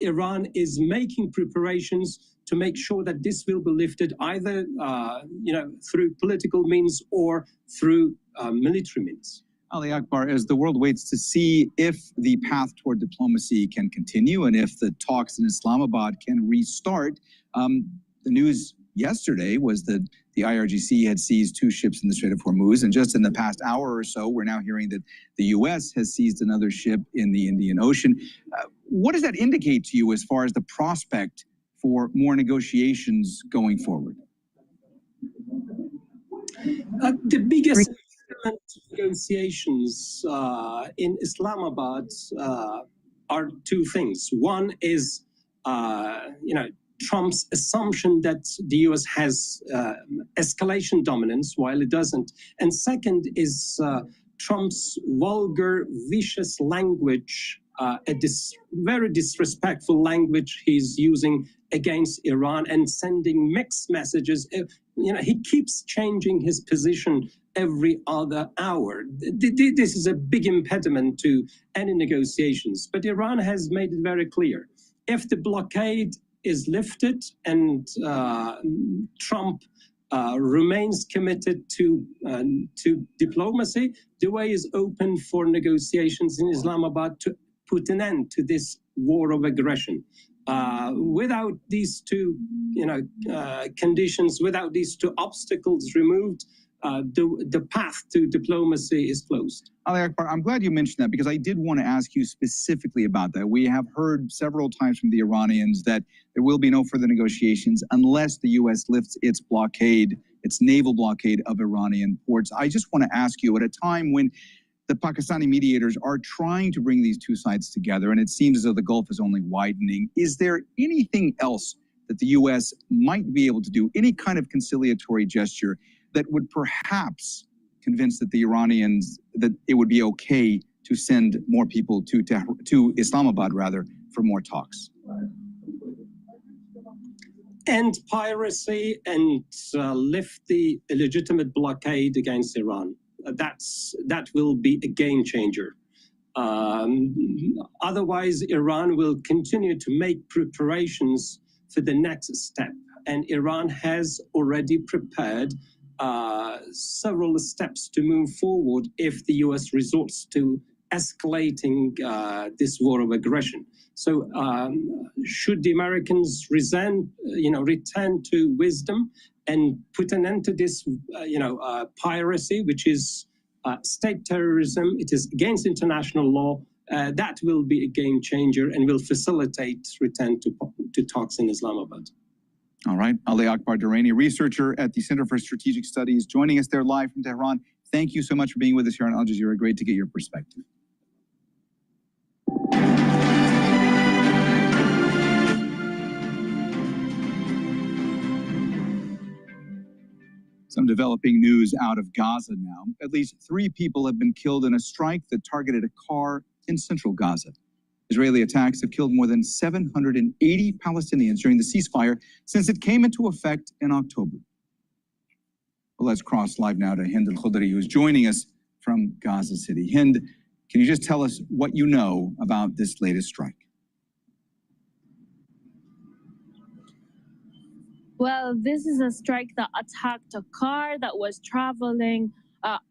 Iran is making preparations to make sure that this will be lifted either through political means or through military means. Ali Akbar, as the world waits to see if the path toward diplomacy can continue and if the talks in Islamabad can restart, the news yesterday was that the IRGC had seized 2 ships in the Strait of Hormuz, and just in the past hour or so, we're now hearing that the U.S. has seized another ship in the Indian Ocean. What does that indicate to you as far as the prospect for more negotiations going forward? The biggest negotiations in Islamabad are 2 things. One is, Trump's assumption that the U.S. has escalation dominance while it doesn't. And second is Trump's vulgar, vicious language, very disrespectful language he's using against Iran and sending mixed messages. He keeps changing his position every other hour. This is a big impediment to any negotiations. But Iran has made it very clear. If the blockade is lifted and Trump remains committed to diplomacy, the way is open for negotiations in Islamabad to put an end to this war of aggression. Without these 2 conditions, without these 2 obstacles removed, the path to diplomacy is closed. Ali Akbar, I'm glad you mentioned that because I did want to ask you specifically about that. We have heard several times from the Iranians that there will be no further negotiations unless the U.S. lifts its blockade, its naval blockade of Iranian ports. I just want to ask you, at a time when the Pakistani mediators are trying to bring these 2 sides together, and it seems as though the Gulf is only widening, is there anything else that the U.S. might be able to do, any kind of conciliatory gesture that would perhaps convince that the Iranians that it would be okay to send more people to Islamabad, rather, for more talks? End piracy and lift the illegitimate blockade against Iran. That will be a game changer. Otherwise, Iran will continue to make preparations for the next step. And Iran has already prepared several steps to move forward if the U.S. resorts to escalating this war of aggression. So should the Americans return to wisdom and put an end to this, piracy, which is state terrorism, it is against international law, that will be a game changer and will facilitate return to talks in Islamabad. All right. Ali Akbar Durrani, researcher at the Center for Strategic Studies, joining us there live from Tehran. Thank you so much for being with us here on Al Jazeera. Great to get your perspective. Some developing news out of Gaza now. At least 3 people have been killed in a strike that targeted a car in central Gaza. Israeli attacks have killed more than 780 Palestinians during the ceasefire since it came into effect in October. Well, let's cross live now to Hind Al-Khudri, who's joining us from Gaza City. Hind, can you just tell us what you know about this latest strike? Well, this is a strike that attacked a car that was traveling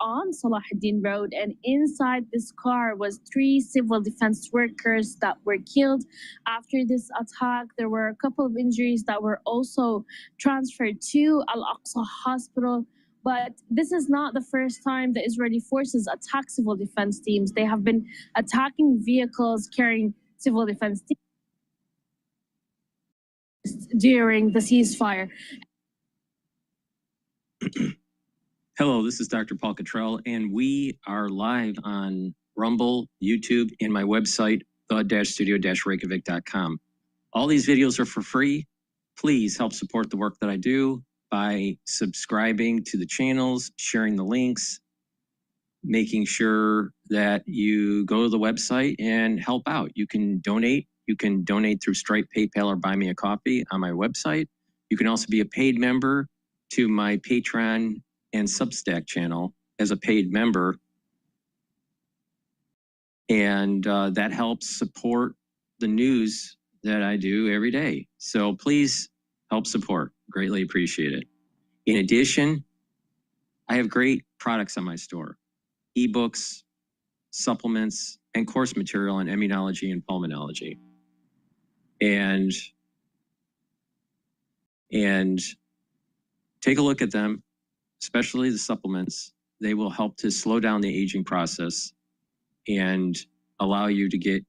on Salahuddin Road, and inside this car was 3 civil defense workers that were killed. After this attack, there were a couple of injuries that were also transferred to Al-Aqsa Hospital. But this is not the first time the Israeli forces attack civil defense teams. They have been attacking vehicles carrying civil defense teams during the ceasefire. Hello, this is DrPaulCottrell, and we are live on Rumble, YouTube, and my website, the-studio-reykjavik.com. All these videos are for free. Please help support the work that I do by subscribing to the channels, sharing the links, making sure that you go to the website and help out. You can donate. You can donate through Stripe, PayPal, or Buy Me a Coffee on my website. You can also be a paid member to my Patreon and Substack channel as a paid member. And that helps support the news that I do every day. So please help support. Greatly appreciate it. In addition, I have great products on my store, ebooks, supplements, and course material on immunology and pulmonology. And take a look at them, especially the supplements. They will help to slow down the aging process and allow you to get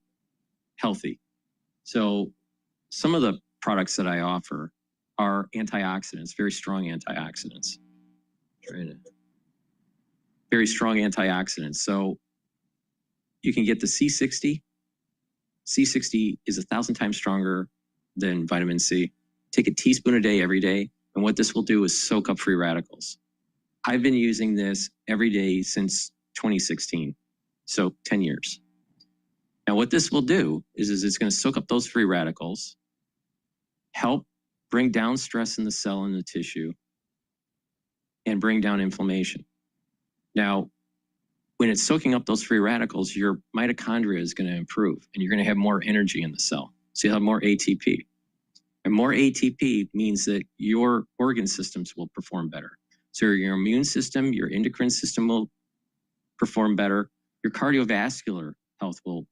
healthy. So some of the products that I offer are antioxidants, very strong antioxidants. Very strong antioxidants. So you can get the C60. C60 is 1,000 times stronger than vitamin C. Take a teaspoon a day every day. And what this will do is soak up free radicals. I've been using this every day since 2016. So 10 years. Now what this will do is it's going to soak up those free radicals, help bring down stress in the cell and the tissue, and bring down inflammation. Now, when it's soaking up those free radicals, your mitochondria is going to improve and you're going to have more energy in the cell. So you'll have more ATP. And more ATP means that your organ systems will perform better. So your immune system, your endocrine system will perform better. Your cardiovascular health will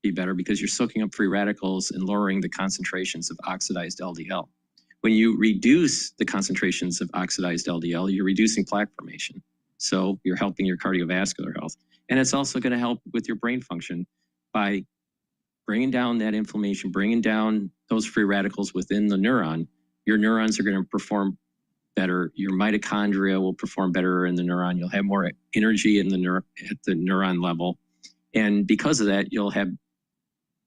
be better because you're soaking up free radicals and lowering the concentrations of oxidized LDL. When you reduce the concentrations of oxidized LDL, you're reducing plaque formation. So you're helping your cardiovascular health. And it's also going to help with your brain function by bringing down that inflammation, bringing down those free radicals within the neuron. Your neurons are going to perform better. Your mitochondria will perform better in the neuron. You'll have more energy in the at the neuron level. And because of that, you'll have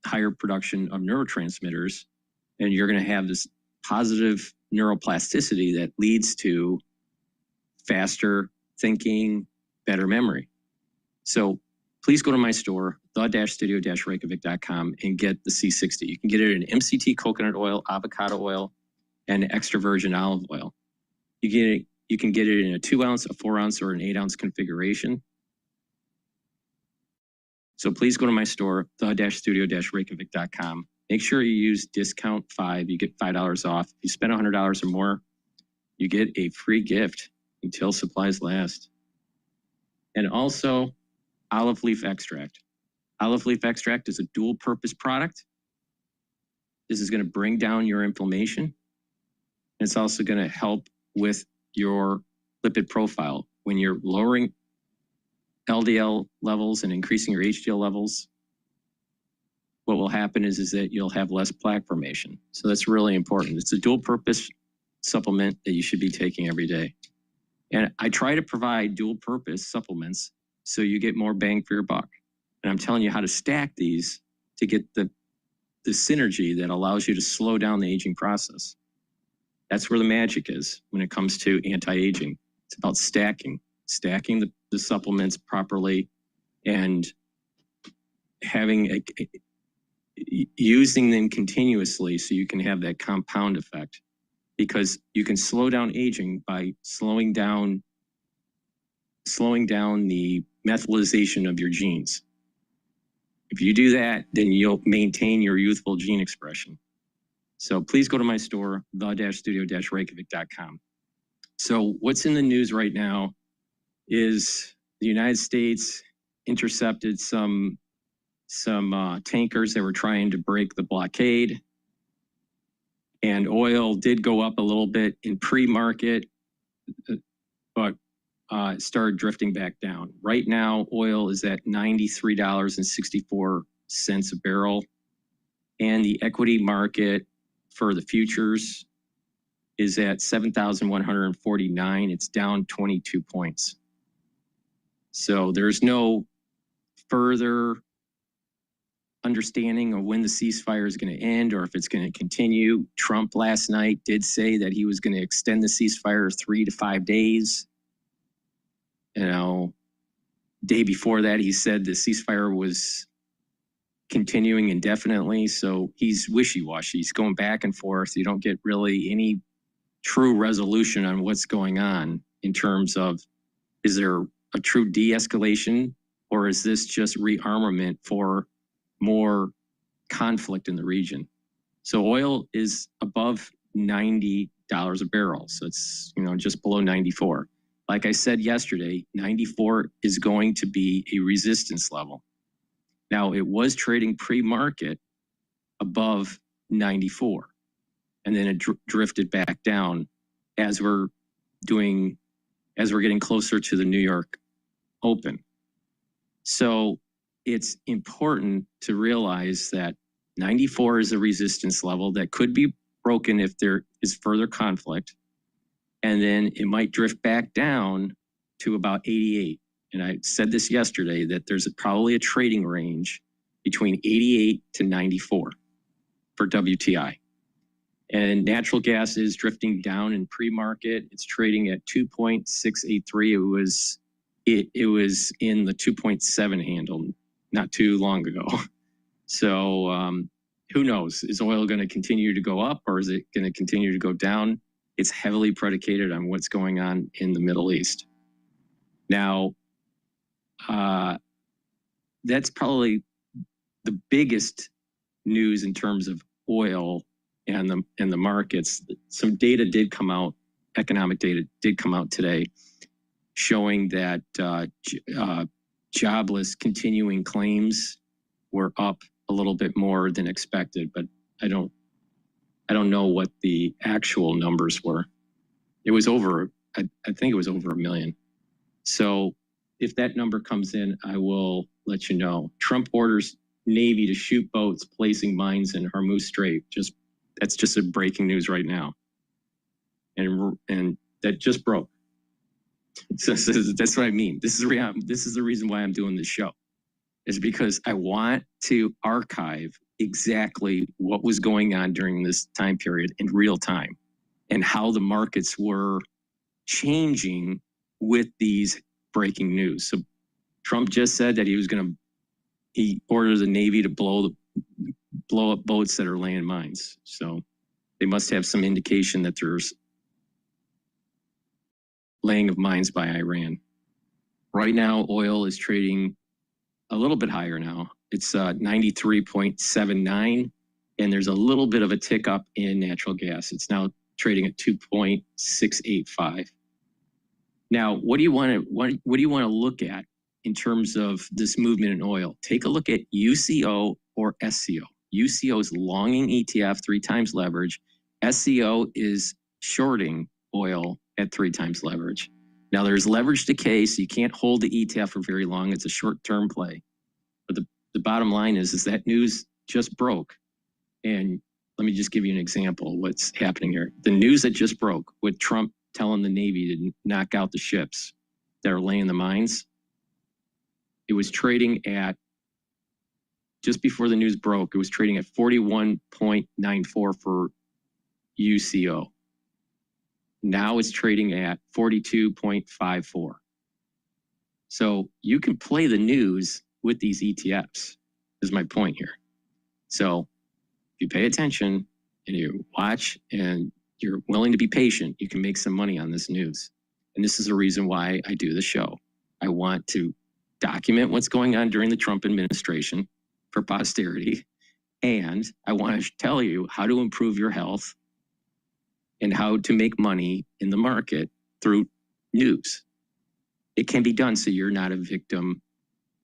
higher production of neurotransmitters, and you're going to have this positive neuroplasticity that leads to faster thinking, better memory. So please go to my store, the-studio-reykjavik.com, and get the C60. You can get it in MCT coconut oil, avocado oil, and extra virgin olive oil. You can get it in a 2 ounce, a 4 ounce, or an 8 ounce configuration. So please go to my store, the-studio-reykjavik.com. Make sure you use discount 5. You get $5 off. If you spend $100 or more, you get a free gift until supplies last. And also olive leaf extract. Olive leaf extract is a dual purpose product. This is going to bring down your inflammation. It's also going to help with your lipid profile. When you're lowering LDL levels and increasing your HDL levels, what will happen is that you'll have less plaque formation. So that's really important. It's a dual purpose supplement that you should be taking every day. And I try to provide dual purpose supplements so you get more bang for your buck. And I'm telling you how to stack these to get the synergy that allows you to slow down the aging process. That's where the magic is when it comes to anti-aging. It's about stacking the supplements properly and having using them continuously so you can have that compound effect, because you can slow down aging by slowing down the methylation of your genes. If you do that, then you'll maintain your youthful gene expression. So please go to my store, the-studio-reykjavik.com. So what's in the news right now is the United States intercepted some tankers that were trying to break the blockade. And oil did go up a little bit in pre-market, but it started drifting back down. Right now, oil is at $93.64 a barrel. And the equity market for the futures is at 7,149. It's down 22 points. So there's no further understanding of when the ceasefire is going to end or if it's going to continue. Trump last night did say that he was going to extend the ceasefire 3 to 5 days. Day before that, he said the ceasefire was continuing indefinitely. So he's wishy-washy. He's going back and forth. You don't get really any true resolution on what's going on in terms of, is there a true de-escalation, or is this just rearmament for more conflict in the region? So oil is above $90 a barrel. So it's, just below 94. Like I said yesterday, 94 is going to be a resistance level. Now, it was trading pre-market above 94, and then it drifted back down as we're getting closer to the New York Open. So it's important to realize that 94 is a resistance level that could be broken if there is further conflict. And then it might drift back down to about 88. And I said this yesterday, that there's probably a trading range between 88 to 94 for WTI. And natural gas is drifting down in pre-market. It's trading at 2.683. It was in the 2.7 handle not too long ago. So who knows? Is oil going to continue to go up, or is it going to continue to go down? It's heavily predicated on what's going on in the Middle East. Now, that's probably the biggest news in terms of oil and the markets. Some data did come out, economic data did come out today, showing that jobless continuing claims were up a little bit more than expected, but I don't know what the actual numbers were. It was over, I think it was over 1 million. So if that number comes in, I will let you know. Trump orders Navy to shoot boats placing mines in Hormuz Strait. That's just a breaking news right now. And that just broke. So that's what I mean. This is the reason why I'm doing this show, is because I want to archive exactly what was going on during this time period in real time, and how the markets were changing with these breaking news. So Trump just said that he ordered the Navy to blow up boats that are laying mines. So they must have some indication that there's laying of mines by Iran. Right now, oil is trading a little bit higher now. It's 93.79, and there's a little bit of a tick up in natural gas. It's now trading at 2.685. Now, what do you want to look at in terms of this movement in oil? Take a look at UCO or SCO. UCO is longing ETF 3 times leverage. SCO is shorting oil at 3 times leverage. Now, there's leverage decay, so you can't hold the ETF for very long. It's a short-term play. But the bottom line is that news just broke. And let me just give you an example of what's happening here. The news that just broke with Trump telling the Navy to knock out the ships that are laying the mines, it was trading at, just before the news broke, it was trading at 41.94 for UCO. Now it's trading at 42.54. So you can play the news with these ETFs, is my point here. So if you pay attention and you watch and you're willing to be patient, you can make some money on this news. And this is the reason why I do the show. I want to document what's going on during the Trump administration for posterity. And I want to tell you how to improve your health and how to make money in the market through news. It can be done so you're not a victim,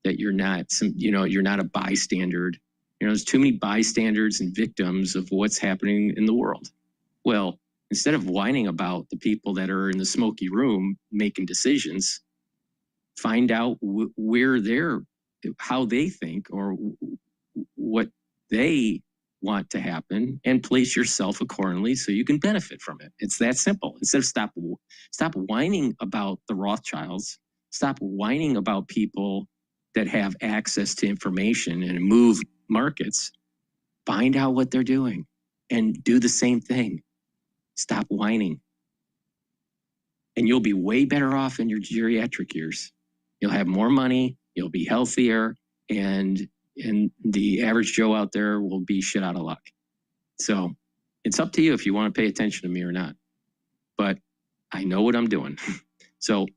that you're not you're not a bystander. There's too many bystanders and victims of what's happening in the world. Well, instead of whining about the people that are in the smoky room making decisions, find out how they think, or what they want to happen, and place yourself accordingly so you can benefit from it. It's that simple. Instead of stop whining about the Rothschilds, stop whining about people that have access to information and move markets. Find out what they're doing and do the same thing. Stop whining. And you'll be way better off in your geriatric years. You'll have more money, you'll be healthier, and the average Joe out there will be shit out of luck. So it's up to you if you want to pay attention to me or not. But I know what I'm doing. So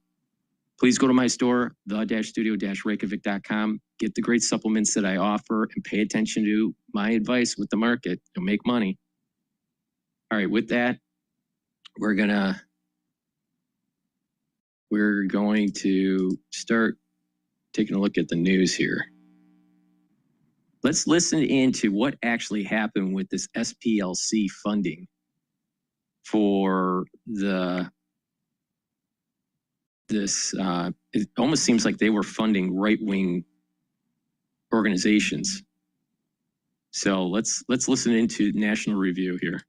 Please go to my store, the-studio-reykjavik.com. Get the great supplements that I offer and pay attention to my advice with the market. You'll make money. All right, with that, we're going to start taking a look at the news here. Let's listen into what actually happened with this SPLC funding for it almost seems like they were funding right-wing organizations. So let's listen into National Review here.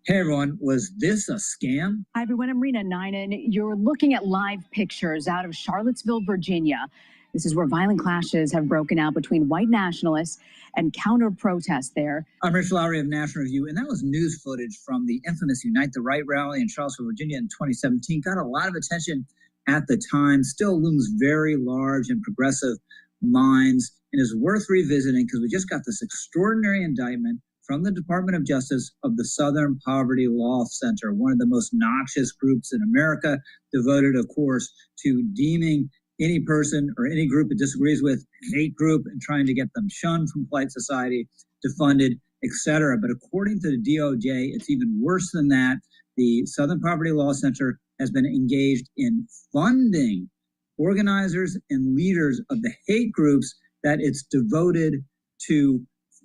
Hey everyone, was this a scam? Hi everyone, I'm Rena Ninen. You're looking at live pictures out of Charlottesville, Virginia. This is where violent clashes have broken out between white nationalists and counter-protests there. I'm Rich Lowry of National Review, and that was news footage from the infamous Unite the Right rally in Charlottesville, Virginia in 2017. Got a lot of attention at the time, still looms very large in progressive minds, and is worth revisiting because we just got this extraordinary indictment from the Department of Justice of the Southern Poverty Law Center, one of the most noxious groups in America, devoted, of course, to deeming any person or any group it disagrees with hate group and trying to get them shunned from polite society, defunded, etc. But according to the DOJ, it's even worse than that. The Southern Poverty Law Center has been engaged in funding organizers and leaders of the hate groups that it's devoted to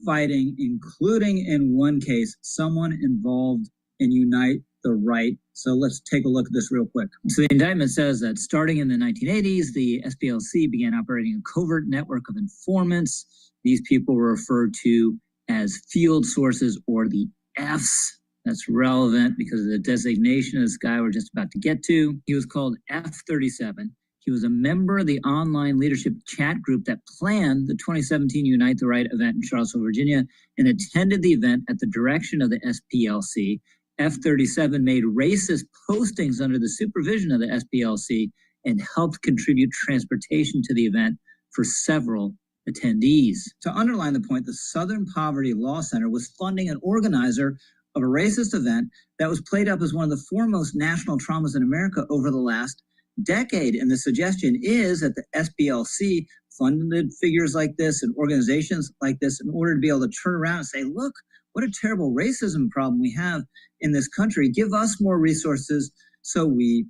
fighting, including in one case, someone involved in Unite the Right. So let's take a look at this real quick. So the indictment says that starting in the 1980s, the SPLC began operating a covert network of informants. These people were referred to as field sources, or the Fs. That's relevant because of the designation of this guy we're just about to get to. He was called F37. He was a member of the online leadership chat group that planned the 2017 Unite the Right event in Charlottesville, Virginia, and attended the event at the direction of the SPLC. F37 made racist postings under the supervision of the SPLC and helped contribute transportation to the event for several attendees. To underline the point, the Southern Poverty Law Center was funding an organizer of a racist event that was played up as one of the foremost national traumas in America over the last decade. And the suggestion is that the SPLC funded figures like this and organizations like this in order to be able to turn around and say, look, what a terrible racism problem we have in this country. Give us more resources so we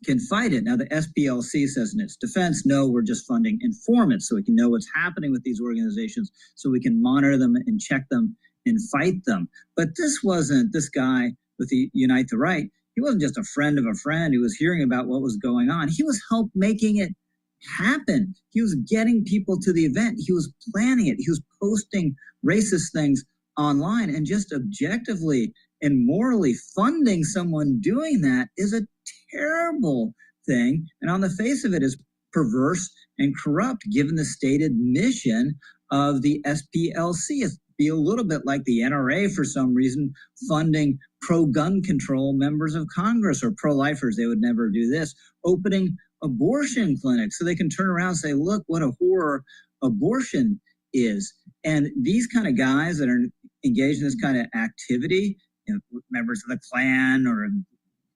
can fight it. Now, the SPLC says in its defense, no, we're just funding informants so we can know what's happening with these organizations, so we can monitor them and check them and fight them. But this guy with the Unite the Right, he wasn't just a friend of a friend who was hearing about what was going on. He was helping making it happen. He was getting people to the event. He was planning it. He was posting racist things online, and just objectively and morally funding someone doing that is a terrible thing. And on the face of it is perverse and corrupt, given the stated mission of the SPLC. It's be a little bit like the NRA for some reason, funding pro-gun control members of Congress or pro-lifers. They would never do this. Opening abortion clinics so they can turn around and say, look what a horror abortion is. And these kind of guys that are engaged in this kind of activity, members of the Klan or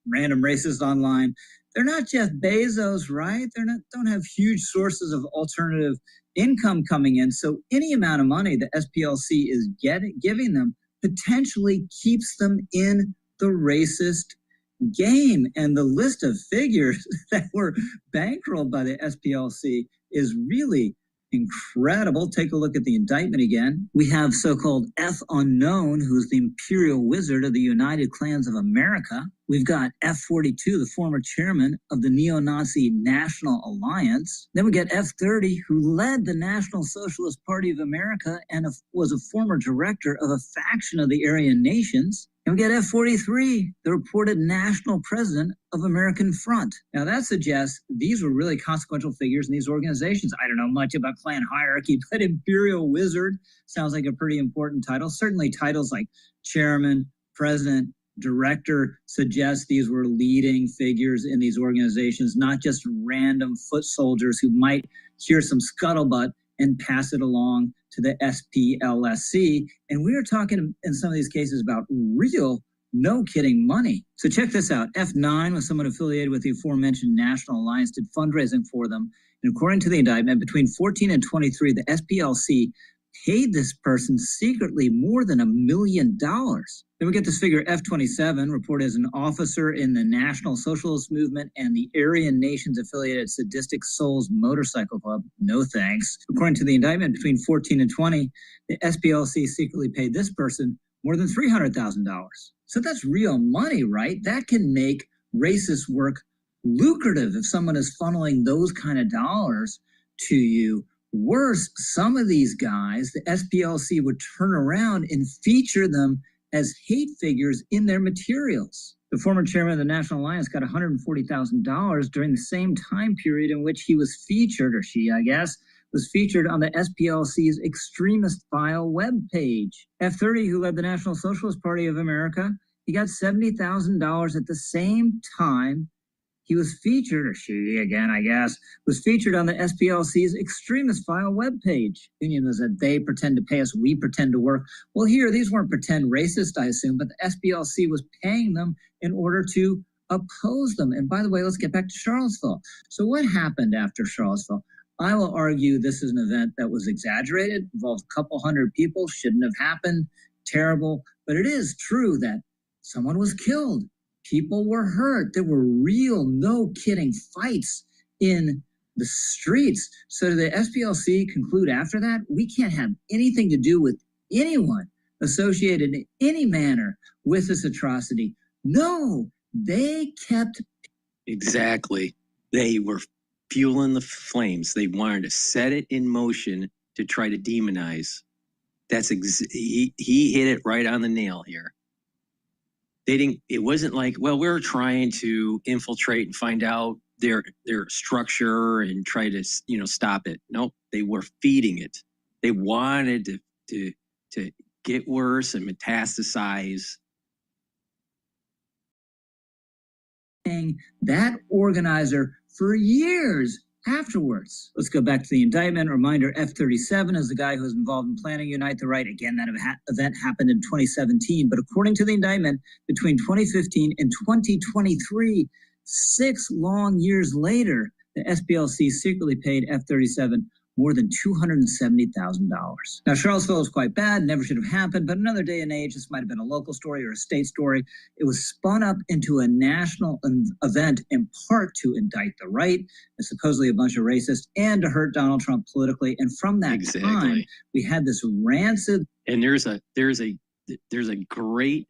random racists online, they're not Jeff Bezos, right? Don't have huge sources of alternative income coming in. So any amount of money the SPLC is giving them potentially keeps them in the racist game. And the list of figures that were bankrolled by the SPLC is really incredible. Take a look at the indictment again. We have so-called F Unknown, who's the imperial wizard of the United Klans of America. We've got F42, the former chairman of the neo-Nazi National Alliance. Then we get F30, who led the National Socialist Party of America and was a former director of a faction of the Aryan nations. And we get F43, the reported national president of American Front. Now that suggests these were really consequential figures in these organizations. I don't know much about clan hierarchy, but Imperial Wizard sounds like a pretty important title. Certainly titles like chairman, president, director suggest these were leading figures in these organizations, not just random foot soldiers who might hear some scuttlebutt and pass it along to the SPLC. And we are talking in some of these cases about real, no kidding money. So check this out. F9 was someone affiliated with the aforementioned National Alliance, did fundraising for them. And according to the indictment, between 14 and 23, the SPLC paid this person secretly more than $1 million. Then we get this figure F27, reported as an officer in the National Socialist Movement and the Aryan Nations affiliated Sadistic Souls Motorcycle Club. No thanks. According to the indictment, between 14 and 20, the SPLC secretly paid this person more than $300,000. So that's real money, right? That can make racist work lucrative if someone is funneling those kind of dollars to you. Worse, some of these guys, the SPLC would turn around and feature them as hate figures in their materials. The former chairman of the National Alliance got $140,000 during the same time period in which he was featured, or she, I guess, was featured on the SPLC's extremist file webpage. F30, who led the National Socialist Party of America, he got $70,000 at the same time he was featured, or she again, I guess, was featured on the SPLC's extremist file webpage. Union was that they pretend to pay us, we pretend to work. Well, here, these weren't pretend racists, I assume, but the SPLC was paying them in order to oppose them. And by the way, let's get back to Charlottesville. So what happened after Charlottesville? I will argue this is an event that was exaggerated, involved a couple hundred people, shouldn't have happened, terrible. But it is true that someone was killed. People were hurt. There were real, no kidding fights in the streets. So did the SPLC conclude after that, we can't have anything to do with anyone associated in any manner with this atrocity? No, they kept. Exactly. They were fueling the flames. They wanted to set it in motion to try to demonize. That's he hit it right on the nail here. They didn't. It wasn't like, well, we're trying to infiltrate and find out their structure and try to stop it. Nope, they were feeding it. They wanted to get worse and metastasize. That organizer for years afterwards. Let's go back to the indictment. Reminder, F37 is the guy who was involved in planning Unite the Right. Again, that event happened in 2017. But according to the indictment, between 2015 and 2023, 6 long years later, the SPLC secretly paid F37 more than $270,000. Now, Charlottesville is quite bad, never should have happened, but another day and age, this might have been a local story or a state story. It was spun up into a national event in part to indict the right, and supposedly a bunch of racists, and to hurt Donald Trump politically. And from that time, we had this rancid. And there's a great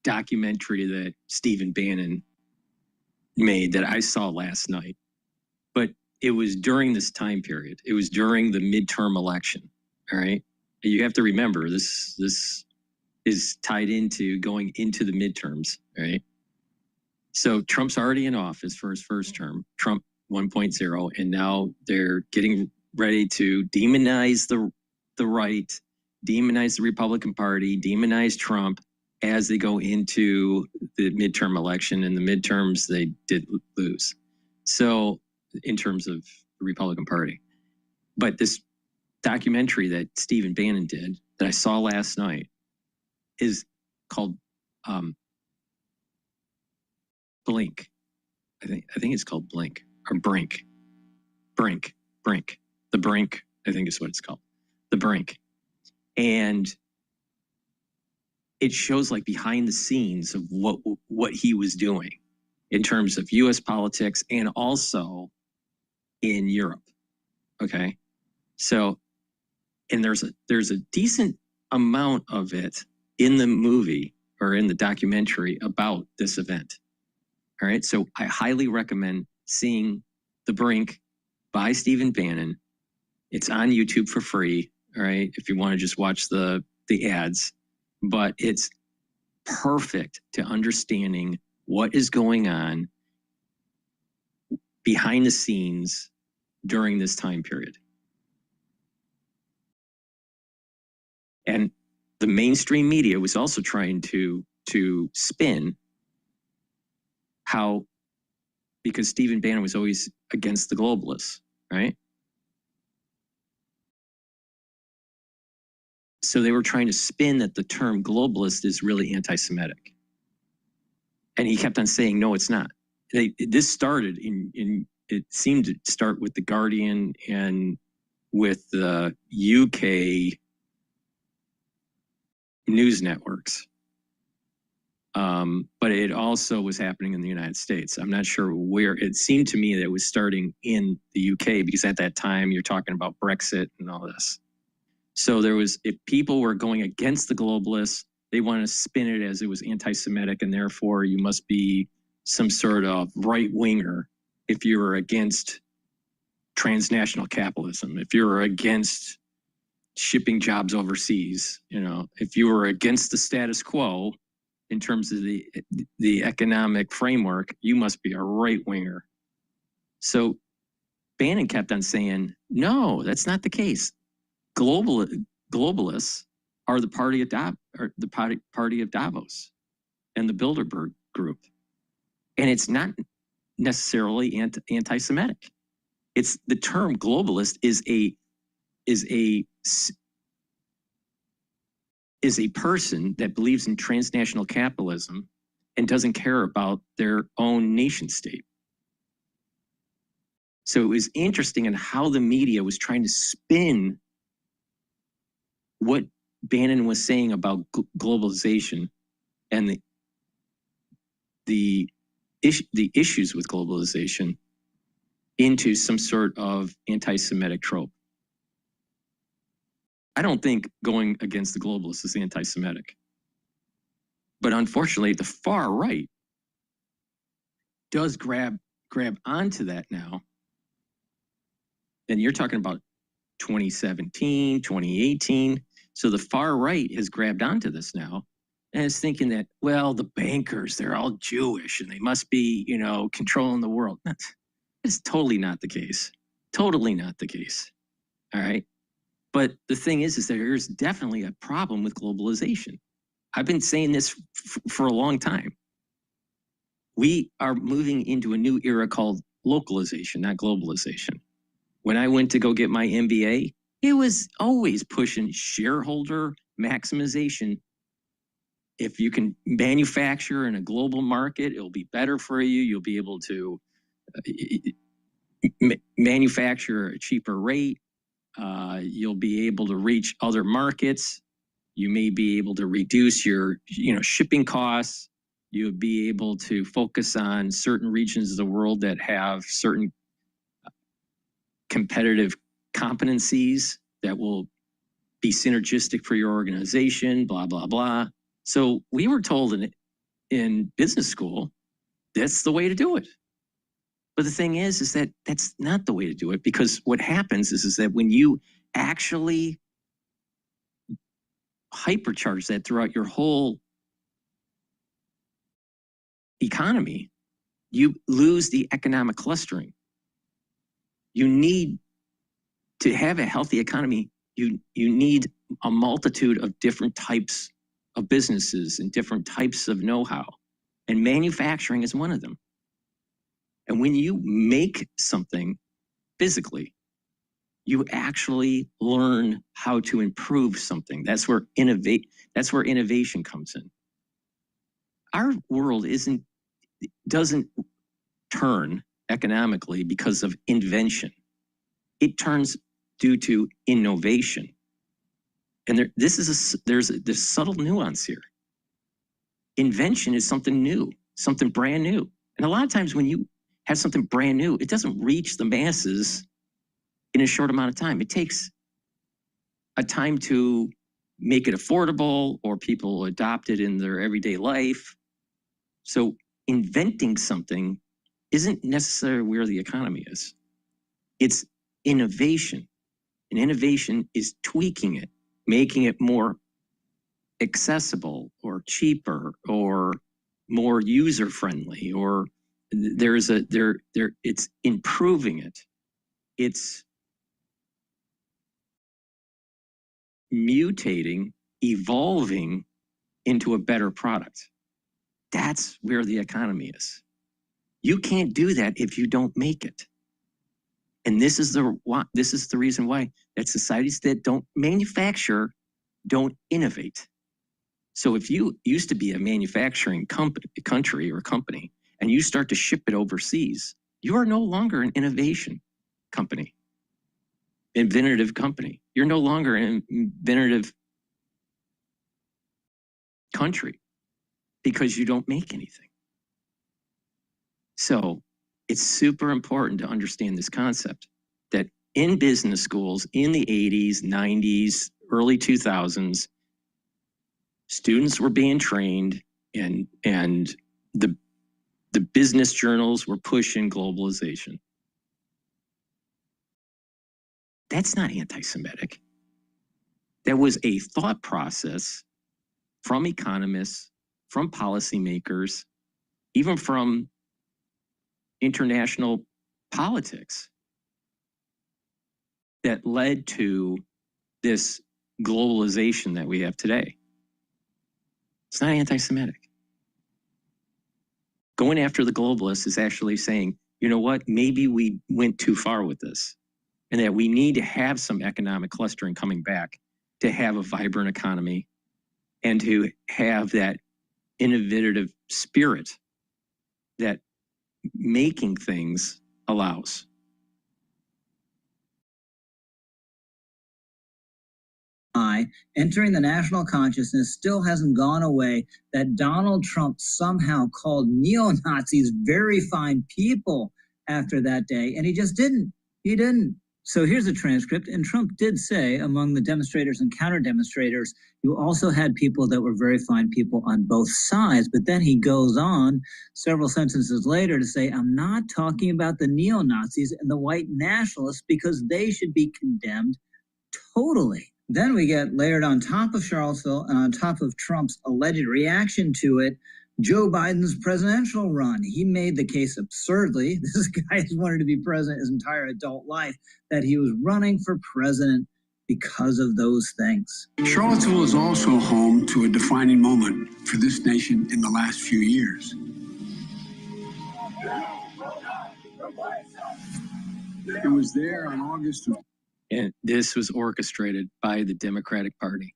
documentary that Stephen Bannon made that I saw last night. But it was during this time period. It was during the midterm election. All right. You have to remember this is tied into going into the midterms. Right. So Trump's already in office for his first term, Trump 1.0, and now they're getting ready to demonize the right, demonize the Republican Party, demonize Trump as they go into the midterm election. And the midterms, they did lose. So in terms of the Republican Party. But this documentary that Stephen Bannon did that I saw last night is called Blink. I think it's called Blink or Brink. The Brink, I think is what it's called. The Brink. And it shows like behind the scenes of what he was doing in terms of US politics and also in Europe. Okay. So, and there's a decent amount of it in the movie or in the documentary about this event. All right. So I highly recommend seeing The Brink by Stephen Bannon. It's on YouTube for free. All right. If you want to just watch the ads, but it's perfect to understanding what is going on behind the scenes during this time period. And the mainstream media was also trying to spin how, because Stephen Bannon was always against the globalists, right? so they were trying to spin that the term globalist is really anti-Semitic. And he kept on saying, no, it's not. This started it seemed to start with The Guardian and with the UK news networks. But it also was happening in the United States. I'm not sure where. It seemed to me that it was starting in the UK, because at that time you're talking about Brexit and all this. So there was, if people were going against the globalists, they wanted to spin it as it was anti-Semitic, and therefore you must be some sort of right-winger if you were against transnational capitalism, if you were against shipping jobs overseas, you know, if you were against the status quo in terms of the economic framework, you must be a right-winger. So Bannon kept on saying, no, that's not the case. Globalists are the party of Davos and the Bilderberg Group. And it's not necessarily anti-Semitic. It's the term globalist is a person that believes in transnational capitalism and doesn't care about their own nation state. So it was interesting in how the media was trying to spin what Bannon was saying about globalization and the issues with globalization into some sort of anti-Semitic trope. I don't think going against the globalists is anti-Semitic. But unfortunately, the far right does grab onto that now. And you're talking about 2017, 2018. So the far right has grabbed onto this now and is thinking that, well, the bankers, they're all Jewish and they must be, you know, controlling the world. It's totally not the case. Totally not the case. All right. But the thing is that there's definitely a problem with globalization. I've been saying this for a long time. We are moving into a new era called localization, not globalization. When I went to go get my MBA, it was always pushing shareholder maximization. If you can manufacture in a global market, it'll be better for you. You'll be able to manufacture at a cheaper rate. You'll be able to reach other markets. You may be able to reduce your, shipping costs. You'll be able to focus on certain regions of the world that have certain competitive competencies that will be synergistic for your organization, blah, blah, blah. So we were told in business school, that's the way to do it. But the thing is that that's not the way to do it, because what happens is that when you actually hypercharge that throughout your whole economy, you lose the economic clustering. You need to have a healthy economy. You need a multitude of different types of businesses and different types of know-how, and manufacturing is one of them. And when you make something physically, you actually learn how to improve something. That's where innovation comes in. Our world doesn't turn economically because of invention. It turns due to innovation. And there's this subtle nuance here. Invention is something new, something brand new. And a lot of times when you have something brand new, it doesn't reach the masses in a short amount of time. It takes a time to make it affordable, or people adopt it in their everyday life. So inventing something isn't necessarily where the economy is. It's innovation. And innovation is tweaking it, making it more accessible or cheaper or more user-friendly, or it's improving it. It's mutating, evolving into a better product. That's where the economy is. You can't do that if you don't make it. And this is the reason why that societies that don't manufacture don't innovate. So if you used to be a manufacturing country or company, and you start to ship it overseas, you are no longer an innovation company, inventive company. You're no longer an inventive country because you don't make anything. So it's super important to understand this concept that in business schools in the 80s, 90s, early 2000s, students were being trained and the business journals were pushing globalization. That's not anti-Semitic. That was a thought process from economists, from policymakers, even from international politics that led to this globalization that we have today. It's not anti-Semitic. Going after the globalists is actually saying, you know what, maybe we went too far with this, and that we need to have some economic clustering coming back to have a vibrant economy and to have that innovative spirit that making things allows. Entering the national consciousness still hasn't gone away that Donald Trump somehow called neo-Nazis very fine people after that day, and he just didn't. He didn't. So here's a transcript, and Trump did say among the demonstrators and counter-demonstrators, you also had people that were very fine people on both sides, but then he goes on several sentences later to say, I'm not talking about the neo-Nazis and the white nationalists because they should be condemned totally. Then we get layered on top of Charlottesville and on top of Trump's alleged reaction to it, Joe Biden's presidential run. He made the case absurdly, this guy has wanted to be president his entire adult life, that he was running for president because of those things. Charlottesville is also home to a defining moment for this nation in the last few years. It was there on August of... And this was orchestrated by the Democratic Party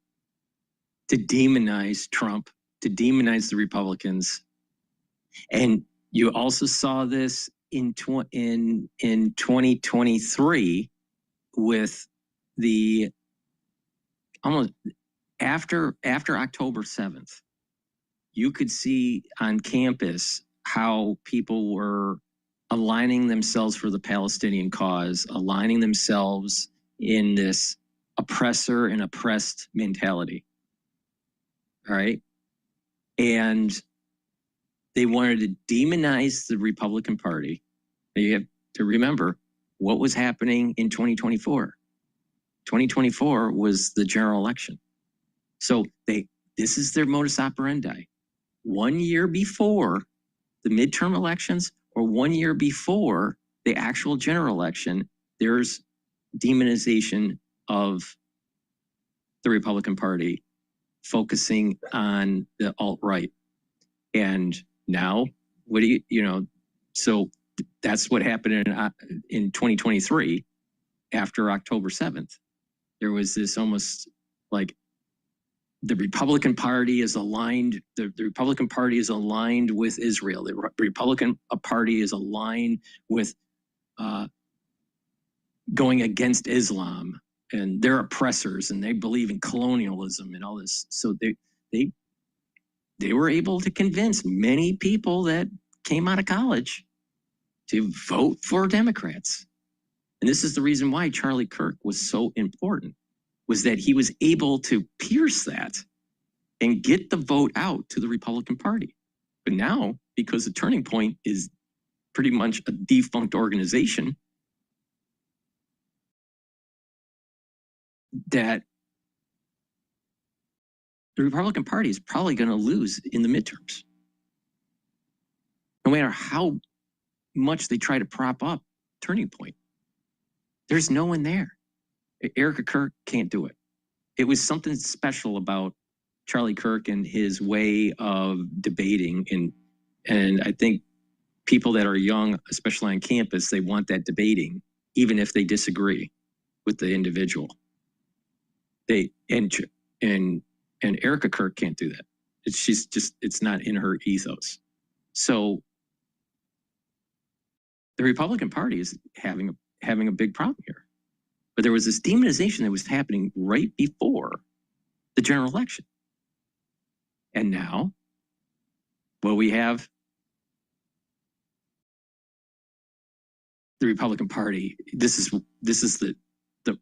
to demonize Trump, to demonize the Republicans. And you also saw this in 2023 with the almost after October 7th. You could see on campus how people were aligning themselves for the Palestinian cause, aligning themselves in this oppressor and oppressed mentality. All right. And they wanted to demonize the Republican Party. You have to remember what was happening in 2024. 2024 was the general election. So this is their modus operandi. 1 year before the midterm elections or 1 year before the actual general election, there's demonization of the Republican Party, focusing on the alt-right. And now, what do so that's what happened in 2023 after October 7th. There was this almost like the Republican Party is aligned, the Republican Party is aligned with Israel. The Republican Party is aligned with going against Islam, and they're oppressors and they believe in colonialism and all this. So they were able to convince many people that came out of college to vote for Democrats. And this is the reason why Charlie Kirk was so important, was that he was able to pierce that and get the vote out to the Republican Party. But now, because the Turning Point is pretty much a defunct organization, that the Republican Party is probably going to lose in the midterms. No matter how much they try to prop up Turning Point, there's no one there. Erica Kirk can't do it. It was something special about Charlie Kirk and his way of debating. And I think people that are young, especially on campus, they want that debating, even if they disagree with the individual. And And Erica Kirk can't do that. It's not in her ethos. So the Republican Party is having a big problem here. But there was this demonization that was happening right before the general election. And now, well, we have the Republican Party. This is the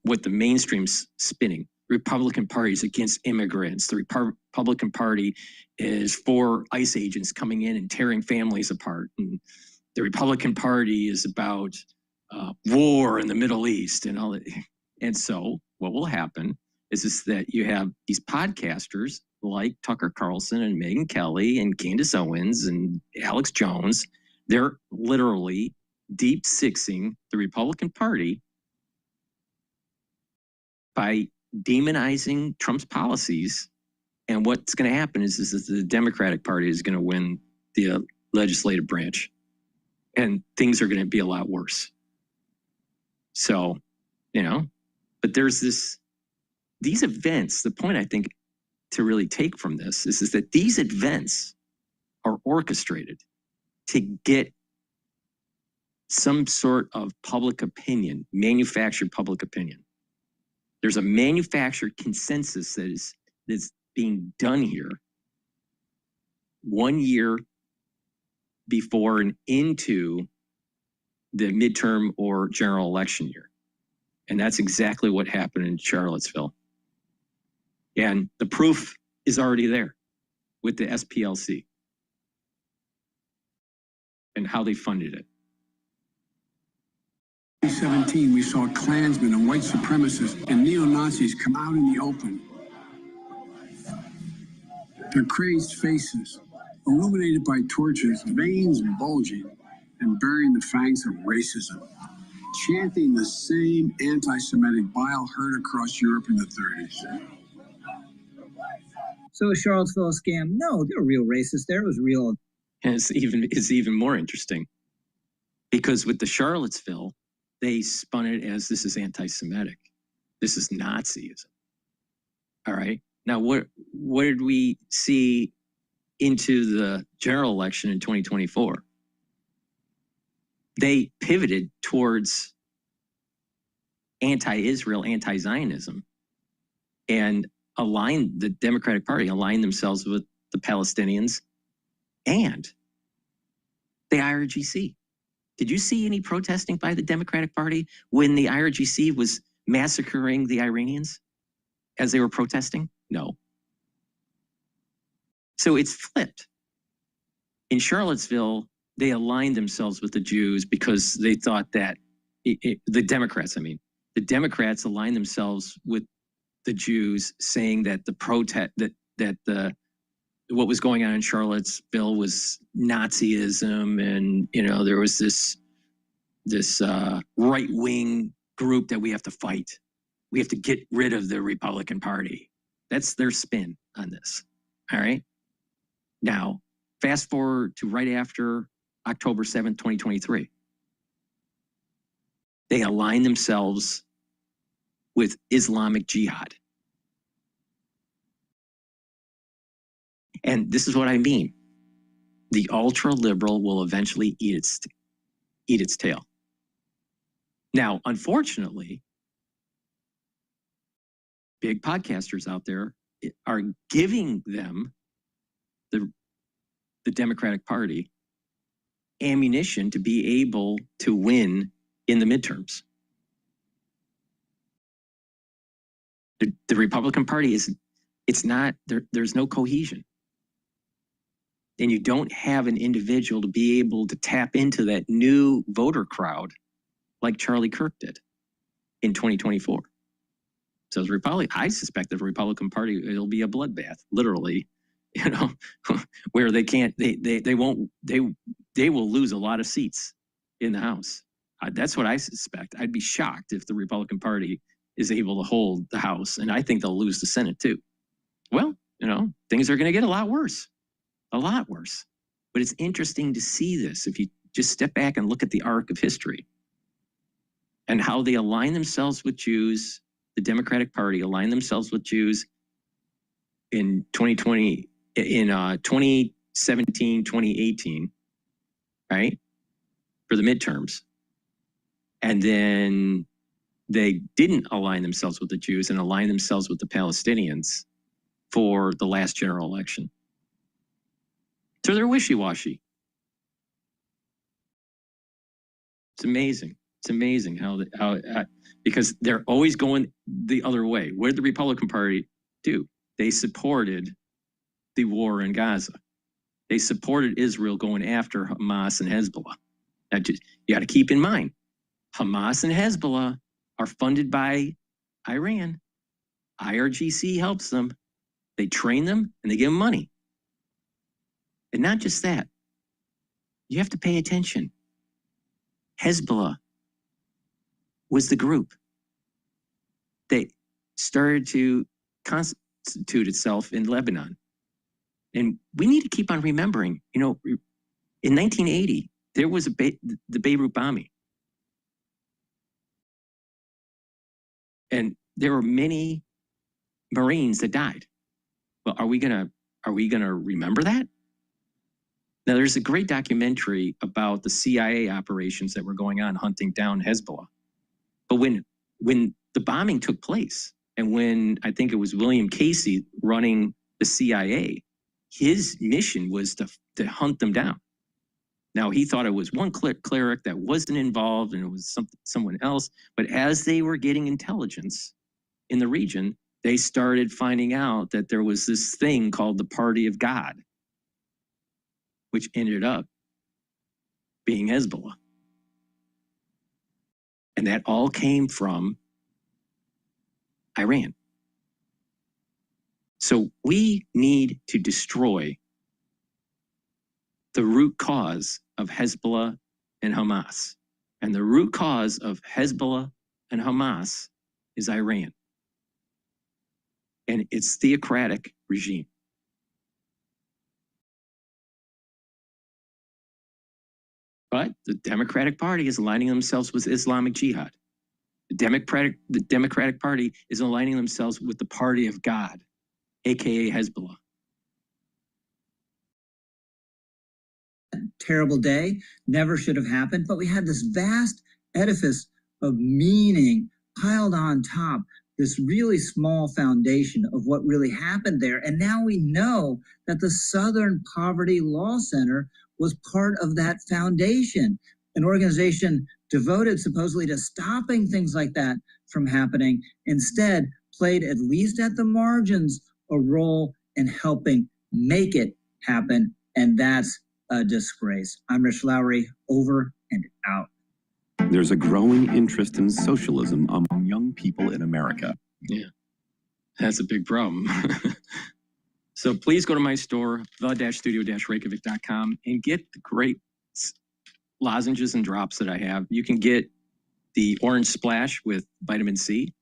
what the mainstream's spinning. Republican Party is against immigrants. The Republican Party is for ICE agents coming in and tearing families apart. And the Republican Party is about war in the Middle East and all that. And so what will happen is that you have these podcasters like Tucker Carlson and Megyn Kelly and Candace Owens and Alex Jones. They're literally deep sixing the Republican Party by demonizing Trump's policies. And what's going to happen is that the Democratic Party is going to win the legislative branch, and things are going to be a lot worse. So, but there's these events. The point I think to really take from this is that these events are orchestrated to get some sort of public opinion, manufactured public opinion. There's a manufactured consensus that's being done here 1 year before and into the midterm or general election year. And that's exactly what happened in Charlottesville. And the proof is already there with the SPLC and how they funded it. 2017, we saw Klansmen and white supremacists and neo-Nazis come out in the open. Their crazed faces, illuminated by torches, veins bulging and bearing the fangs of racism, chanting the same anti-Semitic bile heard across Europe in the 30s. So was Charlottesville a scam? No, they were real racists there. It was real. And it's even more interesting because with the Charlottesville, they spun it as this is anti-Semitic. This is Nazism. All right. Now, what did we see into the general election in 2024? They pivoted towards anti-Israel, anti-Zionism, and the Democratic Party aligned themselves with the Palestinians and the IRGC. Did you see any protesting by the Democratic Party when the IRGC was massacring the Iranians as they were protesting? No. So it's flipped. In Charlottesville, they aligned themselves with the Jews because they thought that the Democrats aligned themselves with the Jews, saying that the protest that what was going on in Charlottesville was Nazism, and there was this right-wing group that we have to fight. We have to get rid of the Republican Party. That's their spin on this. All right. Now, fast forward to right after October 7th, 2023. They align themselves with Islamic Jihad. And this is what I mean. The ultra-liberal will eventually eat its tail. Now, unfortunately, big podcasters out there are giving them, the Democratic Party, ammunition to be able to win in the midterms. The Republican Party there's no cohesion. And you don't have an individual to be able to tap into that new voter crowd like Charlie Kirk did in 2024. So I suspect the Republican Party, it'll be a bloodbath, literally, where they will lose a lot of seats in the House. That's what I suspect. I'd be shocked if the Republican Party is able to hold the House, and I think they'll lose the Senate too. Well, things are going to get a lot worse. But it's interesting to see this if you just step back and look at the arc of history and how they align themselves with Jews. The Democratic Party aligned themselves with Jews in 2020, in 2017, 2018, right? For the midterms. And then they didn't align themselves with the Jews and align themselves with the Palestinians for the last general election. So they're wishy-washy. It's amazing. It's amazing how because they're always going the other way. What did the Republican Party do? They supported the war in Gaza. They supported Israel going after Hamas and Hezbollah. Now, you got to keep in mind, Hamas and Hezbollah are funded by Iran. IRGC helps them. They train them and they give them money. And not just that, you have to pay attention. Hezbollah was the group that started to constitute itself in Lebanon. And we need to keep on remembering, you know, in 1980, there was the Beirut bombing. And there were many Marines that died. Well, are we gonna remember that? Now, there's a great documentary about the CIA operations that were going on hunting down Hezbollah. But when the bombing took place, and when I think it was William Casey running the CIA, his mission was to hunt them down. Now, he thought it was one cleric that wasn't involved and it was someone else. But as they were getting intelligence in the region, they started finding out that there was this thing called the Party of God, which ended up being Hezbollah. And that all came from Iran. So we need to destroy the root cause of Hezbollah and Hamas. And the root cause of Hezbollah and Hamas is Iran. And it's theocratic regime. But the Democratic Party is aligning themselves with Islamic Jihad. The Democratic Party is aligning themselves with the Party of God, aka Hezbollah. Terrible day, never should have happened, but we had this vast edifice of meaning piled on top, this really small foundation of what really happened there. And now we know that the Southern Poverty Law Center was part of that foundation, an organization devoted supposedly to stopping things like that from happening, instead played, at least at the margins, a role in helping make it happen. And that's a disgrace. I'm Rich Lowry, over and out. There's a growing interest in socialism among young people in America. Yeah, that's a big problem. So please go to my store, the-studio-reykjavik.com, and get the great lozenges and drops that I have. You can get the orange splash with vitamin C,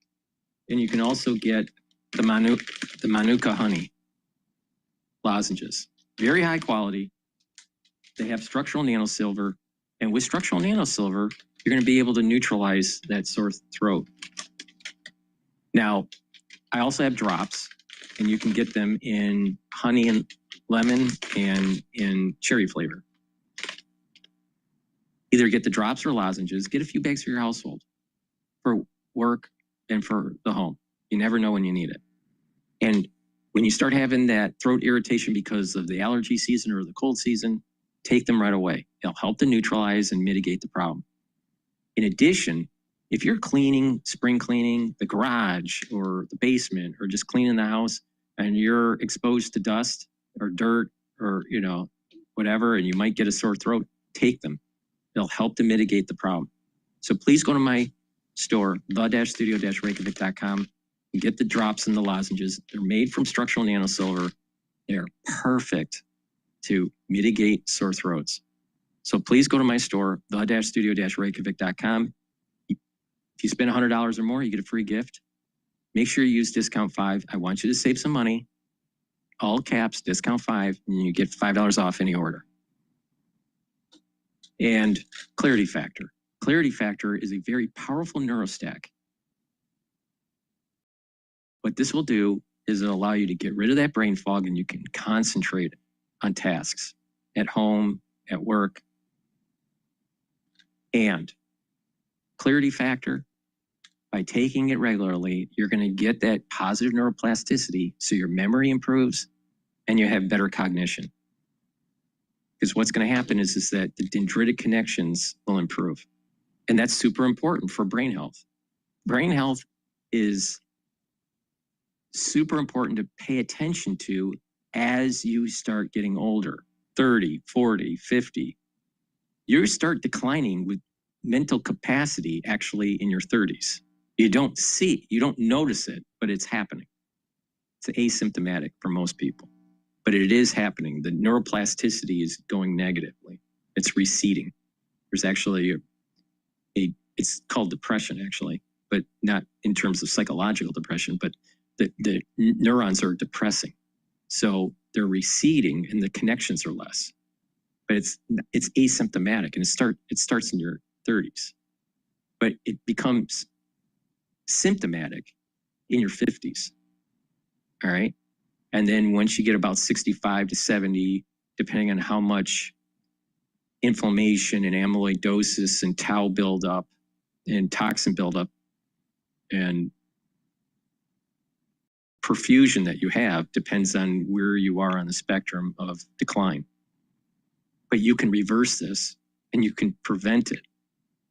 and you can also get the Manuka honey lozenges. Very high quality. They have structural nanosilver, and with structural nanosilver, you're going to be able to neutralize that sore throat. Now, I also have drops, and you can get them in honey and lemon and in cherry flavor. Either get the drops or lozenges. Get a few bags for your household, for work and for the home. You never know when you need it. And when you start having that throat irritation because of the allergy season or the cold season, take them right away. It'll help to neutralize and mitigate the problem. In addition, if you're cleaning, spring cleaning the garage or the basement or just cleaning the house and you're exposed to dust or dirt or, you know, whatever, and you might get a sore throat, take them. They'll help to mitigate the problem. So please go to my store, the-studio-reykjavik.com, and get the drops and the lozenges. They're made from structural nanosilver. They're perfect to mitigate sore throats. So please go to my store, the-studio-reykjavik.com. If you spend $100 or more, you get a free gift. Make sure you use discount 5. I want you to save some money. All caps, discount 5, and you get $5 off any order. And Clarity Factor. Clarity Factor is a very powerful neurostack. What this will do is it'll allow you to get rid of that brain fog and you can concentrate on tasks at home, at work. And clarity factor, by taking it regularly, you're going to get that positive neuroplasticity so your memory improves and you have better cognition. Because what's going to happen is that the dendritic connections will improve. And that's super important for brain health. Brain health is super important to pay attention to as you start getting older, 30, 40, 50. You start declining with mental capacity actually in your 30s. You don't notice it, but it's happening. It's asymptomatic for most people, but it is happening. The neuroplasticity is going negatively. It's receding. There's actually it's called depression actually, but not in terms of psychological depression, but the neurons are depressing. So they're receding and the connections are less, but it's asymptomatic and it starts in your 30s, but it becomes symptomatic in your 50s. All right. And then once you get about 65 to 70, depending on how much inflammation and amyloidosis and tau buildup and toxin buildup and perfusion that you have depends on where you are on the spectrum of decline. But you can reverse this and you can prevent it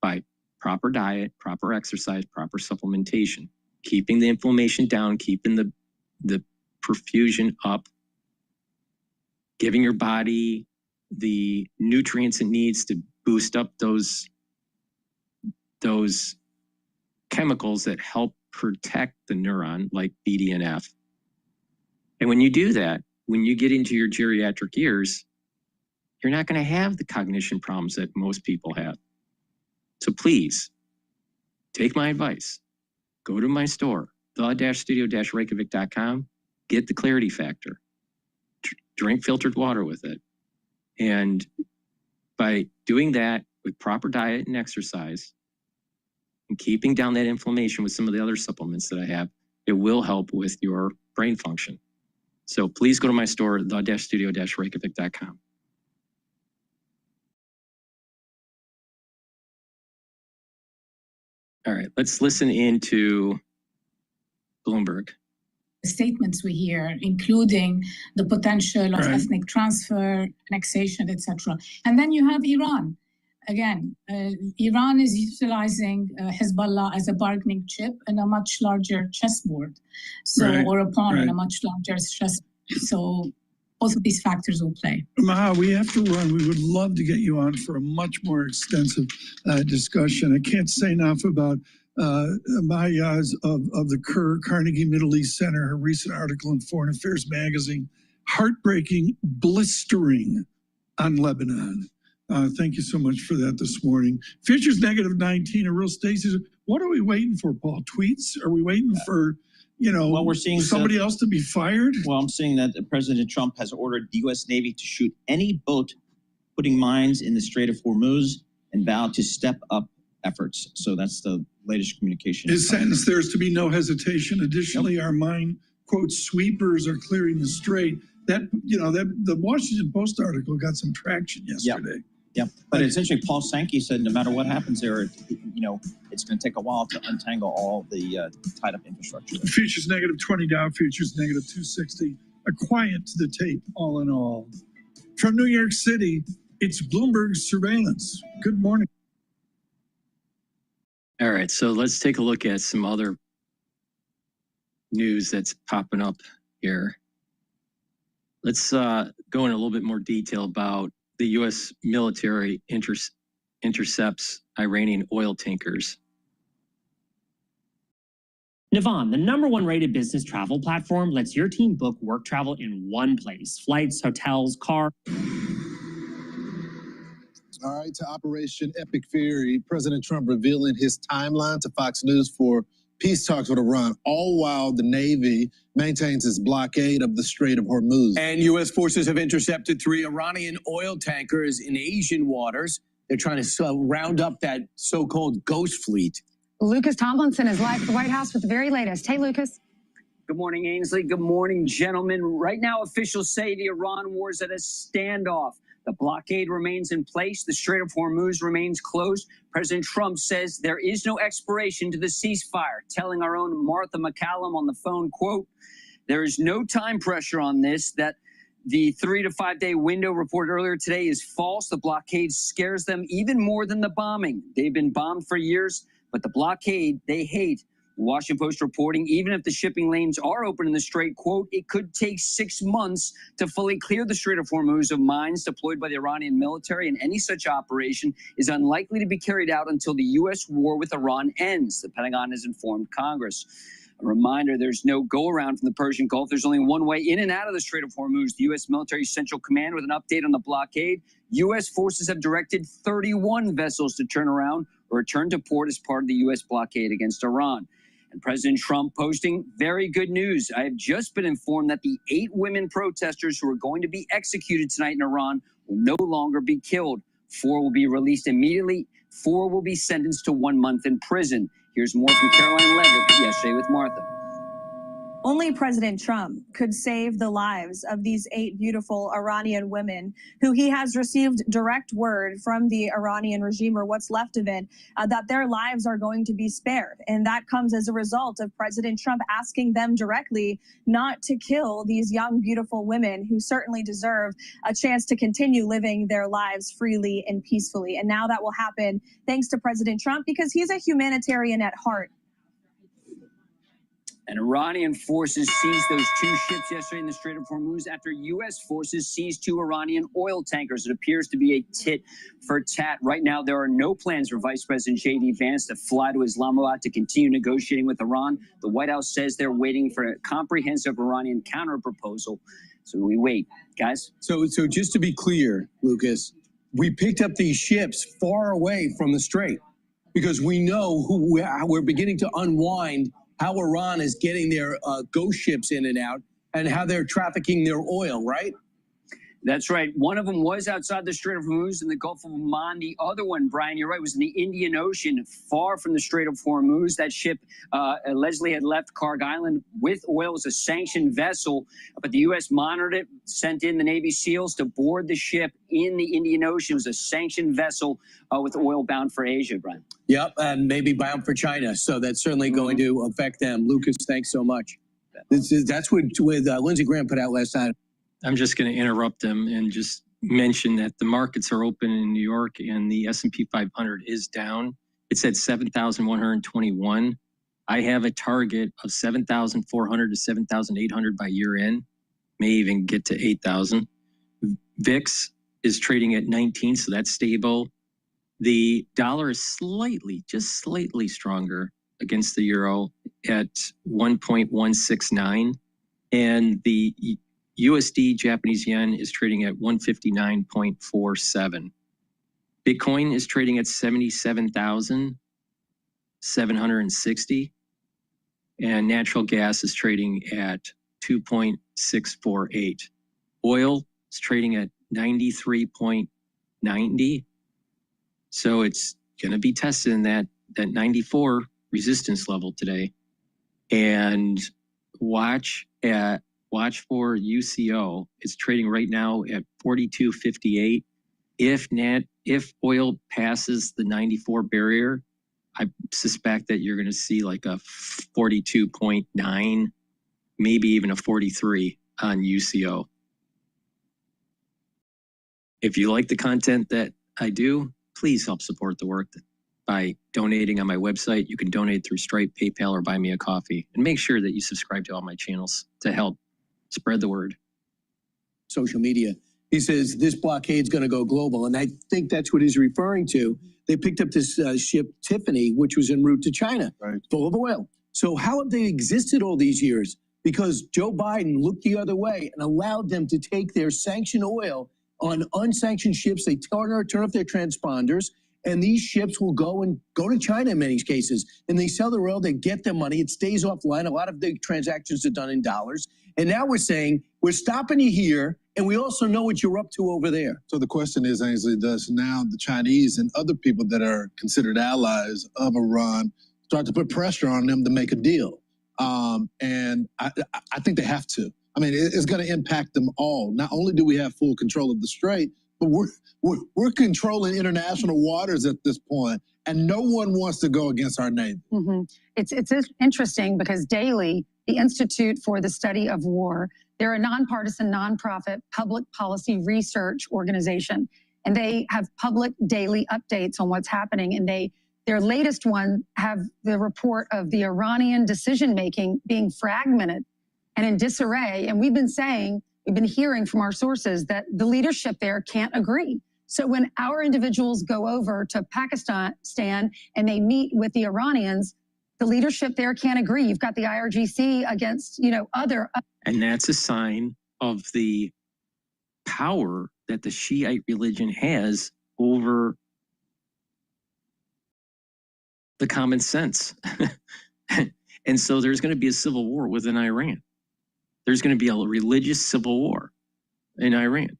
by proper diet, proper exercise, proper supplementation, keeping the inflammation down, keeping the perfusion up, giving your body the nutrients it needs to boost up those chemicals that help protect the neuron, like BDNF. And when you do that, when you get into your geriatric years, you're not going to have the cognition problems that most people have. So please, take my advice. Go to my store, the-studio-reykjavik.com, get the clarity factor, drink filtered water with it. And by doing that with proper diet and exercise, and keeping down that inflammation with some of the other supplements that I have, it will help with your brain function. So please go to my store, the-studio-reykjavik.com. All right, let's listen into Bloomberg. Statements we hear, including the potential of ethnic transfer, annexation, etc. And then you have Iran. Again, Iran is utilizing Hezbollah as a bargaining chip in a much larger chessboard, or a pawn in a much larger chess. So both of these factors will play. Maha, we have to run. We would love to get you on for a much more extensive discussion. I can't say enough about Mayaz of the Carnegie Middle East Center, her recent article in Foreign Affairs magazine, heartbreaking, blistering on Lebanon. Thank you so much for that this morning. Futures -19, a real Stacey. What are we waiting for, Paul? Tweets? Are we waiting for, well, we're seeing somebody else to be fired? Well, I'm seeing that President Trump has ordered the U.S. Navy to shoot any boat putting mines in the Strait of Hormuz and vowed to step up efforts. So that's the latest communication. His sentence, there's to be no hesitation. Additionally, our mine, quote, sweepers are clearing the strait. The Washington Post article got some traction yesterday. Yeah, but essentially, Paul Sankey said no matter what happens there, it's going to take a while to untangle all the tied up infrastructure. Futures -20, Dow futures -260. A quiet to the tape, all in all. From New York City, it's Bloomberg surveillance. Good morning. All right, so let's take a look at some other news that's popping up here. Let's go in a little bit more detail about the U.S. military intercepts Iranian oil tankers. Navan, the #1 rated business travel platform, lets your team book work travel in one place. Flights, hotels, car. All right, to Operation Epic Fury, President Trump revealing his timeline to Fox News for peace talks with Iran, all while the Navy maintains its blockade of the Strait of Hormuz. And U.S. forces have intercepted 3 Iranian oil tankers in Asian waters. They're trying to round up that so-called ghost fleet. Lucas Tomlinson is live at the White House with the very latest. Hey, Lucas. Good morning, Ainsley. Good morning, gentlemen. Right now, officials say the Iran war is at a standoff. The blockade remains in place. The Strait of Hormuz remains closed. President Trump says there is no expiration to the ceasefire, telling our own Martha McCallum on the phone, quote, there is no time pressure on this, that the 3 to 5 day window reported earlier today is false. The blockade scares them even more than the bombing. They've been bombed for years, but the blockade they hate. The Washington Post reporting, even if the shipping lanes are open in the Strait, quote, it could take 6 months to fully clear the Strait of Hormuz of mines deployed by the Iranian military, and any such operation is unlikely to be carried out until the U.S. war with Iran ends, the Pentagon has informed Congress. A reminder, there's no go-around from the Persian Gulf. There's only one way in and out of the Strait of Hormuz. The U.S. Military Central Command with an update on the blockade. U.S. forces have directed 31 vessels to turn around or return to port as part of the U.S. blockade against Iran. And President Trump posting very good news. I have just been informed that the 8 women protesters who are going to be executed tonight in Iran will no longer be killed. 4 will be released immediately. 4 will be sentenced to 1 month in prison. Here's more from Caroline Levitt yesterday with Martha. Only President Trump could save the lives of these 8 beautiful Iranian women who he has received direct word from the Iranian regime, or what's left of it, that their lives are going to be spared. And that comes as a result of President Trump asking them directly not to kill these young, beautiful women who certainly deserve a chance to continue living their lives freely and peacefully. And now that will happen thanks to President Trump, because he's a humanitarian at heart. And Iranian forces seized those 2 ships yesterday in the Strait of Hormuz after U.S. forces seized 2 Iranian oil tankers. It appears to be a tit for tat. Right now, there are no plans for Vice President J.D. Vance to fly to Islamabad to continue negotiating with Iran. The White House says they're waiting for a comprehensive Iranian counterproposal. So we wait, guys. So just to be clear, Lucas, we picked up these ships far away from the Strait because we know we're beginning to unwind how Iran is getting their ghost ships in and out and how they're trafficking their oil, right? That's right. One of them was outside the Strait of Hormuz in the Gulf of Oman. The other one, Brian, you're right, was in the Indian Ocean, far from the Strait of Hormuz. That ship allegedly had left Karg Island with oil. It was a sanctioned vessel, but the U.S. monitored it, sent in the Navy SEALs to board the ship in the Indian Ocean. It was a sanctioned vessel with oil bound for Asia, Brian. Yep, and maybe bound for China. So that's certainly going to affect them. Lucas, thanks so much. That's what Lindsey Graham put out last night. I'm just going to interrupt them and just mention that the markets are open in New York and the S&P 500 is down. It's at 7,121. I have a target of 7,400 to 7,800 by year end, may even get to 8,000. VIX is trading at 19, so that's stable. The dollar is just slightly stronger against the euro at 1.169. And the USD Japanese yen is trading at 159.47. Bitcoin is trading at 77,760. And natural gas is trading at 2.648. Oil is trading at 93.90. So it's going to be tested in that 94 resistance level today. And watch for UCO. It's trading right now at 42.58. If oil passes the 94 barrier, I suspect that you're going to see like a 42.9, maybe even a 43 on UCO. If you like the content that I do, please help support the work by donating on my website. You can donate through Stripe, PayPal, or buy me a coffee. And make sure that you subscribe to all my channels to help spread the word. Social media. He says this blockade is going to go global, and I think that's what he's referring to. They picked up this ship Tiffany, which was en route to China, full of oil. So how have they existed all these years? Because Joe Biden looked the other way and allowed them to take their sanctioned oil on unsanctioned ships. They turn off their transponders, and these ships will go to China in many cases, and they sell their oil. They get their money. It stays offline. A lot of the transactions are done in dollars. And now we're saying we're stopping you here, and we also know what you're up to over there. So the question is, Ainsley, does now the Chinese and other people that are considered allies of Iran start to put pressure on them to make a deal? And I think they have to. I mean, it's going to impact them all. Not only do we have full control of the strait, but we're controlling international waters at this point, and no one wants to go against our Navy. Mm-hmm. It's interesting because daily, the Institute for the Study of War, they're a nonpartisan, nonprofit public policy research organization, and they have public daily updates on what's happening. And their latest one have the report of the Iranian decision-making being fragmented and in disarray. And we've been hearing from our sources that the leadership there can't agree. So when our individuals go over to Pakistan and they meet with the Iranians, the leadership there can't agree. You've got the IRGC against, other. And that's a sign of the power that the Shiite religion has over the common sense. And so there's going to be a civil war within Iran. There's going to be a religious civil war in Iran.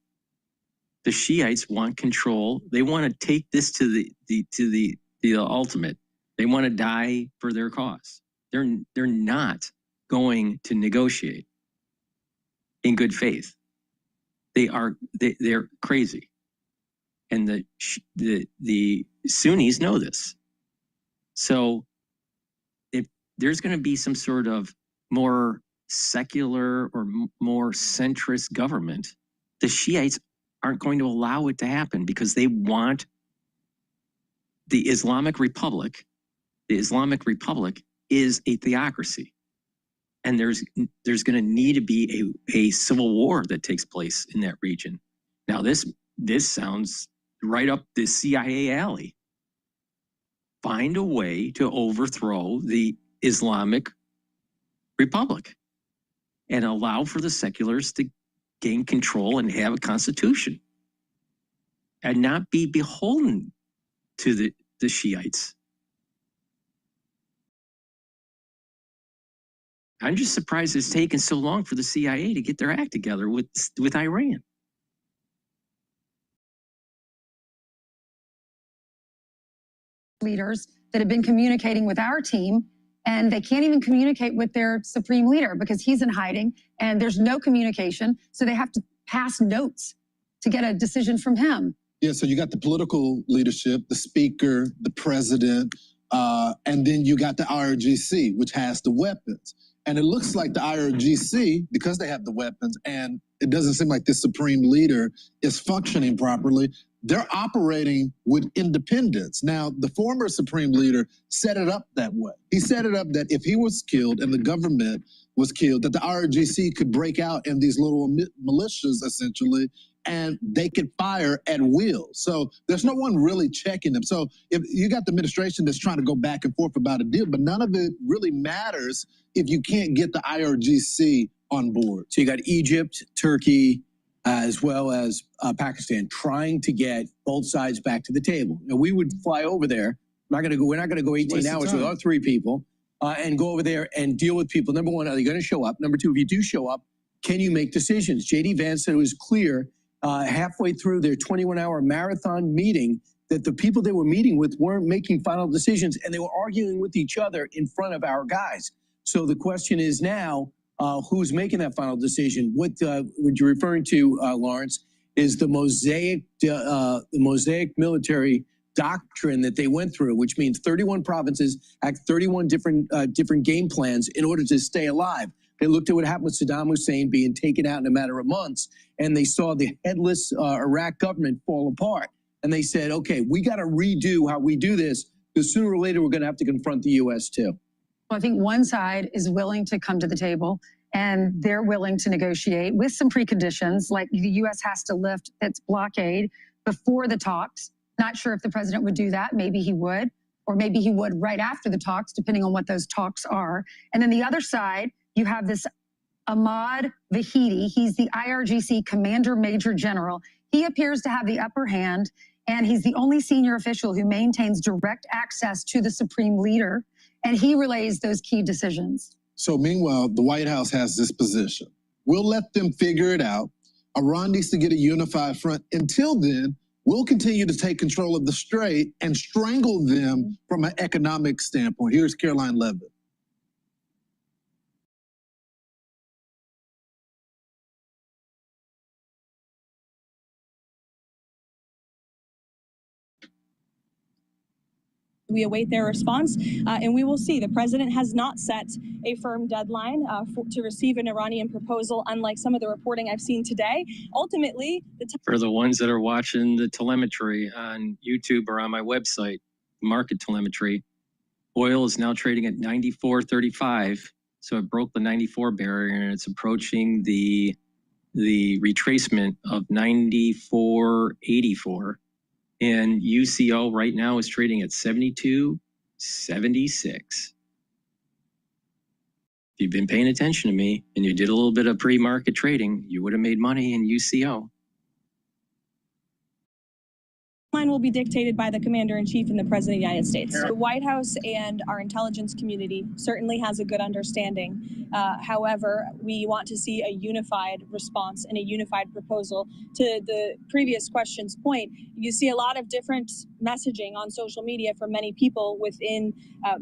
The Shiites want control. They want to take this to the ultimate. They want to die for their cause. They're not going to negotiate in good faith. They're crazy, and the Sunnis know this. So if there's going to be some sort of more secular or more centrist government, the Shiites aren't going to allow it to happen because they want the Islamic Republic. The Islamic Republic is a theocracy. And there's going to need to be a civil war that takes place in that region. Now, this sounds right up the CIA alley. Find a way to overthrow the Islamic Republic and allow for the seculars to gain control and have a constitution and not be beholden to the Shiites. I'm just surprised it's taken so long for the CIA to get their act together with Iran. Leaders that have been communicating with our team, and they can't even communicate with their supreme leader because he's in hiding and there's no communication. So they have to pass notes to get a decision from him. Yeah, so you got the political leadership, the speaker, the president, and then you got the IRGC, which has the weapons. And it looks like the IRGC, because they have the weapons, and it doesn't seem like this supreme leader is functioning properly, they're operating with independence. Now, the former supreme leader set it up that way. He set it up that if he was killed and the government was killed, that the IRGC could break out in these little militias, essentially, and they could fire at will. So there's no one really checking them. So if you got the administration that's trying to go back and forth about a deal, but none of it really matters if you can't get the IRGC on board. So you got Egypt, Turkey, as well as Pakistan trying to get both sides back to the table. Now, we would fly over there. We're not going to go 18 hours with our 3 people and go over there and deal with people. Number one, are they going to show up? Number two, if you do show up, can you make decisions? J.D. Vance said it was clear halfway through their 21-hour marathon meeting that the people they were meeting with weren't making final decisions, and they were arguing with each other in front of our guys. So the question is now, who's making that final decision? What you're referring to, Lawrence, is the mosaic military doctrine that they went through, which means 31 provinces act 31 different game plans in order to stay alive. They looked at what happened with Saddam Hussein being taken out in a matter of months, and they saw the headless Iraq government fall apart. And they said, okay, we got to redo how we do this, because sooner or later we're going to have to confront the U.S. too. Well, I think one side is willing to come to the table, and they're willing to negotiate with some preconditions, like the U.S. has to lift its blockade before the talks. Not sure if the president would do that. Maybe he would, or maybe he would right after the talks, depending on what those talks are. And then the other side, you have this Ahmad Vahidi. He's the IRGC Commander Major General. He appears to have the upper hand, and he's the only senior official who maintains direct access to the supreme leader, and he relays those key decisions. So meanwhile, the White House has this position. We'll let them figure it out. Iran needs to get a unified front. Until then, we'll continue to take control of the strait and strangle them from an economic standpoint. Here's Caroline Levitt. We await their response, and we will see. The president has not set a firm deadline to receive an Iranian proposal, unlike some of the reporting I've seen today. Ultimately, for the ones that are watching the telemetry on YouTube or on my website, market telemetry, oil is now trading at 94.35. So it broke the 94 barrier and it's approaching the retracement of 94.84. And UCO right now is trading at 72.76. If you've been paying attention to me and you did a little bit of pre-market trading, you would have made money in UCO. Line will be dictated by the Commander-in-Chief and the President of the United States. The White House and our intelligence community certainly has a good understanding. However, we want to see a unified response and a unified proposal. To the previous question's point, you see a lot of different messaging on social media from many people within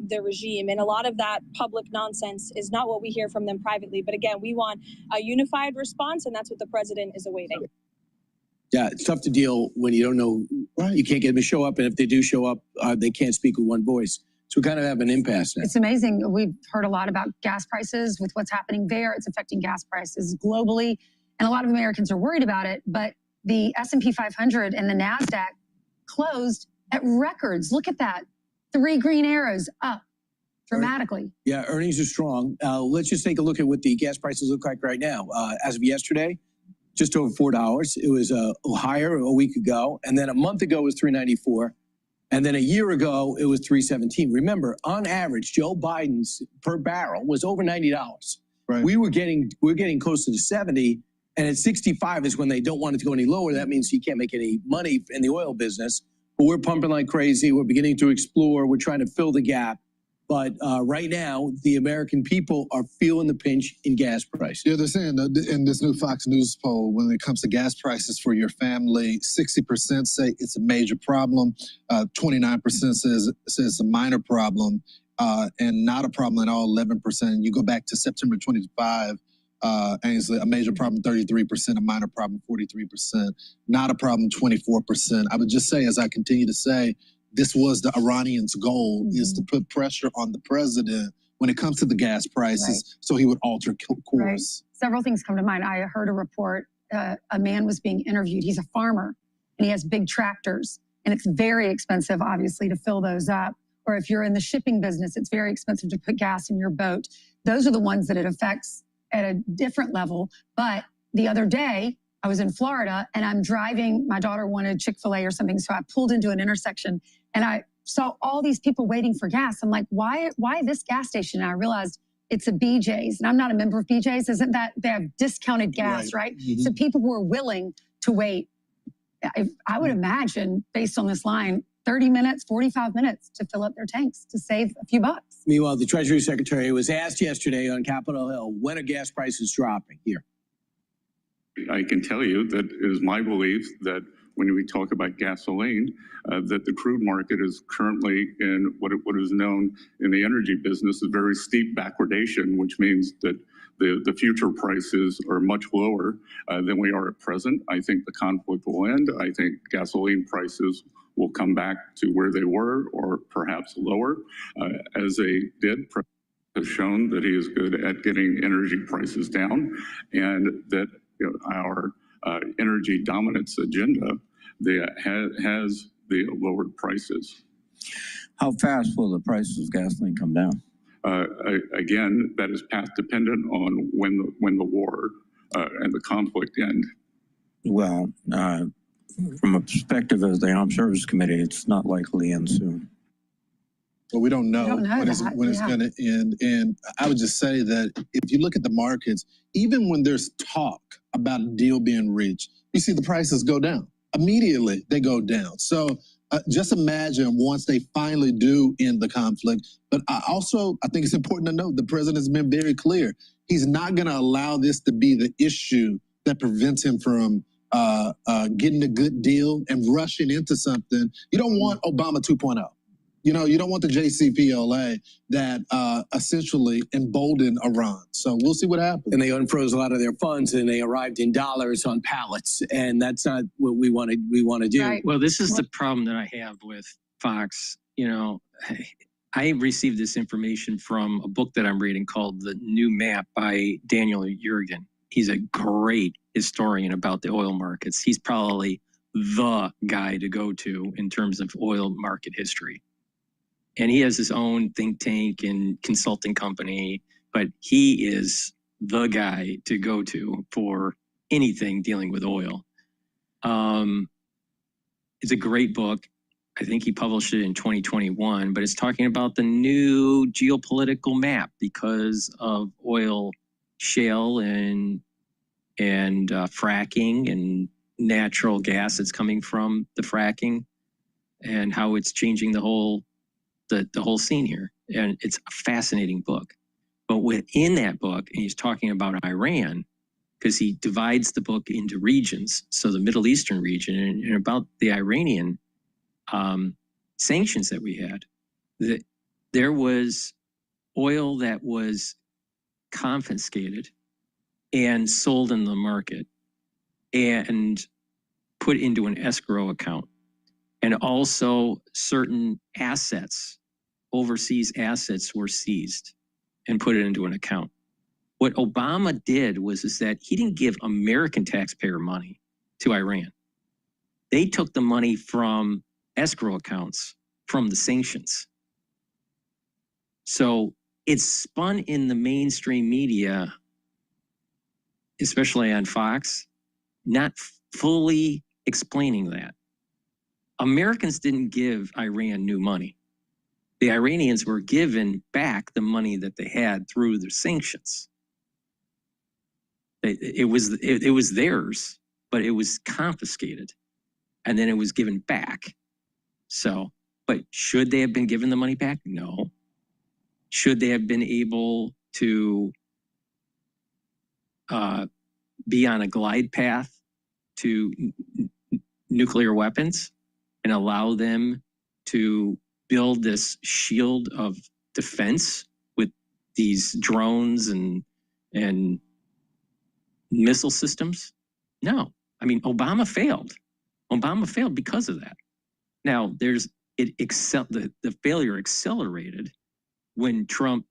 the regime, and a lot of that public nonsense is not what we hear from them privately. But again, we want a unified response, and that's what the President is awaiting. Yeah, it's tough to deal when you don't know, you can't get them to show up, and if they do show up, they can't speak with one voice. So we kind of have an impasse now. It's amazing. We've heard a lot about gas prices with what's happening there. It's affecting gas prices globally, and a lot of Americans are worried about it, but the S&P 500 and the NASDAQ closed at records. Look at that. 3 green arrows up dramatically. Yeah, earnings are strong. Let's just take a look at what the gas prices look like right now. As of yesterday, just over $4. It was higher a week ago, and then a month ago it was $3.94, and then a year ago it was $3.17. Remember, on average, Joe Biden's per barrel was over $90. Right. We're getting close to the 70, and at 65 is when they don't want it to go any lower. That means you can't make any money in the oil business. But we're pumping like crazy. We're beginning to explore. We're trying to fill the gap. But right now, the American people are feeling the pinch in gas prices. Yeah, they're saying in this new Fox News poll, when it comes to gas prices for your family, 60% say it's a major problem, 29% says it's a minor problem, and not a problem at all, 11%. You go back to September 25, Ainsley, a major problem, 33%, a minor problem, 43%, not a problem, 24%. I would just say, as I continue to say, this was the Iranians' goal, is to put pressure on the president when it comes to the gas prices, so he would alter course. Right. Several things come to mind. I heard a report, a man was being interviewed. He's a farmer, and he has big tractors, and it's very expensive, obviously, to fill those up. Or if you're in the shipping business, it's very expensive to put gas in your boat. Those are the ones that it affects at a different level. But the other day, I was in Florida, and I'm driving. My daughter wanted Chick-fil-A or something, so I pulled into an intersection, and I saw all these people waiting for gas. I'm like, why this gas station? And I realized it's a BJ's, and I'm not a member of BJ's. Isn't that they have discounted gas, right? Mm-hmm. So people were willing to wait. I would imagine, based on this line, 30 minutes, 45 minutes to fill up their tanks to save a few bucks. Meanwhile, the Treasury Secretary was asked yesterday on Capitol Hill, when are gas prices dropping here? I can tell you that it is my belief that when we talk about gasoline, that the crude market is currently in what is known in the energy business a very steep backwardation, which means that the future prices are much lower than we are at present. I think the conflict will end. I think gasoline prices will come back to where they were or perhaps lower, as they did. Has shown that he is good at getting energy prices down, and that our energy dominance agenda has the lowered prices. How fast will the prices of gasoline come down? Again, that is path dependent on when the war and the conflict end. Well, from a perspective of the Armed Services Committee, it's not likely to end soon. Well, we don't know when it's going to end. And I would just say that if you look at the markets, even when there's talk about a deal being reached, you see the prices go down. Immediately, they go down. So just imagine once they finally do end the conflict. But I think it's important to note the president has been very clear. He's not going to allow this to be the issue that prevents him from getting a good deal and rushing into something. You don't want Obama 2.0. You don't want the JCPOA that essentially emboldened Iran. So we'll see what happens. And they unfroze a lot of their funds, and they arrived in dollars on pallets, and that's not what we want to do. Right. Well, this is the problem that I have with Fox you know, I received this information from a book that I'm reading called The New Map by Daniel Yergin. He's a great historian about the oil markets. He's probably the guy to go to in terms of oil market history. And he has his own think tank and consulting company, but he is the guy to go to for anything dealing with oil. It's a great book. I think he published it in 2021, but it's talking about the new geopolitical map because of oil shale and fracking and natural gas that's coming from the fracking and how it's changing the whole scene here. And it's a fascinating book. But within that book, and he's talking about Iran, because he divides the book into regions. So the Middle Eastern region and about the Iranian sanctions that we had, that there was oil that was confiscated and sold in the market and put into an escrow account. And also certain assets, overseas assets, were seized and put it into an account. What Obama did was that he didn't give American taxpayer money to Iran. They took the money from escrow accounts from the sanctions. So it's spun in the mainstream media, especially on Fox, not fully explaining that. Americans didn't give Iran new money. The Iranians were given back the money that they had through the sanctions. It was theirs, but it was confiscated, and then it was given back. So, but should they have been given the money back? No. Should they have been able to be on a glide path to nuclear weapons and allow them to build this shield of defense with these drones and missile systems? No. I mean, Obama failed. Obama failed because of that. Now, the failure accelerated when Trump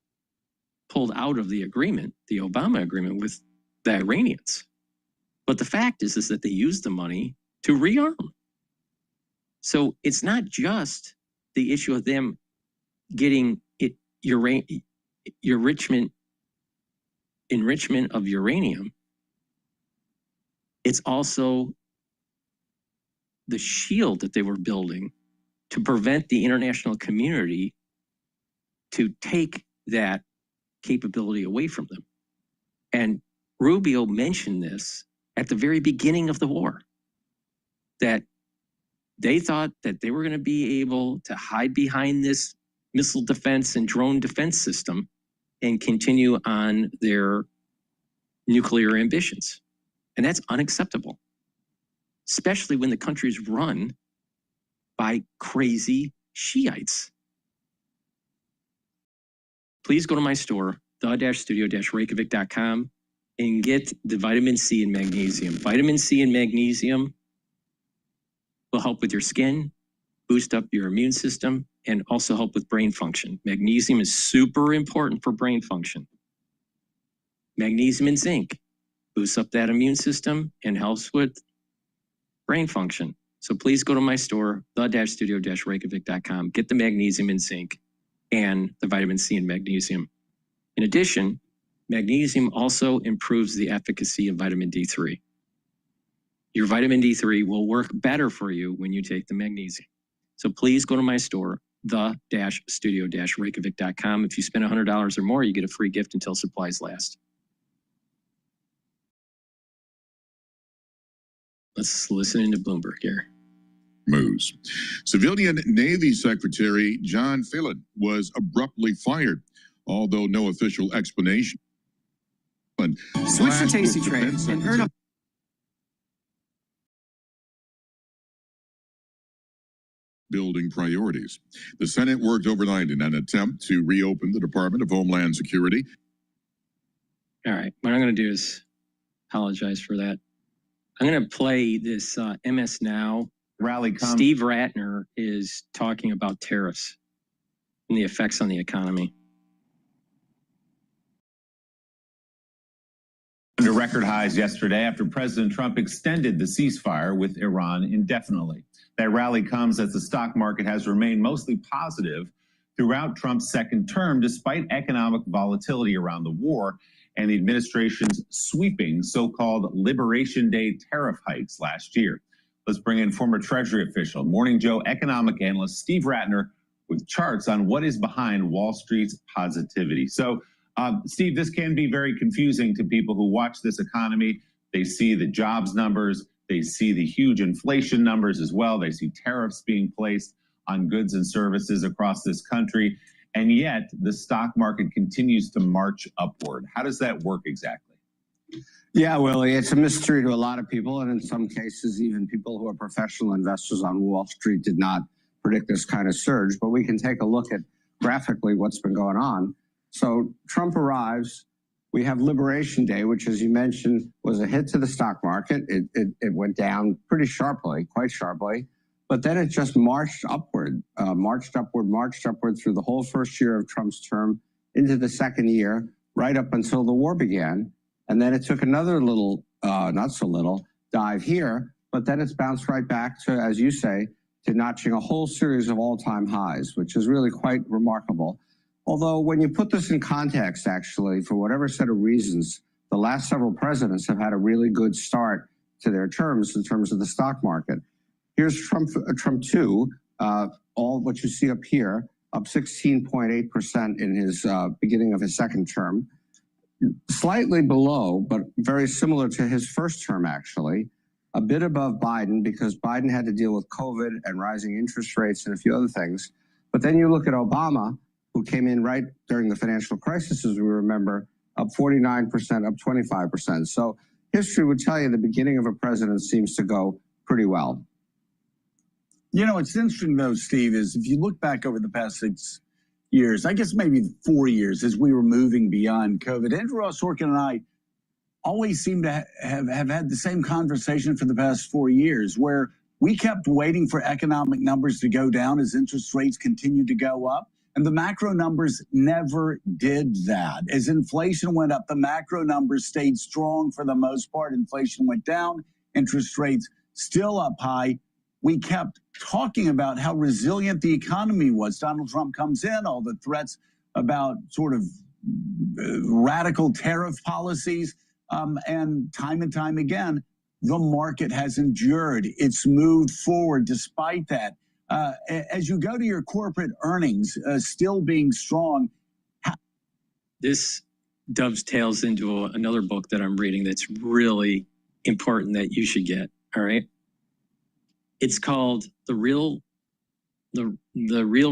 pulled out of the agreement, the Obama agreement with the Iranians. But the fact is that they used the money to rearm. So it's not just the issue of them getting enrichment of uranium. It's also the shield that they were building to prevent the international community to take that capability away from them. And Rubio mentioned this at the very beginning of the war, that they thought that they were going to be able to hide behind this missile defense and drone defense system and continue on their nuclear ambitions. And that's unacceptable, especially when the country is run by crazy Shiites. Please go to my store, the-studio-reykjavik.com, and get the vitamin C and magnesium. Vitamin C and magnesium will help with your skin, boost up your immune system, and also help with brain function. Magnesium is super important for brain function. Magnesium and zinc boosts up that immune system and helps with brain function. So please go to my store, the-studio-reykjavik.com, get the magnesium and zinc and the vitamin C and magnesium. In addition, magnesium also improves the efficacy of vitamin D3. Your vitamin D3 will work better for you when you take the magnesium. So please go to my store, the-studio-reykjavik.com. If you spend $100 or more, you get a free gift until supplies last. Let's listen into Bloomberg here. Moves. Civilian Navy Secretary John Phelan was abruptly fired, although no official explanation. Switch to Tasty Trade and earn a building priorities. The Senate worked overnight in an attempt to reopen the Department of Homeland Security. All right, what I'm going to do is apologize for that. I'm going to play this MS Now rally. Steve Ratner is talking about tariffs. and the effects on the economy. Under record highs yesterday after President Trump extended the ceasefire with Iran indefinitely. That rally comes as the stock market has remained mostly positive throughout Trump's second term, despite economic volatility around the war and the administration's sweeping so-called Liberation Day tariff hikes last year. Let's bring in former Treasury official, Morning Joe economic analyst Steve Ratner with charts on what is behind Wall Street's positivity. So, Steve, this can be very confusing to people who watch this economy. They see the jobs numbers, they see the huge inflation numbers as well. They see tariffs being placed on goods and services across this country. And yet the stock market continues to march upward. How does that work exactly? Yeah, Willie, it's a mystery to a lot of people. And in some cases, even people who are professional investors on Wall Street did not predict this kind of surge. But we can take a look at graphically what's been going on. So Trump arrives. We have Liberation Day, which, as you mentioned, was a hit to the stock market. It went down pretty sharply, quite sharply. But then it just marched upward through the whole first year of Trump's term into the second year, right up until the war began. And then it took another little, not so little, dive here. But then it's bounced right back to, as you say, to notching a whole series of all-time highs, which is really quite remarkable. Although when you put this in context, actually, for whatever set of reasons, the last several presidents have had a really good start to their terms in terms of the stock market. Here's Trump 2, all what you see up here, up 16.8% in his beginning of his second term. Slightly below, but very similar to his first term, actually. A bit above Biden because Biden had to deal with COVID and rising interest rates and a few other things. But then you look at Obama, who came in right during the financial crisis, as we remember, up 49%, up 25%. So history would tell you the beginning of a president seems to go pretty well. You know, what's interesting, though, Steve, is if you look back over the past 6 years, I guess maybe 4 years, as we were moving beyond COVID, Andrew Ross Sorkin and I always seem to have had the same conversation for the past 4 years, where we kept waiting for economic numbers to go down as interest rates continued to go up. And the macro numbers never did that. As inflation went up, the macro numbers stayed strong for the most part. Inflation went down, interest rates still up high. We kept talking about how resilient the economy was. Donald Trump comes in, all the threats about sort of radical tariff policies, and time again, the market has endured. It's moved forward despite that. As you go to your corporate earnings still being strong. This dovetails into another book that I'm reading that's really important that you should get. All right. It's called The Real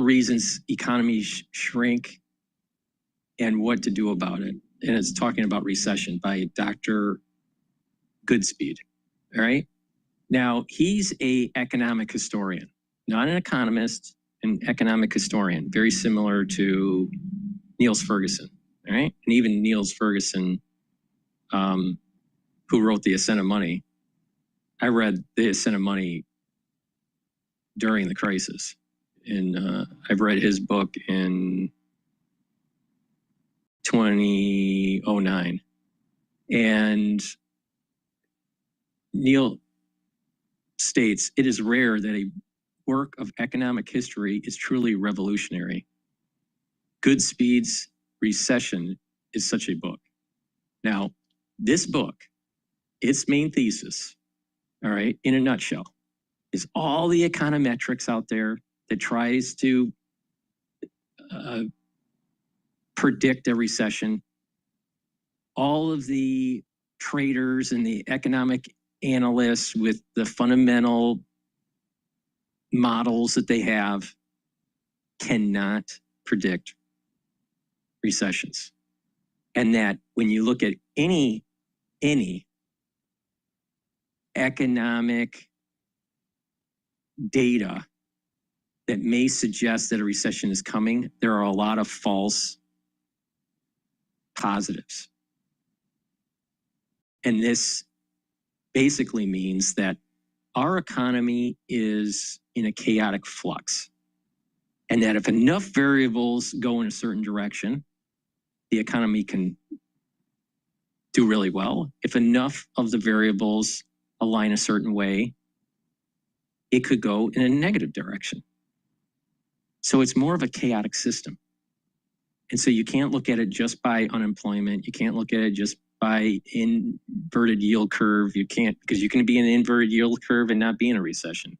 Reasons Economies Shrink and What to Do About It. And it's talking about recession by Dr. Goodspeed. All right. Now, he's an economic historian. Not an economist, an economic historian, very similar to Niels Ferguson, all right? And even Niels Ferguson, who wrote The Ascent of Money, I read The Ascent of Money during the crisis. And I've read his book in 2009. And Neil states, it is rare that a work of economic history is truly revolutionary. Goodspeed's Recession is such a book. Now, this book, its main thesis, all right, in a nutshell, is all the econometrics out there that tries to predict a recession, all of the traders and the economic analysts with the fundamental models that they have cannot predict recessions. And that when you look at any economic data that may suggest that a recession is coming, there are a lot of false positives. And this basically means that our economy is in a chaotic flux. And that if enough variables go in a certain direction, the economy can do really well. If enough of the variables align a certain way, it could go in a negative direction. So it's more of a chaotic system. And so you can't look at it just by unemployment. You can't look at it just by inverted yield curve. You can't, because you can be in an inverted yield curve and not be in a recession.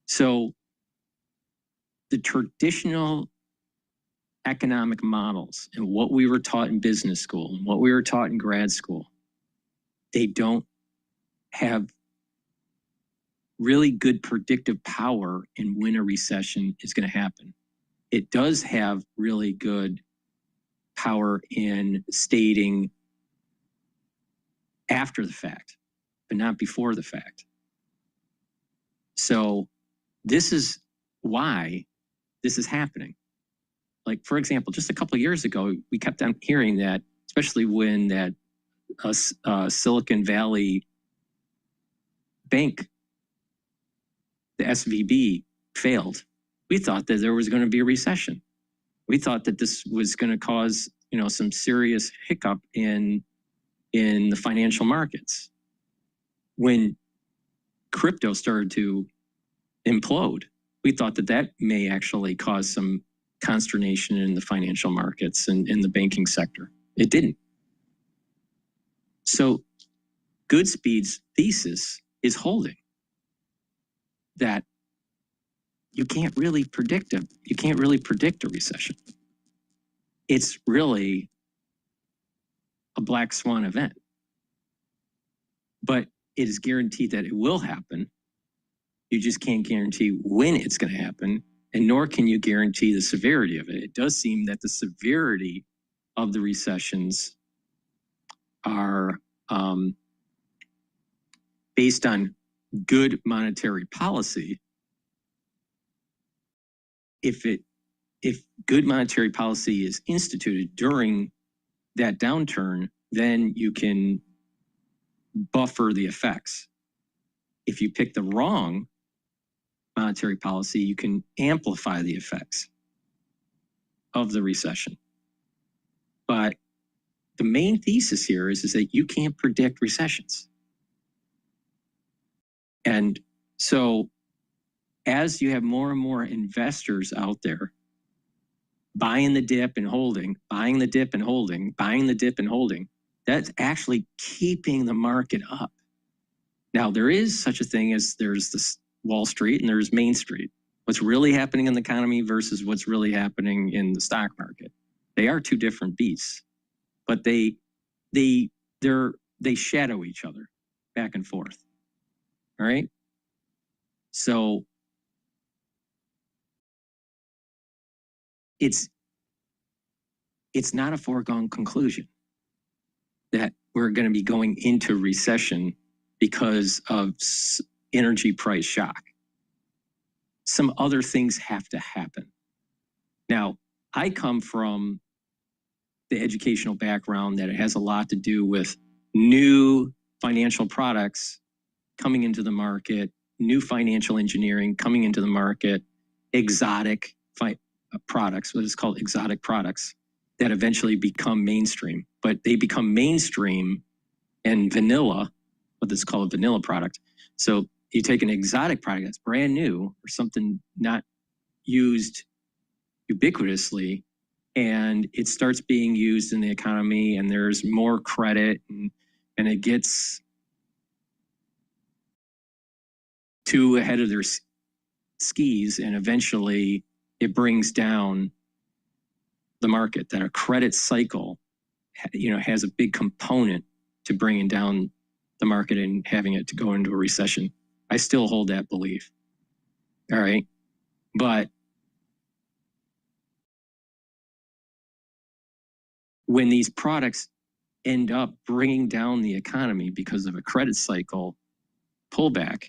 So the traditional economic models and what we were taught in business school and what we were taught in grad school, they don't have really good predictive power in when a recession is going to happen. It does have really good power in stating after the fact, but not before the fact. So this is why this is happening. Like, for example, just a couple of years ago, we kept on hearing that, especially when that Silicon Valley bank, the SVB, failed. We thought that there was going to be a recession. We thought that this was going to cause, some serious hiccup in the financial markets. When crypto started to implode, we thought that that may actually cause some consternation in the financial markets and in the banking sector. It didn't. So Goodspeed's thesis is holding, that you can't really predict a recession. It's really a black swan event. But it is guaranteed that it will happen. You just can't guarantee when it's going to happen, and nor can you guarantee the severity of it. It does seem that the severity of the recessions are based on good monetary policy. If good monetary policy is instituted during that downturn, then you can buffer the effects. If you pick the wrong monetary policy, you can amplify the effects of the recession. But the main thesis here is that you can't predict recessions. And so as you have more and more investors out there buying the dip and holding, buying the dip and holding, buying the dip and holding, that's actually keeping the market up. Now, there is such a thing as there's this Wall Street and there's Main Street. What's really happening in the economy versus what's really happening in the stock market. They are two different beasts, but they shadow each other back and forth. All right? So it's not a foregone conclusion that we're going to be going into recession because of energy price shock. Some other things have to happen. Now, I come from the educational background that it has a lot to do with new financial products coming into the market, new financial engineering coming into the market, exotic products, what is called exotic products, that eventually become mainstream. But they become mainstream and vanilla, what is called a vanilla product. So you take an exotic product that's brand new or something not used ubiquitously, and it starts being used in the economy, and there's more credit, and it gets too ahead of their skis, and eventually it brings down the market. That a credit cycle, has a big component to bringing down the market and having it to go into a recession. I still hold that belief. All right. But when these products end up bringing down the economy because of a credit cycle pullback,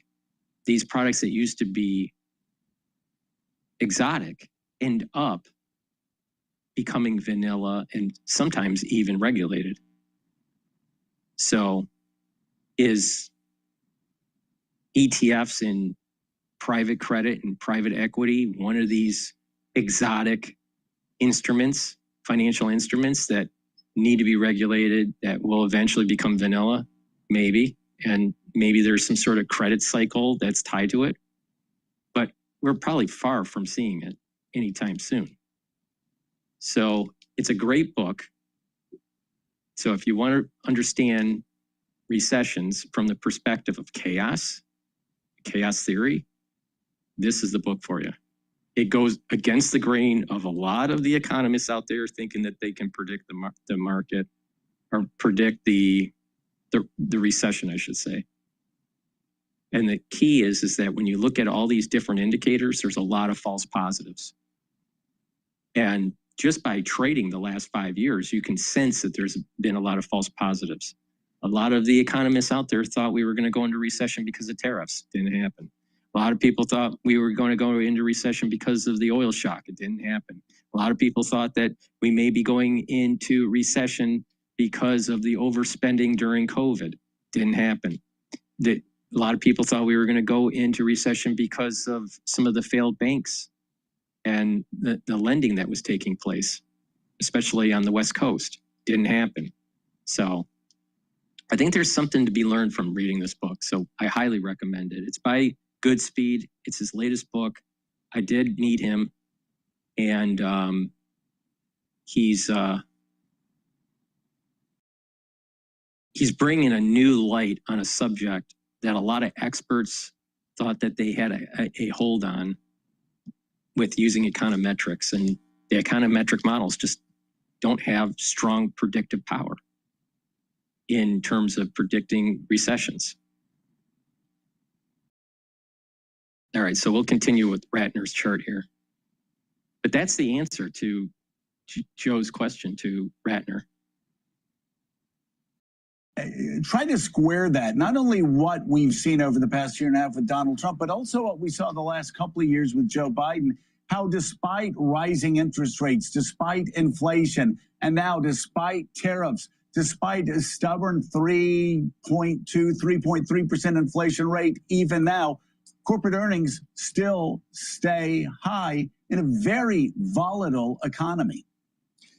these products that used to be exotic end up becoming vanilla and sometimes even regulated. So is ETFs in private credit and private equity one of these exotic instruments, financial instruments that need to be regulated that will eventually become vanilla, maybe. And maybe there's some sort of credit cycle that's tied to it. But we're probably far from seeing it anytime soon. So it's a great book. So if you want to understand recessions from the perspective of chaos theory, this is the book for you. It goes against the grain of a lot of the economists out there thinking that they can predict the market or predict the recession, I should say. And the key is that when you look at all these different indicators, there's a lot of false positives. And just by trading the last 5 years, you can sense that there's been a lot of false positives. A lot of the economists out there thought we were going to go into recession because of tariffs. Didn't happen. A lot of people thought we were going to go into recession because of the oil shock. It didn't happen. A lot of people thought that we may be going into recession because of the overspending during COVID. Didn't happen. A lot of people thought we were going to go into recession because of some of the failed banks and the lending that was taking place, especially on the West Coast. Didn't happen. So I think there's something to be learned from reading this book. So I highly recommend it. It's by Goodspeed. It's his latest book. I did meet him, and he's bringing a new light on a subject that a lot of experts thought that they had a hold on with using econometrics, and the econometric models just don't have strong predictive power in terms of predicting recessions. All right, so we'll continue with Ratner's chart here. But that's the answer to Joe's question to Ratner. Try to square that, not only what we've seen over the past year and a half with Donald Trump, but also what we saw the last couple of years with Joe Biden, how despite rising interest rates, despite inflation, and now despite tariffs, despite a stubborn 3.2, 3.3% inflation rate, even now, corporate earnings still stay high in a very volatile economy.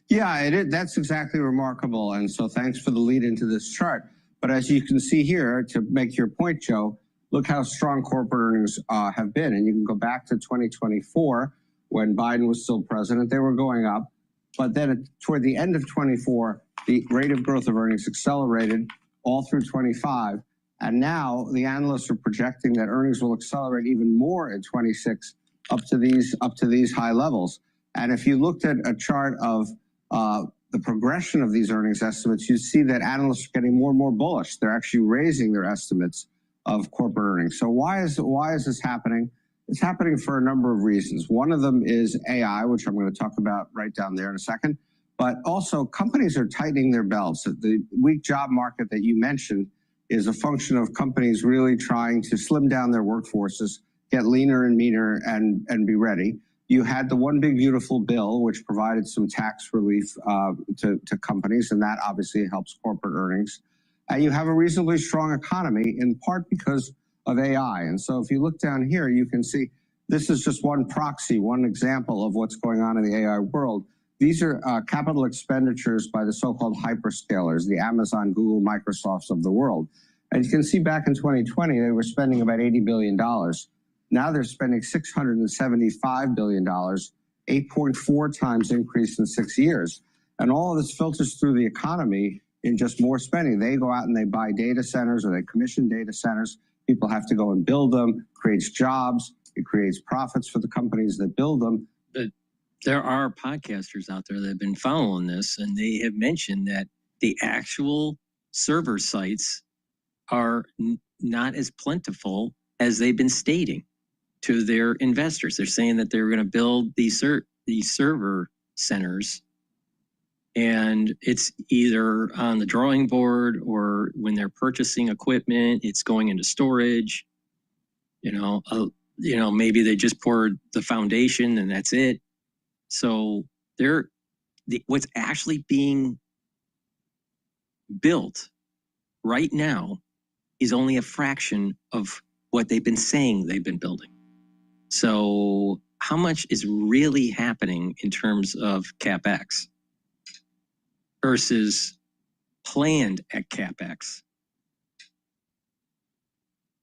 Yeah, that's exactly remarkable. And so thanks for the lead into this chart. But as you can see here, to make your point, Joe, look how strong corporate earnings have been. And you can go back to 2024 when Biden was still president. They were going up. But then toward the end of 24, the rate of growth of earnings accelerated all through 25. And now the analysts are projecting that earnings will accelerate even more in 26 up to these high levels. And if you looked at a chart of the progression of these earnings estimates, you see that analysts are getting more and more bullish. They're actually raising their estimates of corporate earnings. So why is this happening? It's happening for a number of reasons. One of them is AI, which I'm going to talk about right down there in a second. But also companies are tightening their belts. The weak job market that you mentioned is a function of companies really trying to slim down their workforces, get leaner and meaner, and be ready. You had the One Big Beautiful Bill, which provided some tax relief to companies, and that obviously helps corporate earnings. You have a reasonably strong economy, in part because of AI. And so if you look down here, you can see this is just one proxy, one example of what's going on in the AI world. These are capital expenditures by the so-called hyperscalers, the Amazon, Google, Microsofts of the world. And you can see back in 2020, they were spending about $80 billion. Now they're spending $675 billion, 8.4 times increase in 6 years. And all of this filters through the economy in just more spending. They go out and they buy data centers or they commission data centers. People have to go and build them, creates jobs, it creates profits for the companies that build them. But there are podcasters out there that have been following this, and they have mentioned that the actual server sites are not as plentiful as they've been stating to their investors. They're saying that they're going to build these server centers, and it's either on the drawing board or when they're purchasing equipment, it's going into storage. Maybe they just poured the foundation and that's it. So what's actually being built right now is only a fraction of what they've been saying they've been building. So how much is really happening in terms of CapEx versus planned at CapEx.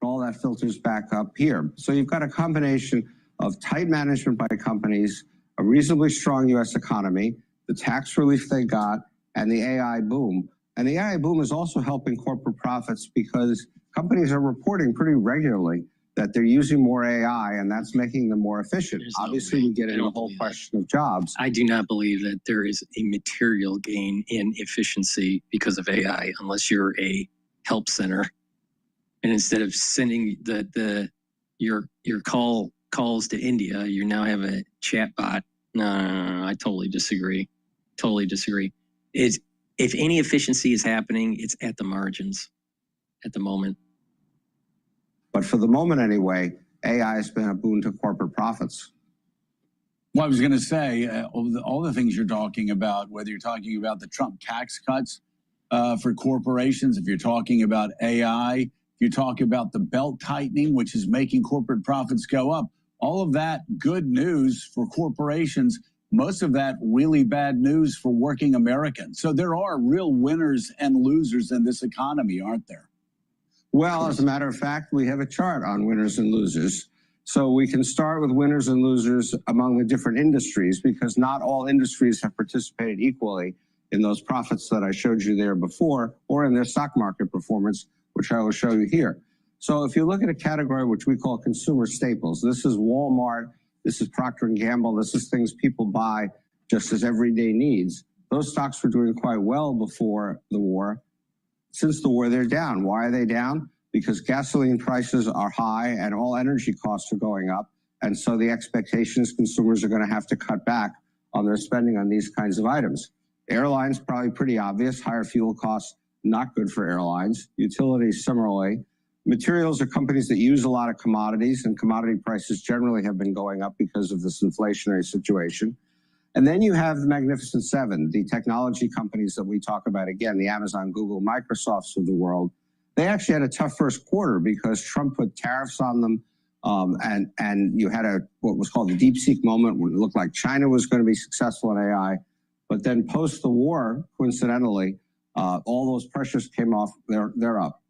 All that filters back up here. So you've got a combination of tight management by companies, a reasonably strong U.S. economy, the tax relief they got, and the AI boom. And the AI boom is also helping corporate profits because companies are reporting pretty regularly that they're using more AI, and that's making them more efficient. Obviously, we get into the whole question of jobs. I do not believe that there is a material gain in efficiency because of AI, unless you're a help center. And instead of sending your calls to India, you now have a chat bot. No, I totally disagree. Totally disagree. If any efficiency is happening, it's at the margins at the moment. But for the moment anyway, AI has been a boon to corporate profits. Well, I was going to say, all the things you're talking about, whether you're talking about the Trump tax cuts for corporations, if you're talking about AI, if you talk about the belt tightening, which is making corporate profits go up, all of that good news for corporations, most of that really bad news for working Americans. So there are real winners and losers in this economy, aren't there? Well, as a matter of fact, we have a chart on winners and losers. So we can start with winners and losers among the different industries because not all industries have participated equally in those profits that I showed you there before or in their stock market performance, which I will show you here. So if you look at a category which we call consumer staples, this is Walmart, this is Procter & Gamble, this is things people buy just as everyday needs. Those stocks were doing quite well before the war. Since the war, they're down. Why are they down? Because gasoline prices are high and all energy costs are going up. And so the expectation is consumers are going to have to cut back on their spending on these kinds of items. Airlines, probably pretty obvious. Higher fuel costs, not good for airlines. Utilities, similarly. Materials are companies that use a lot of commodities, and commodity prices generally have been going up because of this inflationary situation. And then you have the Magnificent Seven, the technology companies that we talk about, again, the Amazon, Google, Microsofts of the world. They actually had a tough first quarter because Trump put tariffs on them, and you had what was called the DeepSeek moment when it looked like China was going to be successful in AI. But then post the war, coincidentally, all those pressures came off, they're up.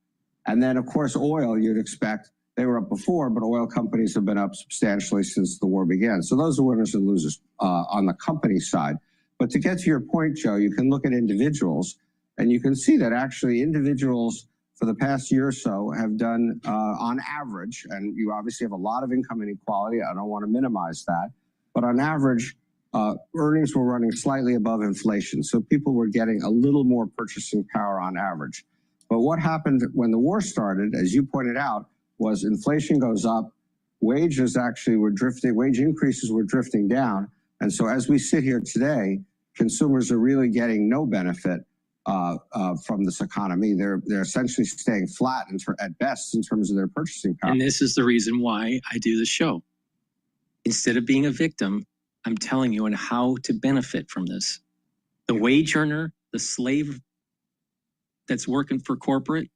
And then, of course, oil, you'd expect, they were up before, but oil companies have been up substantially since the war began. So those are winners and losers on the company side. But to get to your point, Joe, you can look at individuals, and you can see that actually individuals for the past year or so have done, on average, and you obviously have a lot of income inequality. I don't want to minimize that. But on average, earnings were running slightly above inflation. So people were getting a little more purchasing power on average. But what happened when the war started, as you pointed out, was inflation goes up, wages actually were drifting, wage increases were drifting down. And so as we sit here today, consumers are really getting no benefit from this economy. They're essentially staying flat at best in terms of their purchasing power. And this is the reason why I do this show. Instead of being a victim, I'm telling you on how to benefit from this. The wage earner, the slave that's working for corporate,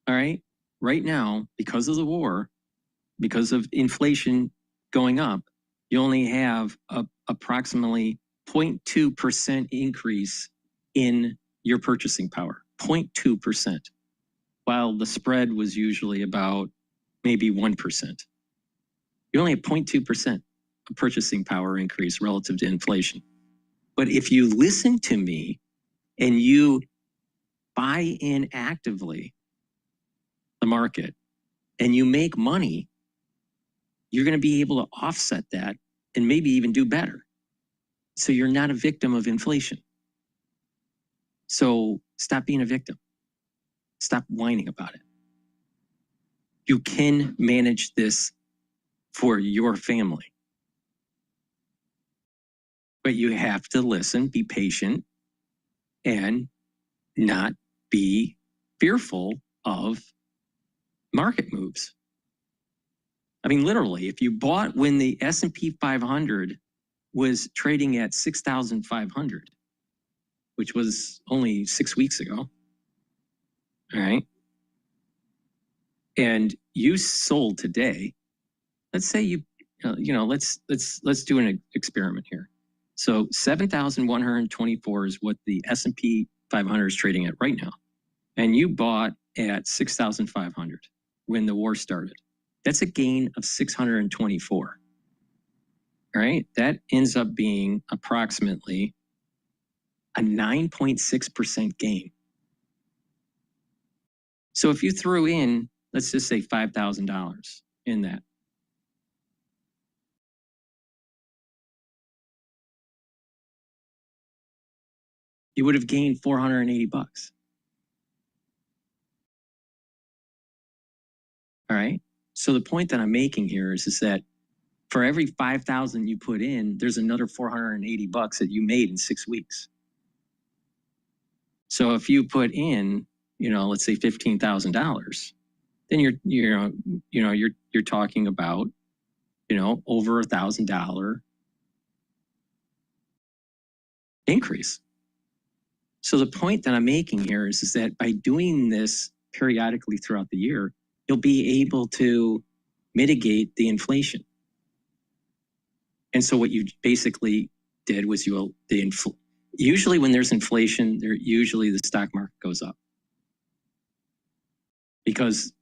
all right? Right now, because of the war, because of inflation going up, you only have approximately 0.2% increase in your purchasing power, 0.2%, while the spread was usually about maybe 1%. You only have 0.2% of purchasing power increase relative to inflation. But if you listen to me and you buy in actively the market and you make money, you're going to be able to offset that and maybe even do better. So you're not a victim of inflation. So stop being a victim. Stop whining about it. You can manage this for your family. But you have to listen, be patient, and not be fearful of market moves. I mean, literally, if you bought when the S&P 500 was trading at 6,500, which was only 6 weeks ago, all right, and you sold today, let's say you, let's do an experiment here. So 7,124 is what the S&P 500 is trading at right now. And you bought at 6,500 when the war started. That's a gain of 624. All right. That ends up being approximately a 9.6% gain. So if you threw in, let's just say $5,000 in that, you would have gained $480. All right. So the point that I'm making here is that for every 5,000 you put in, there's another $480 that you made in 6 weeks. So if you put in, let's say $15,000, then you're talking about, over $1,000 increase. So the point that I'm making here is that by doing this periodically throughout the year, you'll be able to mitigate the inflation. And so what you basically did was usually when there's inflation, usually the stock market goes up because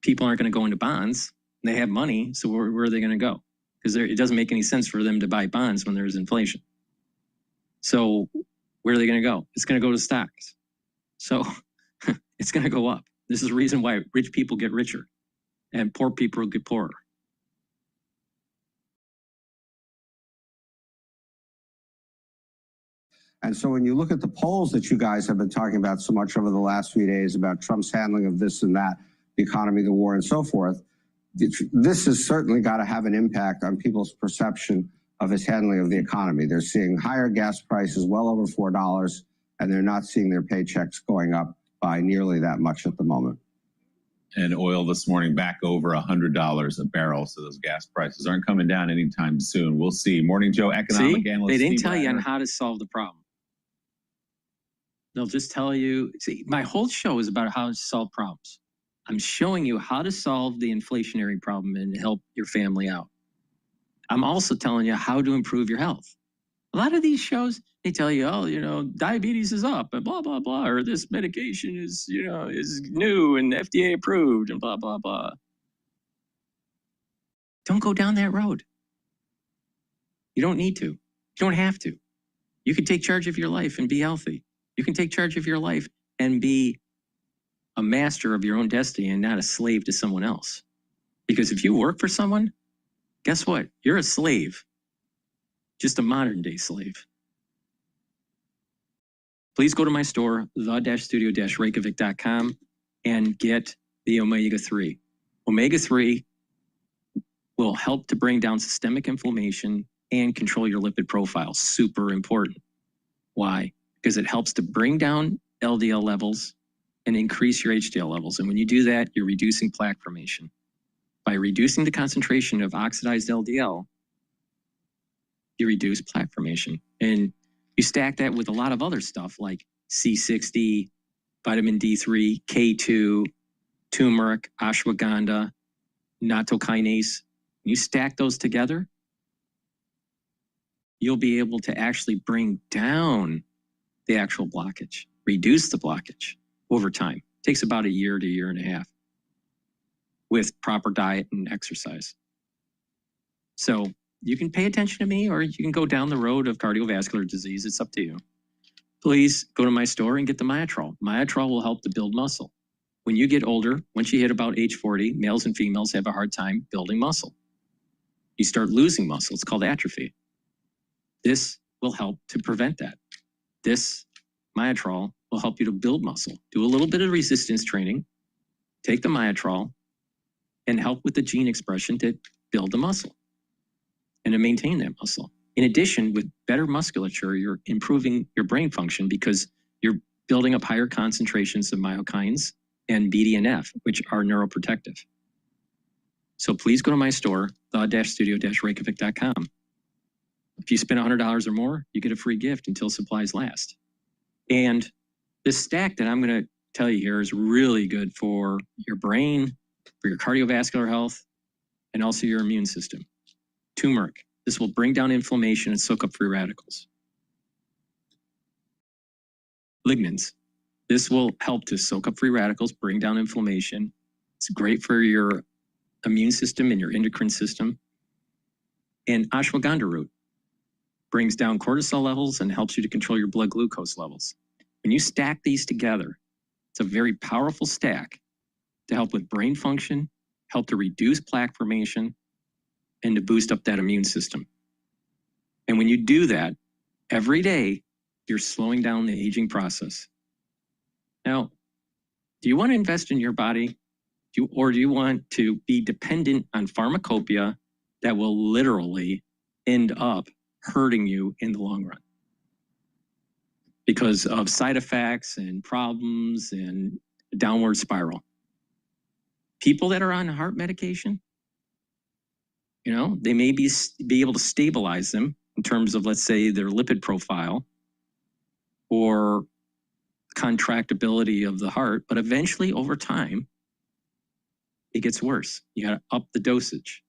people aren't going to go into bonds. They have money, so where are they going to go? Because it doesn't make any sense for them to buy bonds when there's inflation. So where are they going to go? It's going to go to stocks. So it's going to go up. This is the reason why rich people get richer and poor people get poorer. And so when you look at the polls that you guys have been talking about so much over the last few days about Trump's handling of this and that, the economy, the war, and so forth, this has certainly got to have an impact on people's perception of his handling of the economy. They're seeing higher gas prices, well over $4, and they're not seeing their paychecks going up by nearly that much at the moment. And oil this morning back over $100 a barrel. So those gas prices aren't coming down anytime soon. We'll see. Morning Joe, economic analyst. They didn't Steve tell you on Reiner. how to solve the problem. They'll just tell you, see, my whole show is about how to solve problems. I'm showing you how to solve the inflationary problem and help your family out. I'm also telling you how to improve your health. A lot of these shows, they tell you, diabetes is up and blah, blah, blah, or this medication is, is new and FDA approved and blah, blah, blah. Don't go down that road. You don't need to. You don't have to. You can take charge of your life and be healthy. You can take charge of your life and be a master of your own destiny and not a slave to someone else. Because if you work for someone, guess what? You're a slave. Just a modern day slave. Please go to my store, the-studio-reykjavik.com, and get the omega-3. Omega-3 will help to bring down systemic inflammation and control your lipid profile. Super important. Why? Because it helps to bring down LDL levels and increase your HDL levels. And when you do that, you're reducing plaque formation. By reducing the concentration of oxidized LDL, you reduce plaque formation. And you stack that with a lot of other stuff like C60, vitamin D3, K2, turmeric, ashwagandha, nattokinase. You stack those together, you'll be able to actually bring down the actual blockage, reduce the blockage over time. It takes about a year to a year and a half with proper diet and exercise. So you can pay attention to me or you can go down the road of cardiovascular disease. It's up to you. Please go to my store and get the Myotrol. Myotrol will help to build muscle. When you get older, once you hit about age 40, males and females have a hard time building muscle. You start losing muscle. It's called atrophy. This will help to prevent that. This Myotrol will help you to build muscle. Do a little bit of resistance training, take the Myotrol, and help with the gene expression to build the muscle and to maintain that muscle. In addition, with better musculature, you're improving your brain function because you're building up higher concentrations of myokines and BDNF, which are neuroprotective. So please go to my store, the-studio-reykjavik.com. If you spend $100 or more, you get a free gift until supplies last. And this stack that I'm going to tell you here is really good for your brain, for your cardiovascular health, and also your immune system. Turmeric. This will bring down inflammation and soak up free radicals. Lignans. This will help to soak up free radicals, bring down inflammation. It's great for your immune system and your endocrine system. And ashwagandha root brings down cortisol levels and helps you to control your blood glucose levels. When you stack these together, it's a very powerful stack to help with brain function, help to reduce plaque formation, and to boost up that immune system. And when you do that every day, you're slowing down the aging process. Now, do you want to invest in your body? Or do you want to be dependent on pharmacopoeia that will literally end up hurting you in the long run because of side effects and problems and a downward spiral? People that are on heart medication, you know, they may be able to stabilize them in terms of, let's say, their lipid profile or contractibility of the heart, but eventually over time, it gets worse. You got to up the dosage.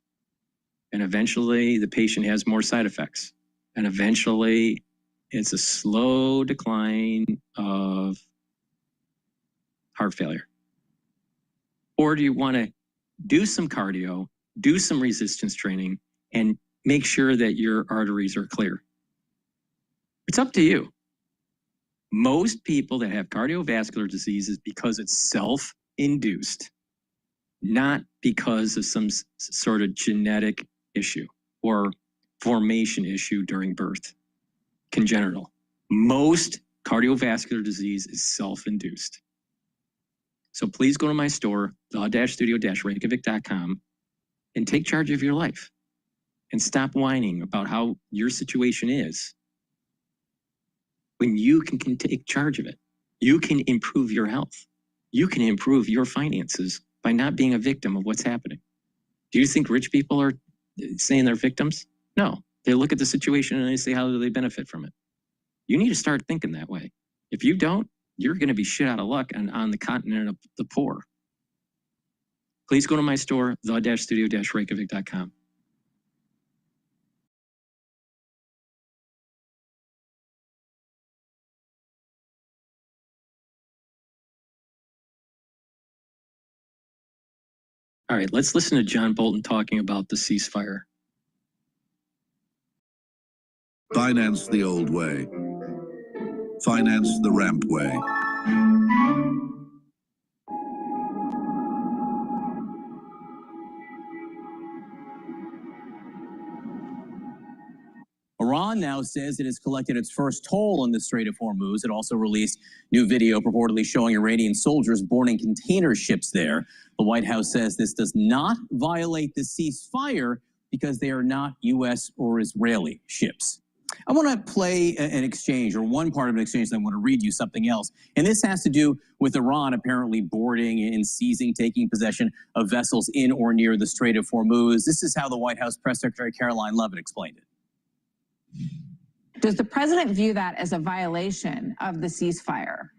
And eventually the patient has more side effects. And eventually it's a slow decline of heart failure. Or do you want to do some cardio, do some resistance training, and make sure that your arteries are clear? It's up to you. Most people that have cardiovascular disease is because it's self-induced, not because of some sort of genetic issue or formation issue during birth, congenital. Most cardiovascular disease is self-induced. So please go to my store, the-studio-reykjavik.com, and take charge of your life and stop whining about how your situation is. When you can take charge of it, you can improve your health. You can improve your finances by not being a victim of what's happening. Do you think rich people are saying they're victims? No, they look at the situation and they say, how do they benefit from it? You need to start thinking that way. If you don't, you're going to be shit out of luck on the continent of the poor. Please go to my store, the-studio-reykjavik.com. All right, let's listen to John Bolton talking about the ceasefire. Finance the old way. Finance the ramp way. Iran now says it has collected its first toll in the Strait of Hormuz. It also released new video purportedly showing Iranian soldiers boarding container ships there. The White House says this does not violate the ceasefire because they are not U.S. or Israeli ships. I want to play an exchange, or one part of an exchange, and I want to read you something else. And this has to do with Iran apparently boarding and seizing, taking possession of vessels in or near the Strait of Hormuz. This is how the White House Press Secretary Caroline Leavitt explained it. Does the president view that as a violation of the ceasefire?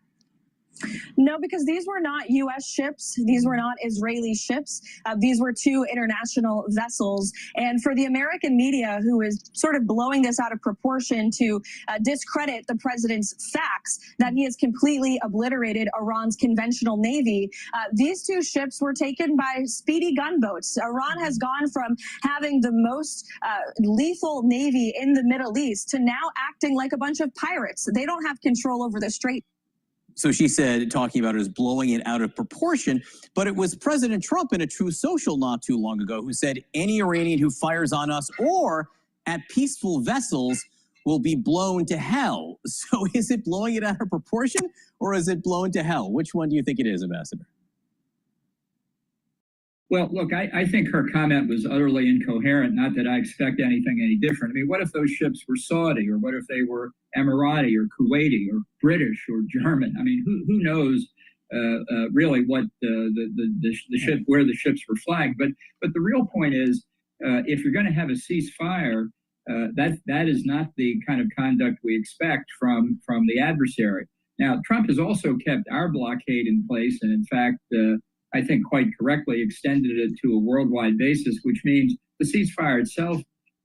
No, because these were not U.S. ships. These were not Israeli ships. These were two international vessels. And for the American media, who is sort of blowing this out of proportion to discredit the president's facts that he has completely obliterated Iran's conventional navy, these two ships were taken by speedy gunboats. Iran has gone from having the most lethal navy in the Middle East to now acting like a bunch of pirates. They don't have control over the strait. So she said, talking about it as blowing it out of proportion, but it was President Trump in a True Social not too long ago who said any Iranian who fires on us or at peaceful vessels will be blown to hell. So is it blowing it out of proportion or is it blown to hell? Which one do you think it is, Ambassador? Well, look, I think her comment was utterly incoherent, not that I expect anything any different. I mean, what if those ships were Saudi, or what if they were Emirati or Kuwaiti or British or German? I mean, who knows really what the ship, where the ships were flagged. But the real point is, if you're going to have a ceasefire, that is not the kind of conduct we expect from the adversary. Now, Trump has also kept our blockade in place, and in fact, I think quite correctly extended it to a worldwide basis, which means the ceasefire itself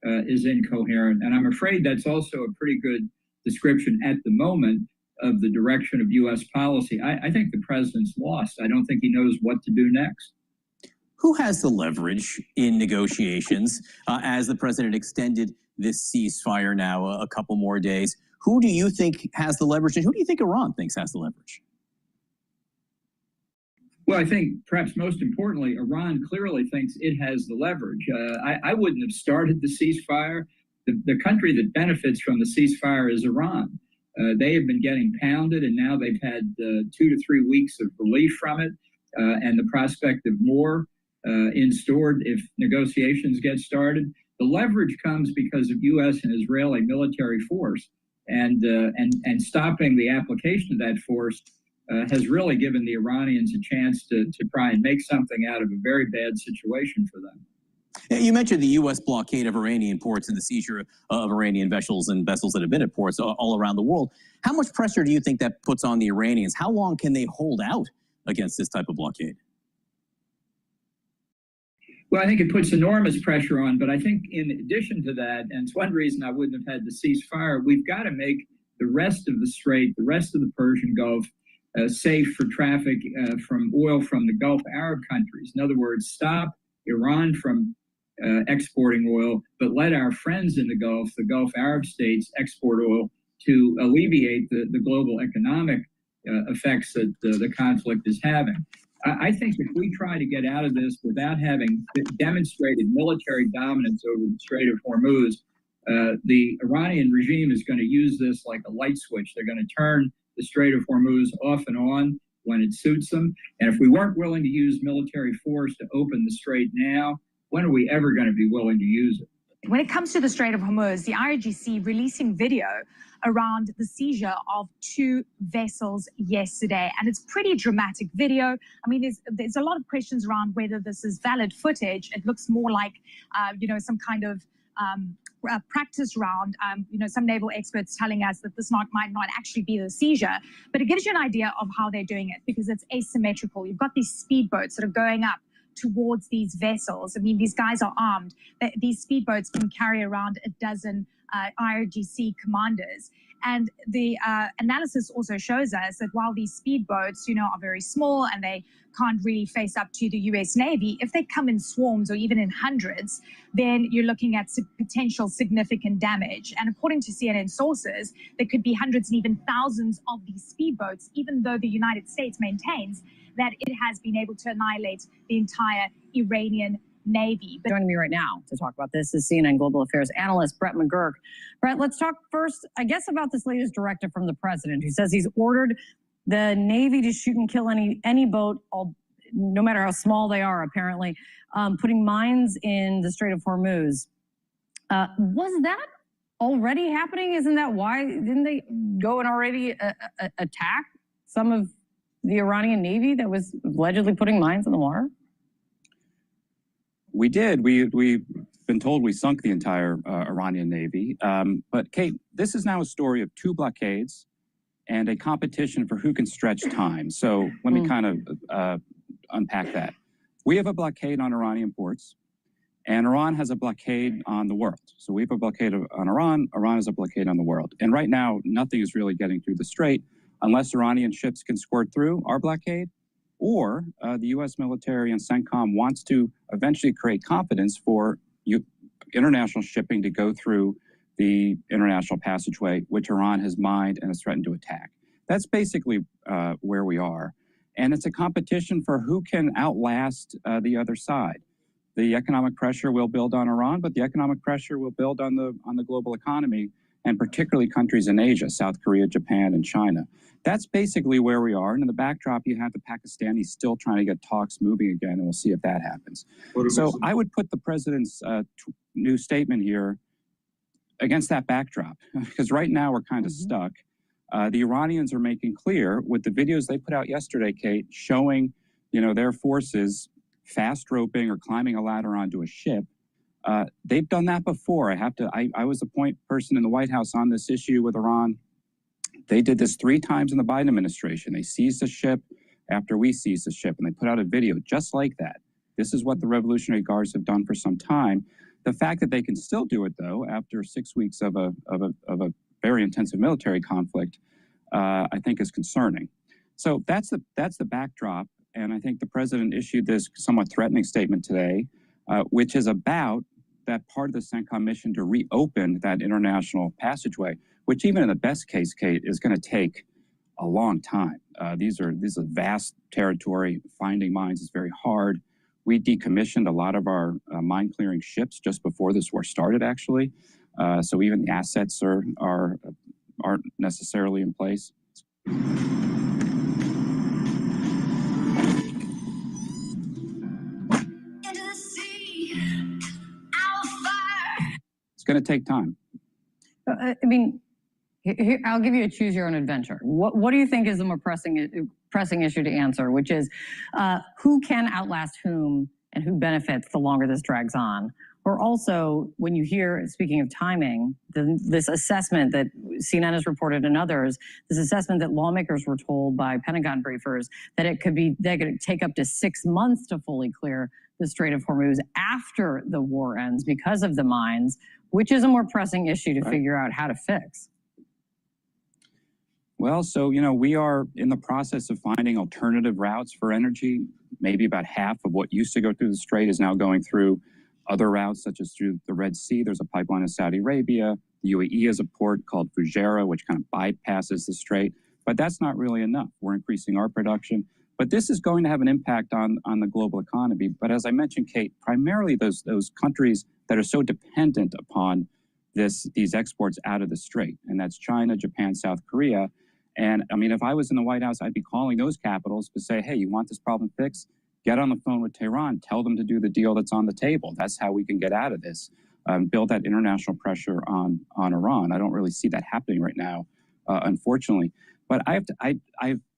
is incoherent. And I'm afraid that's also a pretty good description at the moment of the direction of U.S. policy. I think the president's lost. I don't think he knows what to do next. Who has the leverage in negotiations as the president extended this ceasefire now a couple more days? Who do you think has the leverage, and who do you think Iran thinks has the leverage? Well, I think perhaps most importantly, Iran clearly thinks it has the leverage. I wouldn't have started the ceasefire. The country that benefits from the ceasefire is Iran. They have been getting pounded, and now they've had 2 to 3 weeks of relief from it, and the prospect of more in store if negotiations get started. The leverage comes because of U.S. and Israeli military force, and stopping the application of that force has really given the Iranians a chance to try and make something out of a very bad situation for them. You mentioned the U.S. blockade of Iranian ports and the seizure of Iranian vessels and vessels that have been at ports all around the world. How much pressure do you think that puts on the Iranians? How long can they hold out against this type of blockade? Well, I think it puts enormous pressure on, but I think in addition to that, and it's one reason I wouldn't have had the ceasefire, we've got to make the rest of the Strait, the rest of the Persian Gulf, safe for traffic from oil from the Gulf Arab countries. In other words, stop Iran from exporting oil, but let our friends in the Gulf Arab states, export oil to alleviate the global economic effects that the conflict is having. I think if we try to get out of this without having demonstrated military dominance over the Strait of Hormuz, the Iranian regime is going to use this like a light switch. They're going to turn the Strait of Hormuz off and on when it suits them. And if we weren't willing to use military force to open the strait now, when are we ever going to be willing to use it? When it comes to the Strait of Hormuz, the IRGC releasing video around the seizure of 2 vessels yesterday, and it's pretty dramatic video. I mean, there's a lot of questions around whether this is valid footage. It looks more like, some kind of practice round. Some naval experts telling us that this might not actually be the seizure, but it gives you an idea of how they're doing it because it's asymmetrical. You've got these speedboats that are going up towards these vessels. I mean, these guys are armed. These speedboats can carry around a dozen IRGC commanders. And the analysis also shows us that while these speedboats, are very small and they can't really face up to the U.S. Navy, if they come in swarms or even in hundreds, then you're looking at potential significant damage. And according to CNN sources, there could be hundreds and even thousands of these speedboats, even though the United States maintains that it has been able to annihilate the entire Iranian Navy. But joining me right now to talk about this is CNN Global Affairs analyst Brett McGurk. Brett, let's talk first, I guess, about this latest directive from the president, who says he's ordered the Navy to shoot and kill any boat, no matter how small they are, apparently, putting mines in the Strait of Hormuz. Was that already happening? Isn't that why? Didn't they go and already attack some of the Iranian Navy that was allegedly putting mines in the water? We did. We've been told we sunk the entire Iranian Navy. But Kate, this is now a story of 2 blockades and a competition for who can stretch time. So let me kind of unpack that. We have a blockade on Iranian ports, and Iran has a blockade on the world. So we have a blockade on Iran. Iran has a blockade on the world. And right now, nothing is really getting through the strait unless Iranian ships can squirt through our blockade, or the U.S. military and CENTCOM wants to eventually create confidence for international shipping to go through the international passageway, which Iran has mined and has threatened to attack. That's basically where we are. And it's a competition for who can outlast the other side. The economic pressure will build on Iran, but the economic pressure will build on the global economy, and particularly countries in Asia, South Korea, Japan, and China. That's basically where we are. And in the backdrop, you have the Pakistanis still trying to get talks moving again, and we'll see if that happens. So I would put the president's new statement here against that backdrop, because right now we're kind of stuck. The Iranians are making clear with the videos they put out yesterday, Kate, showing their forces fast roping or climbing a ladder onto a ship. They've done that before. I was the point person in the White House on this issue with Iran. They did this 3 times in the Biden administration. They seized a ship after we seized the ship, and they put out a video just like that. This is what the Revolutionary Guards have done for some time. The fact that they can still do it, though, after 6 weeks of a very intensive military conflict, I think is concerning. So that's the backdrop, and I think the president issued this somewhat threatening statement today, which is about that part of the CENTCOM mission to reopen that international passageway, which even in the best case, Kate, is going to take a long time. These are vast territory. Finding mines is very hard. We decommissioned a lot of our mine clearing ships just before this war started, actually. So even the assets aren't necessarily in place. It's going to take time. I mean, here, I'll give you a choose your own adventure. What do you think is the more pressing issue to answer, which is who can outlast whom and who benefits the longer this drags on? Or also, when you hear, speaking of timing, this assessment that CNN has reported and others, this assessment that lawmakers were told by Pentagon briefers that they could take up to 6 months to fully clear the Strait of Hormuz after the war ends because of the mines, which is a more pressing issue to figure out how to fix. Well, so, we are in the process of finding alternative routes for energy. Maybe about half of what used to go through the Strait is now going through other routes, such as through the Red Sea. There's a pipeline in Saudi Arabia. The UAE has a port called Fujairah, which kind of bypasses the Strait. But that's not really enough. We're increasing our production. But this is going to have an impact on the global economy. But as I mentioned, Kate, primarily those countries that are so dependent upon these exports out of the Strait, and that's China, Japan, South Korea. And I mean, if I was in the White House, I'd be calling those capitals to say, hey, you want this problem fixed? Get on the phone with Tehran, tell them to do the deal that's on the table. That's how we can get out of this. Build that international pressure on Iran. I don't really see that happening right now, unfortunately. But I've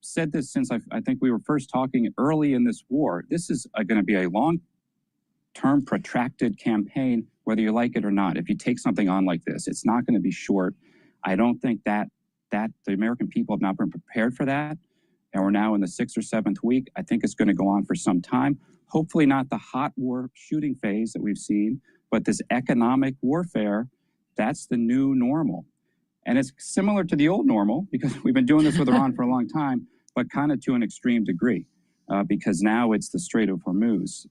said this since I think we were first talking early in this war. This is going to be a long-term, protracted campaign, whether you like it or not. If you take something on like this, it's not going to be short. I don't think that the American people have not been prepared for that. And we're now in the 6th or 7th week. I think it's going to go on for some time. Hopefully not the hot war shooting phase that we've seen, but this economic warfare, that's the new normal. And it's similar to the old normal because we've been doing this with Iran for a long time, but kind of to an extreme degree because now it's the Strait of Hormuz.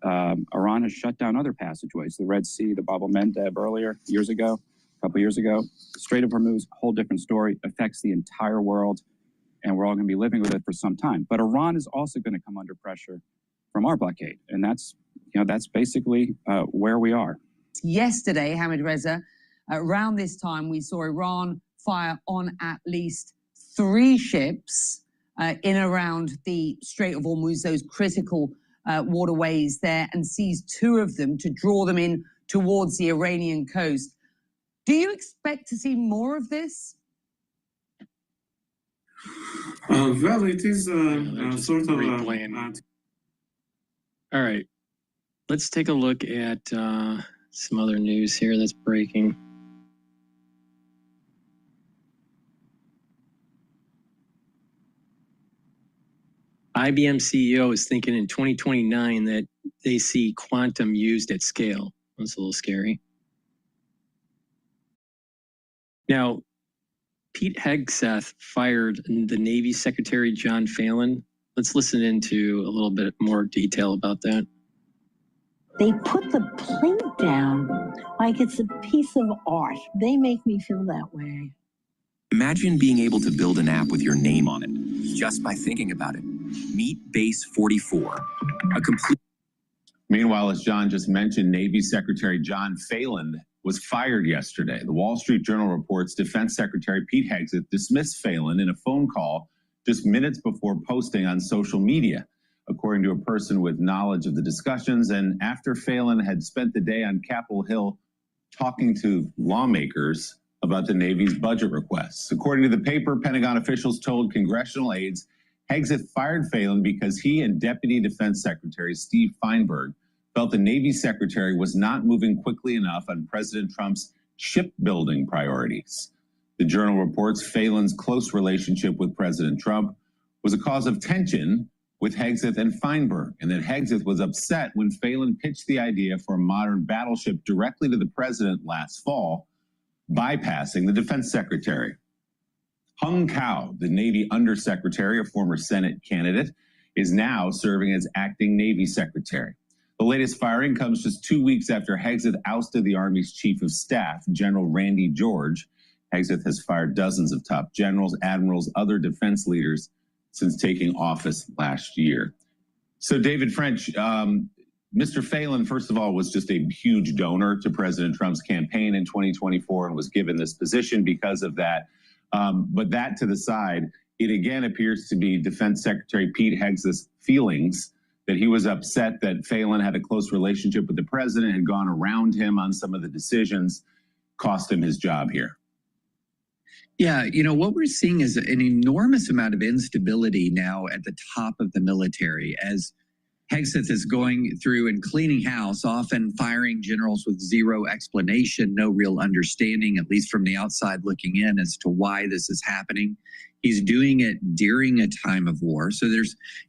Iran has shut down other passageways, the Red Sea, the Bab el-Mandeb a couple years ago. The Strait of Hormuz, whole different story, affects the entire world, and we're all going to be living with it for some time. But Iran is also going to come under pressure from our blockade, and that's basically where we are. Yesterday, Hamid Reza, around this time, we saw Iran fire on at least 3 ships in around the Strait of Hormuz, those critical waterways there, and seized 2 of them to draw them in towards the Iranian coast. Do you expect to see more of this? Well, it is sort of All right, let's take a look at some other news here that's breaking. IBM CEO is thinking in 2029 that they see quantum used at scale. That's a little scary. Now, Pete Hegseth fired the Navy Secretary John Phelan. Let's listen into a little bit more detail about that. They put the plate down like it's a piece of art. They make me feel that way. Imagine being able to build an app with your name on it just by thinking about it. Meet Base 44, a complete. Meanwhile, as John just mentioned, Navy Secretary John Phelan was fired yesterday. The Wall Street Journal reports Defense Secretary Pete Hegseth dismissed Phelan in a phone call just minutes before posting on social media, according to a person with knowledge of the discussions, and after Phelan had spent the day on Capitol Hill talking to lawmakers about the Navy's budget requests. According to the paper, Pentagon officials told congressional aides Hegseth fired Phelan because he and Deputy Defense Secretary Steve Feinberg felt the Navy Secretary was not moving quickly enough on President Trump's shipbuilding priorities. The Journal reports Phelan's close relationship with President Trump was a cause of tension with Hegseth and Feinberg, and that Hegseth was upset when Phelan pitched the idea for a modern battleship directly to the president last fall, bypassing the defense secretary. Hung Kao, the Navy undersecretary, a former Senate candidate, is now serving as acting Navy secretary. The latest firing comes just 2 weeks after Hegseth ousted the Army's chief of staff, General Randy George. Hegseth has fired dozens of top generals, admirals, other defense leaders since taking office last year. So, David French, Mr. Phelan, first of all, was just a huge donor to President Trump's campaign in 2024 and was given this position because of that. But that to the side, it again appears to be Defense Secretary Pete Hegseth's feelings that he was upset that Phelan had a close relationship with the president, had gone around him on some of the decisions, cost him his job here. Yeah, you know, what we're seeing is an enormous amount of instability now at the top of the military as Hegseth is going through and cleaning house, often firing generals with zero explanation, no real understanding, at least from the outside looking in, as to why this is happening. He's doing it during a time of war. So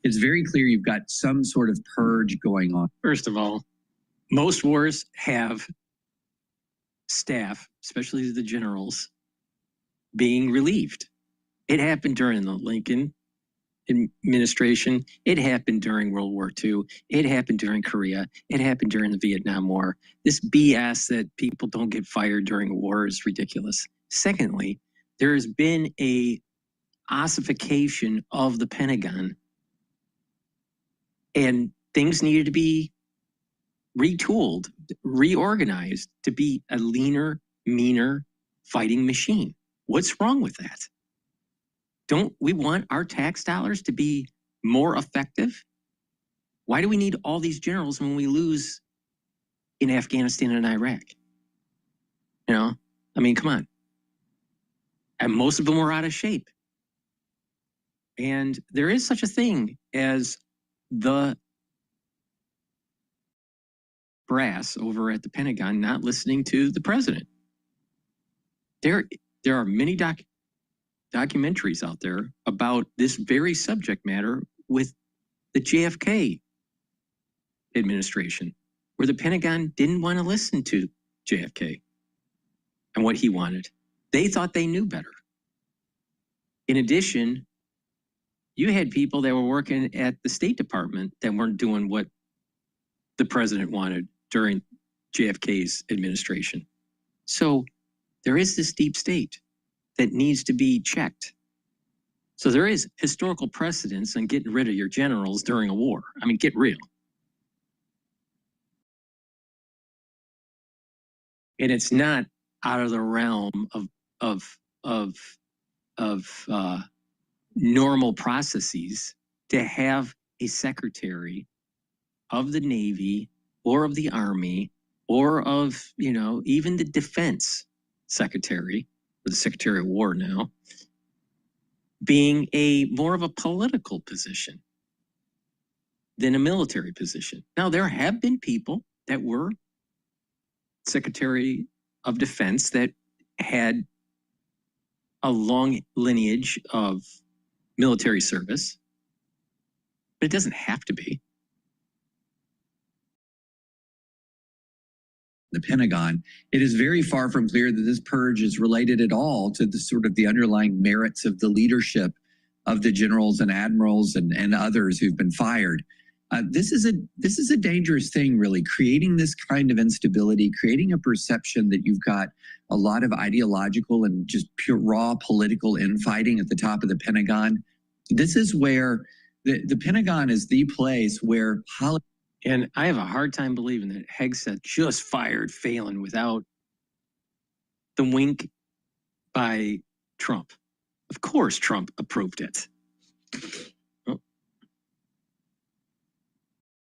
it's very clear you've got some sort of purge going on. First of all, most wars have staff, especially the generals, being relieved. It happened during the Lincoln administration. It happened during World War II. It happened during Korea. It happened during the Vietnam War. This BS that people don't get fired during a war is ridiculous. Secondly, there has been a ossification of the Pentagon, and things needed to be retooled, reorganized to be a leaner, meaner fighting machine. What's wrong with that? Don't we want our tax dollars to be more effective? Why do we need all these generals when we lose in Afghanistan and Iraq? You know, I mean, come on. And most of them were out of shape. And there is such a thing as the brass over at the Pentagon not listening to the president. There are many documentaries out there about this very subject matter with the JFK administration, where the Pentagon didn't want to listen to JFK and what he wanted. They thought they knew better. In addition, you had people that were working at the State Department that weren't doing what the president wanted during JFK's administration. So there is this deep state that needs to be checked. So there is historical precedence on getting rid of your generals during a war. I mean, get real. And it's not out of the realm of normal processes to have a secretary of the Navy or of the Army or of, you know, even the defense secretary, or the Secretary of War now, being a more of a political position than a military position. Now, there have been people that were Secretary of Defense that had a long lineage of military service, but it doesn't have to be. The Pentagon, it is very far from clear that this purge is related at all to the sort of the underlying merits of the leadership of the generals and admirals and others who've been fired. This is a dangerous thing, really, creating this kind of instability, creating a perception that you've got a lot of ideological and just pure raw political infighting at the top of the Pentagon. This is where the Pentagon is the place where and I have a hard time believing that Hegseth just fired Phelan without the wink by Trump. Of course, Trump approved it.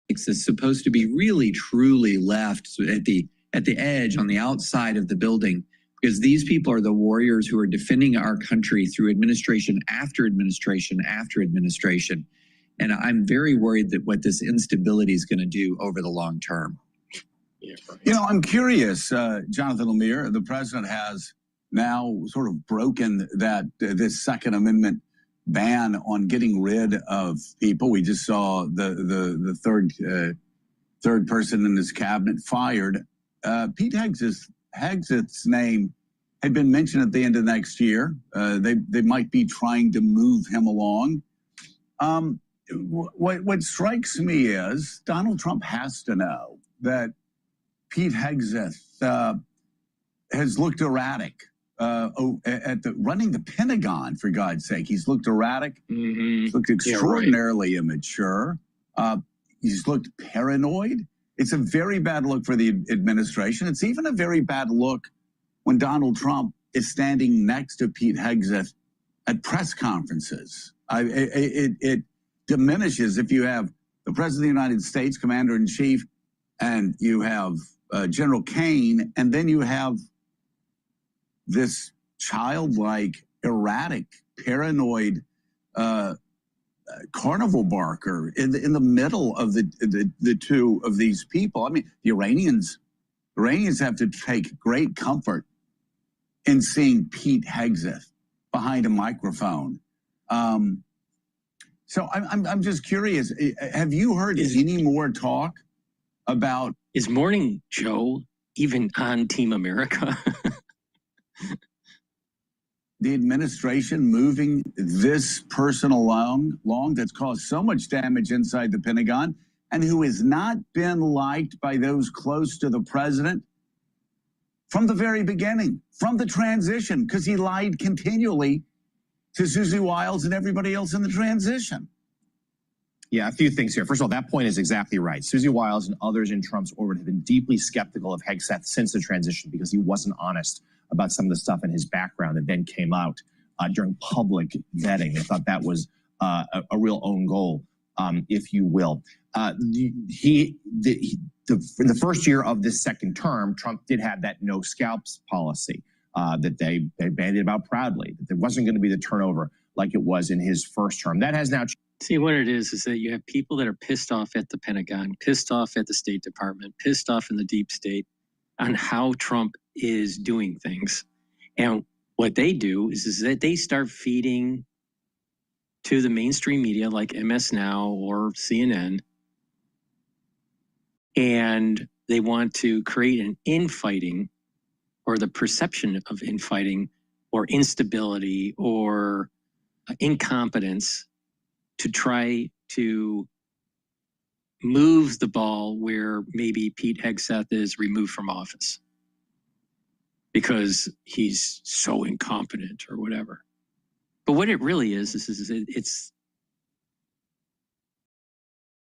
Is supposed to be really, truly left at the edge on the outside of the building, because these people are the warriors who are defending our country through administration after administration after administration. And I'm very worried that what this instability is going to do over the long term. You know, I'm curious, Jonathan Lemire, the president has now sort of broken that this Second Amendment ban on getting rid of people. We just saw the third person in his cabinet fired. Pete Hegseth's name had been mentioned at the end of next year. They might be trying to move him along. What strikes me is Donald Trump has to know that Pete Hegseth has looked erratic at running the Pentagon, for God's sake. He's looked erratic. He's looked extraordinarily immature. He's looked paranoid. It's a very bad look for the administration. It's even a very bad look when Donald Trump is standing next to Pete Hegseth at press conferences. It diminishes if you have the President of the United States, Commander-in-Chief, and you have General Kane, and then you have this childlike, erratic, paranoid carnival barker in the middle of the two of these people. I mean, the Iranians have to take great comfort in seeing Pete Hegseth behind a microphone. So I'm just curious. Have you heard any more talk about? Is Morning Joe even on Team America? The administration moving this person along that's caused so much damage inside the Pentagon and who has not been liked by those close to the president from the very beginning, from the transition, because he lied continually to Susie Wiles and everybody else in the transition. Yeah, a few things here. First of all, that point is exactly right. Susie Wiles and others in Trump's orbit have been deeply skeptical of Hegseth since the transition because he wasn't honest about some of the stuff in his background that then came out during public vetting. They thought that was a real own goal, if you will. In the first year of this second term, Trump did have that no scalps policy that they bandied about proudly, that there wasn't going to be the turnover like it was in his first term. That has now changed. See, what it is that you have people that are pissed off at the Pentagon, pissed off at the State Department, pissed off in the deep state on how Trump is doing things. And what they do is that they start feeding to the mainstream media like MS Now or CNN, and they want to create an infighting or the perception of infighting or instability or incompetence to try to move the ball where maybe Pete Hegseth is removed from office because he's so incompetent or whatever. But what it really is it's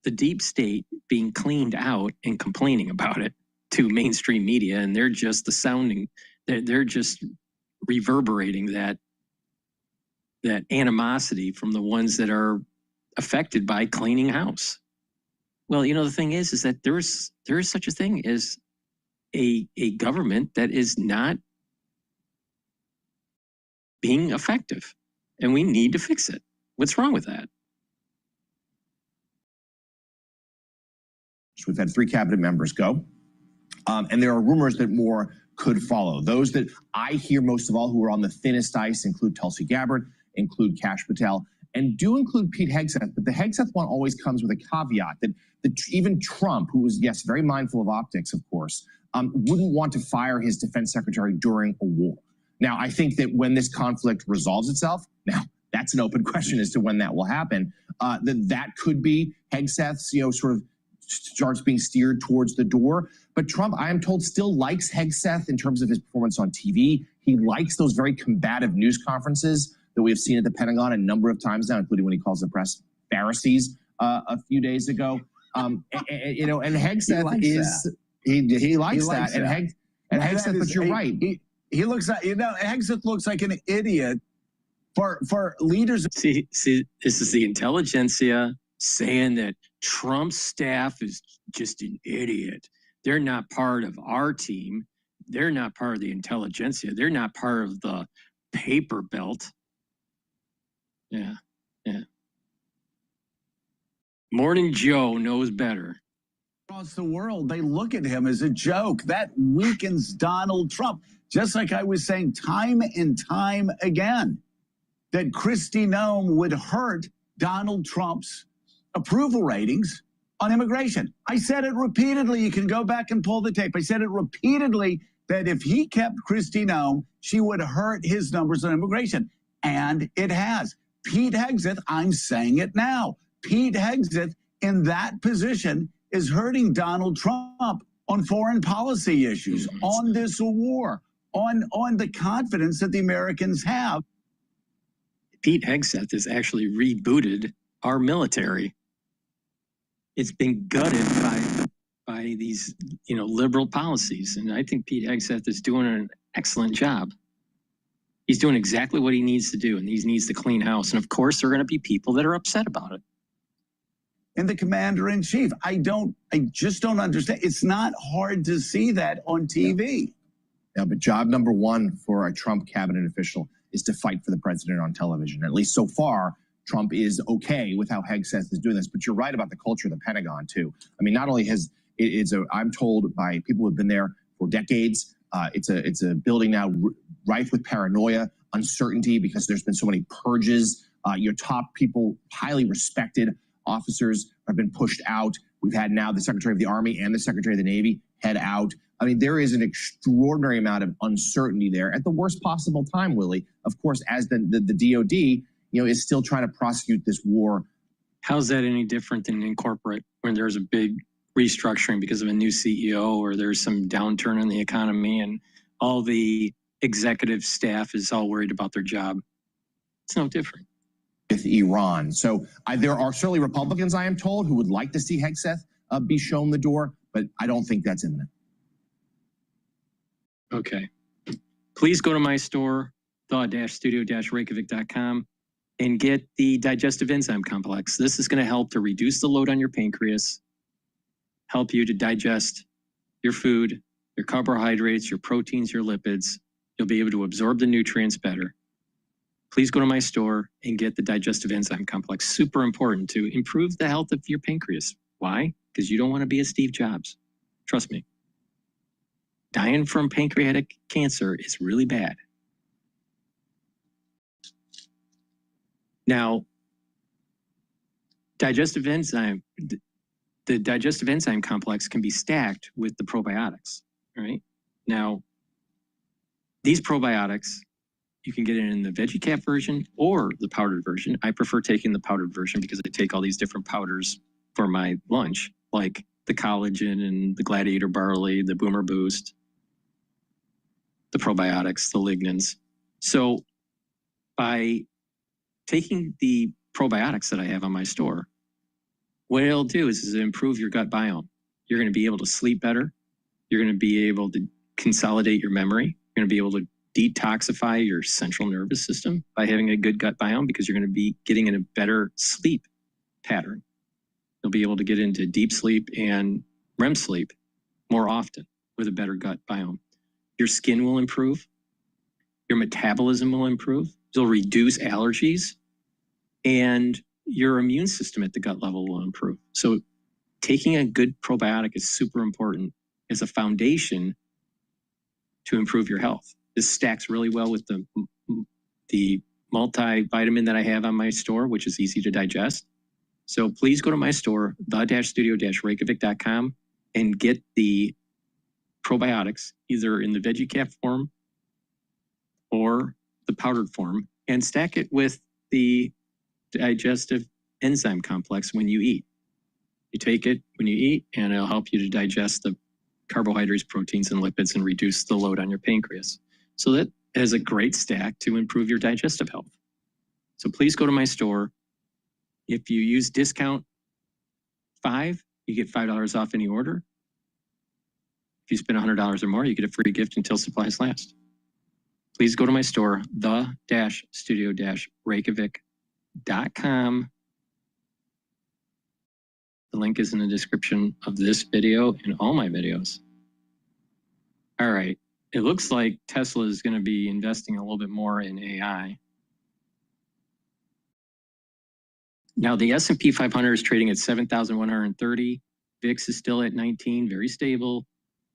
the deep state being cleaned out and complaining about it to mainstream media, and they're just the sounding, they're just reverberating that animosity from the ones that are affected by cleaning house. Well, you know, the thing is that there is such a thing as a government that is not being effective, and we need to fix it. What's wrong with that? We've had 3 cabinet members go, and there are rumors that more could follow. Those that I hear most of all who are on the thinnest ice include Tulsi Gabbard, include Kash Patel, and do include Pete Hegseth. But the Hegseth one always comes with a caveat that even Trump, who was, yes, very mindful of optics, of course, wouldn't want to fire his defense secretary during a war. Now, I think that when this conflict resolves itself, now that's an open question as to when that will happen, that could be Hegseth's, sort of starts being steered towards the door. But Trump, I am told, still likes Hegseth in terms of his performance on TV. He likes those very combative news conferences that we have seen at the Pentagon a number of times now, including when he calls the press Pharisees a few days ago. And Hegseth he likes that. And Hegseth, but you're right. He looks like, Hegseth looks like an idiot for leaders. See, this is the intelligentsia saying that Trump's staff is just an idiot. They're not part of our team. They're not part of the intelligentsia. They're not part of the paper belt. Yeah. Morning Joe knows better. Across the world, they look at him as a joke. That weakens Donald Trump. Just like I was saying time and time again. that Kristi Noem would hurt Donald Trump's approval ratings on immigration. I said it repeatedly. You can go back and pull the tape. I said it repeatedly that if he kept Kristi Noem, she would hurt his numbers on immigration. And it has. Pete Hegseth, I'm saying it now, Pete Hegseth in that position is hurting Donald Trump on foreign policy issues, on this war, on the confidence that the Americans have. Pete Hegseth has actually rebooted our military. It's been gutted by these, liberal policies. And I think Pete Hegseth is doing an excellent job. He's doing exactly what he needs to do, and he needs to clean house. And of course, there are going to be people that are upset about it. And the commander-in-chief, I just don't understand. It's not hard to see that on TV. Yeah, but job number one for a Trump cabinet official is to fight for the president on television. At least so far, Trump is okay with how Hegseth is doing this. But you're right about the culture of the Pentagon, too. I mean, not only I'm told by people who have been there for decades, it's a building now rife with paranoia, uncertainty, because there's been so many purges. Your top people, highly respected officers, have been pushed out. We've had now the Secretary of the Army and the Secretary of the Navy head out. I mean, there is an extraordinary amount of uncertainty there at the worst possible time, Willie. Of course, as the DOD, is still trying to prosecute this war. How's that any different than in corporate when there's a big restructuring because of a new CEO or there's some downturn in the economy and all the executive staff is all worried about their job? It's no different. With Iran. So there are certainly Republicans, I am told, who would like to see Hegseth be shown the door, but I don't think that's imminent. Okay. Please go to my store, the-studio-reykjavik.com, and get the digestive enzyme complex. This is going to help to reduce the load on your pancreas, help you to digest your food, your carbohydrates, your proteins, your lipids. You'll be able to absorb the nutrients better. Please go to my store and get the digestive enzyme complex. Super important to improve the health of your pancreas. Why? Because you don't want to be a Steve Jobs. Trust me. Dying from pancreatic cancer is really bad. Now, the digestive enzyme complex can be stacked with the probiotics, right? Now, these probiotics, you can get it in the VeggieCap version or the powdered version. I prefer taking the powdered version because I take all these different powders for my lunch, like the collagen and the gladiator barley, the boomer boost, the probiotics, the lignans. So by taking the probiotics that I have on my store, what it'll do is improve your gut biome. You're going to be able to sleep better. You're going to be able to consolidate your memory. You're going to be able to detoxify your central nervous system by having a good gut biome because you're going to be getting in a better sleep pattern. You'll be able to get into deep sleep and REM sleep more often with a better gut biome. Your skin will improve. Your metabolism will improve. You'll reduce allergies. And your immune system at the gut level will improve. So taking a good probiotic is super important as a foundation to improve your health. This stacks really well with the multivitamin that I have on my store, which is easy to digest. So please go to my store, the-studio-reykjavik.com, and get the probiotics either in the VeggieCap form or the powdered form, and stack it with the digestive enzyme complex when you eat. You take it when you eat, and it'll help you to digest the carbohydrates, proteins, and lipids and reduce the load on your pancreas. So that is a great stack to improve your digestive health. So please go to my store. If you use discount 5, you get $5 off any order. If you spend $100 or more, you get a free gift until supplies last. Please go to my store, the-studio-reykjavik.com. The link is in the description of this video and all my videos. All right. It looks like Tesla is going to be investing a little bit more in AI. Now, the S&P 500 is trading at 7,130. VIX is still at 19, very stable.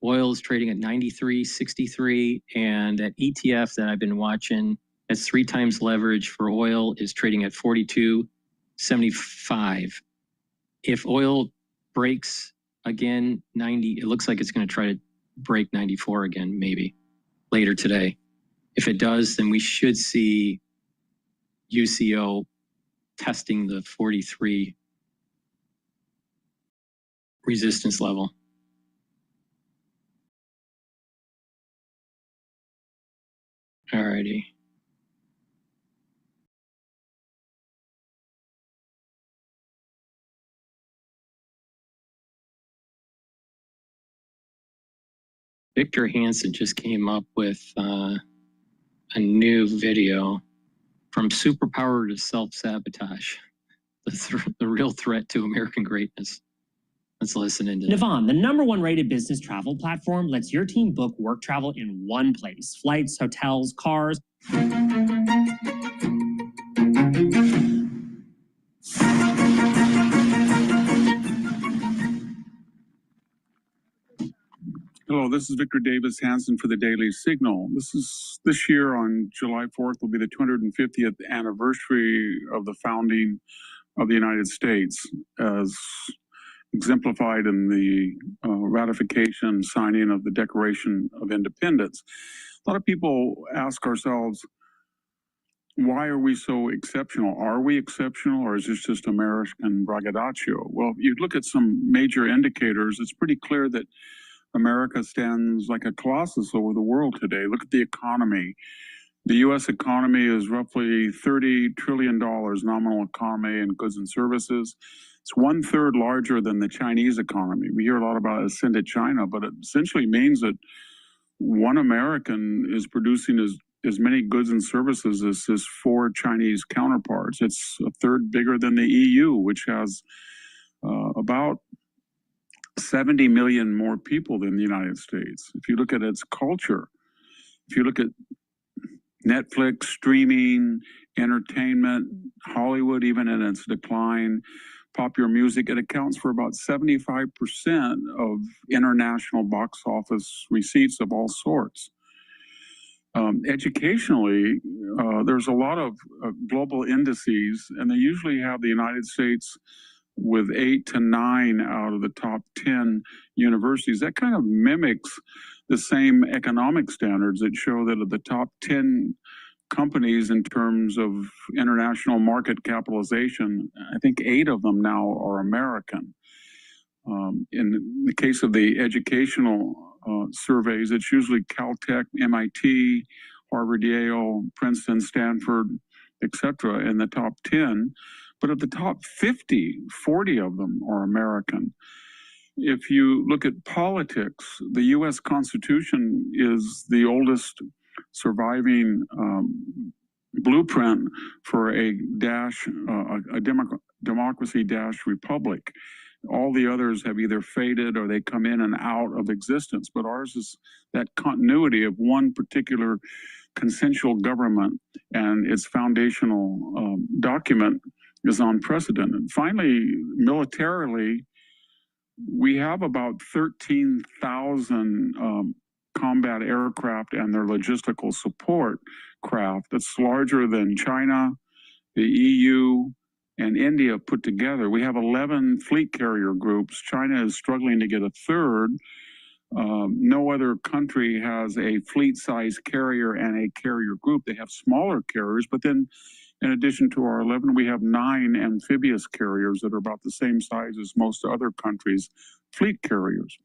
Oil is trading at 93.63. And that ETF that I've been watching, That's 3 times leverage for oil, is trading at 42.75. If oil breaks again 90, it looks like it's going to try to break 94 again, maybe later today. If it does, then we should see UCO testing the 43 resistance level. All righty. Victor Hansen just came up with a new video, From Superpower to Self-Sabotage, the real threat to American greatness. Let's listen into that. Navan, the #1 rated business travel platform, lets your team book work travel in one place. Flights, hotels, cars. Hello, this is Victor Davis Hansen for the Daily Signal. This year on July 4th will be the 250th anniversary of the founding of the United States, as exemplified in the ratification signing of the Declaration of Independence. A lot of people ask ourselves, why are we so exceptional? Are we exceptional, or is this just American braggadocio? Well, if you look at some major indicators, it's pretty clear that America stands like a colossus over the world today. Look at the economy. The U.S. economy is roughly $30 trillion nominal economy in goods and services. It's 1/3 larger than the Chinese economy. We hear a lot about ascendant China, but it essentially means that one American is producing as many goods and services as his 4 Chinese counterparts. It's 1/3 bigger than the EU, which has about 70 million more people than the United States. If you look at its culture, if you look at Netflix, streaming, entertainment, Hollywood, even in its decline, popular music, it accounts for about 75% of international box office receipts of all sorts. Educationally, there's a lot of global indices, and they usually have the United States with 8 to 9 out of the top 10 universities. That kind of mimics the same economic standards that show that of the top 10 companies in terms of international market capitalization, I think 8 of them now are American. In the case of the educational surveys, it's usually Caltech, MIT, Harvard, Yale, Princeton, Stanford, etc. in the top 10. But of the top 50, 40 of them are American. If you look at politics, the U.S. Constitution is the oldest surviving blueprint for a democracy-republic. All the others have either faded or they come in and out of existence. But ours is that continuity of one particular consensual government, and its foundational document is unprecedented. Finally, militarily, we have about 13,000 combat aircraft and their logistical support craft. That's larger than China, the EU, and India put together. We have 11 fleet carrier groups. China is struggling to get a third. No other country has a fleet-sized carrier and a carrier group. They have smaller carriers, but then in addition to our 11, we have 9 amphibious carriers that are about the same size as most other countries' fleet carriers.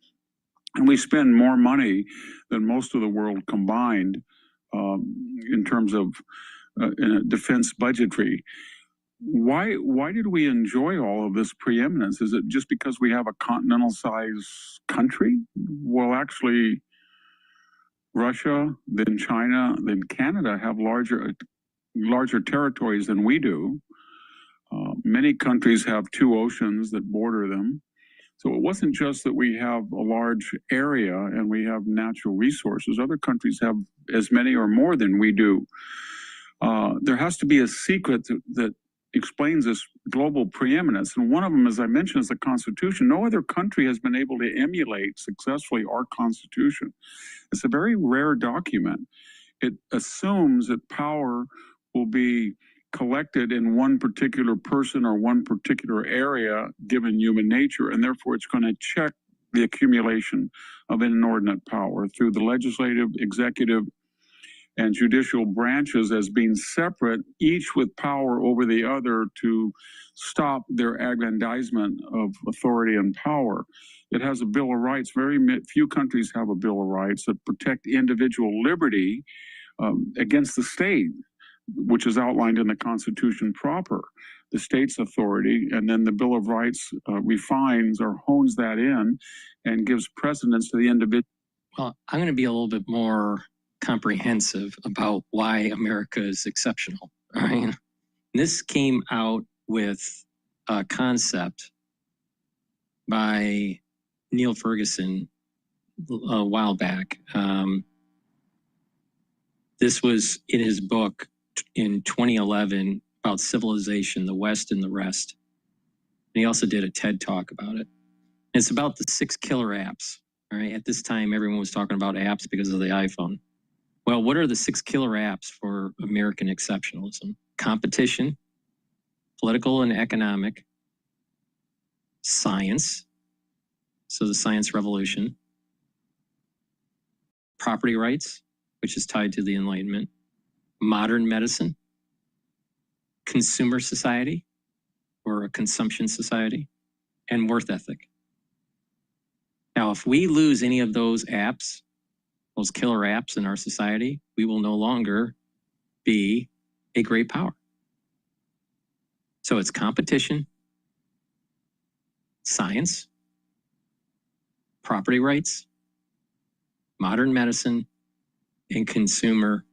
And we spend more money than most of the world combined in terms of defense budgetary. Why did we enjoy all of this preeminence? Is it just because we have a continental-sized country? Well, actually, Russia, then China, then Canada have larger territories than we do. Many countries have 2 oceans that border them. So it wasn't just that we have a large area and we have natural resources. Other countries have as many or more than we do. There has to be a secret that explains this global preeminence. And one of them, as I mentioned, is the Constitution. No other country has been able to emulate successfully our Constitution. It's a very rare document. it assumes that power will be collected in one particular person or one particular area given human nature, and therefore it's going to check the accumulation of inordinate power through the legislative, executive, and judicial branches as being separate, each with power over the other to stop their aggrandizement of authority and power. It has a Bill of Rights. Very few countries have a Bill of Rights that protect individual liberty against the state, which is outlined in the Constitution proper, the state's authority, and then the Bill of Rights refines or hones that in and gives precedence to the individual. Well, I'm going to be a little bit more comprehensive about why America is exceptional. Right? This came out with a concept by Neil Ferguson a while back. This was in his book in 2011 about civilization, the West and the rest. And he also did a TED talk about it. And it's about the 6 killer apps. All right. At this time, everyone was talking about apps because of the iPhone. Well, what are the 6 killer apps for American exceptionalism? Competition, political and economic, science, so the science revolution, property rights, which is tied to the Enlightenment, modern medicine, consumer society, or a consumption society, and worth ethic. Now, if we lose any of those apps, those killer apps in our society, we will no longer be a great power. So it's competition, science, property rights, modern medicine, and consumer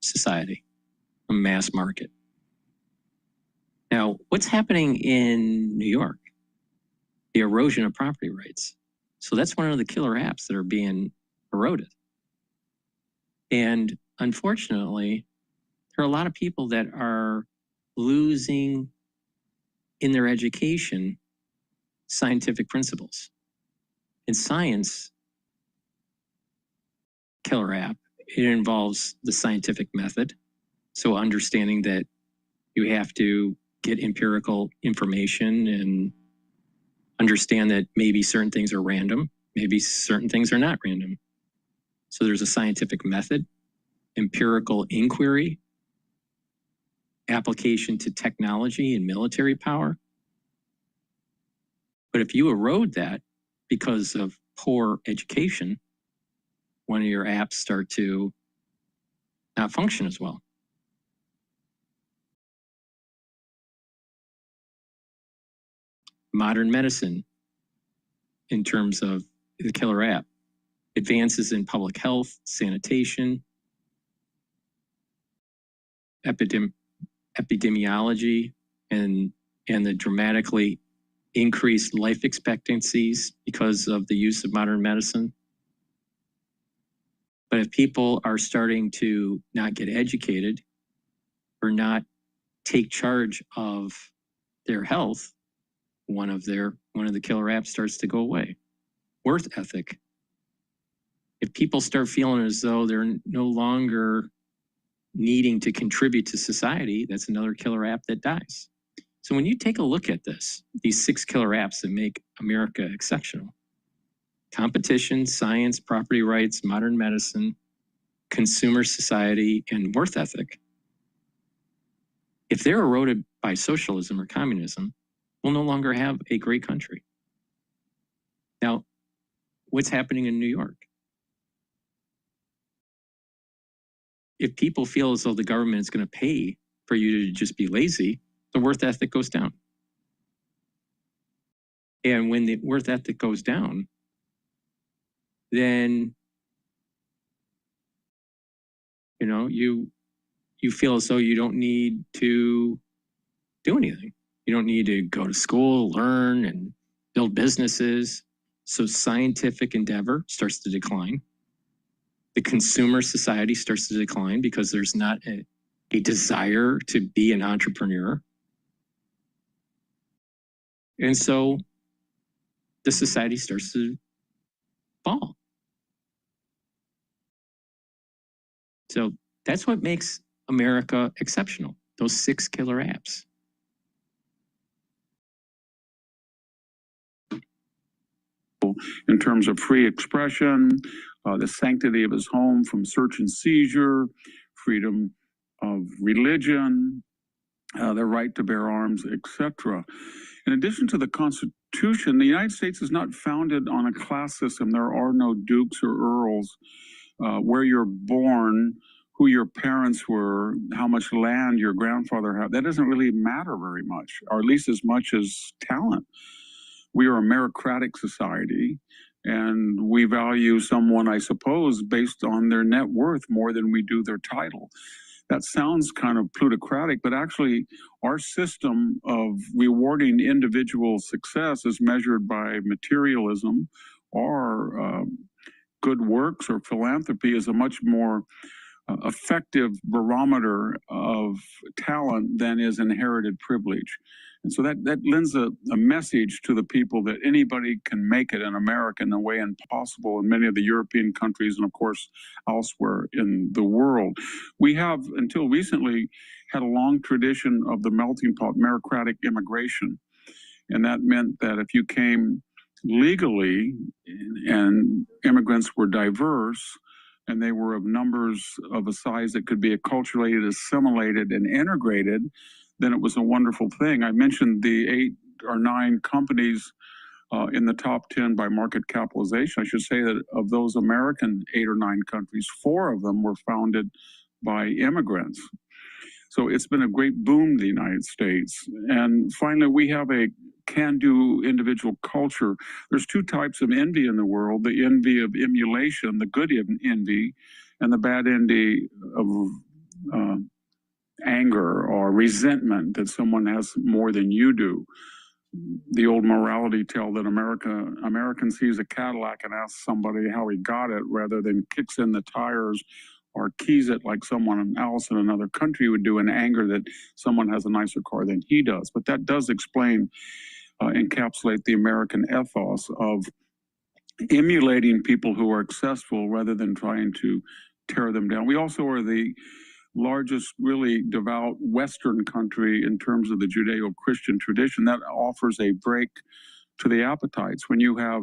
society, a mass market. Now, what's happening in New York? The erosion of property rights. So that's one of the killer apps that are being eroded. And unfortunately, there are a lot of people that are losing in their education scientific principles. In science, killer app, it involves the scientific method. So understanding that you have to get empirical information and understand that maybe certain things are random, maybe certain things are not random. So there's a scientific method, empirical inquiry, application to technology and military power. But if you erode that because of poor education, one of your apps start to not function as well. Modern medicine, in terms of the killer app, advances in public health, sanitation, epidemiology, and the dramatically increased life expectancies because of the use of modern medicine. But if people are starting to not get educated or not take charge of their health, one of the killer apps starts to go away. Worth ethic. If people start feeling as though they're no longer needing to contribute to society, that's another killer app that dies. So when you take a look at this, these 6 killer apps that make America exceptional: competition, science, property rights, modern medicine, consumer society, and worth ethic. If they're eroded by socialism or communism, we'll no longer have a great country. Now, what's happening in New York? If people feel as though the government is going to pay for you to just be lazy, the worth ethic goes down. And when the worth ethic goes down, then you feel as though you don't need to do anything. You don't need to go to school, learn, and build businesses. So scientific endeavor starts to decline. The consumer society starts to decline because there's not a desire to be an entrepreneur. And so the society starts to fall. So that's what makes America exceptional, those 6 killer apps. In terms of free expression, the sanctity of his home from search and seizure, freedom of religion, the right to bear arms, etc. In addition to the Constitution, the United States is not founded on a class system. There are no dukes or earls. Where you're born, who your parents were, how much land your grandfather had, that doesn't really matter very much, or at least as much as talent. We are a meritocratic society, and we value someone, I suppose, based on their net worth more than we do their title. That sounds kind of plutocratic, but actually our system of rewarding individual success is measured by materialism or good works or philanthropy is a much more effective barometer of talent than is inherited privilege. And so that lends a message to the people that anybody can make it in America in a way impossible in many of the European countries and, of course, elsewhere in the world. We have, until recently, had a long tradition of the melting pot, meritocratic immigration. And that meant that if you came legally and immigrants were diverse, and they were of numbers of a size that could be acculturated, assimilated, and integrated, then it was a wonderful thing. I mentioned the 8 or 9 companies in the top 10 by market capitalization. I should say that of those American 8 or 9 countries, 4 of them were founded by immigrants. So it's been a great boom in the United States. And finally, we have a can-do individual culture. There's 2 types of envy in the world, the envy of emulation, the good envy, and the bad envy of anger or resentment that someone has more than you do. The old morality tale that American sees a Cadillac and asks somebody how he got it rather than kicks in the tires or keys it like someone else in another country would do in anger that someone has a nicer car than he does. But that does explain, encapsulate the American ethos of emulating people who are successful rather than trying to tear them down. We also are the largest really devout Western country in terms of the Judeo-Christian tradition. That offers a break to the appetites. When you have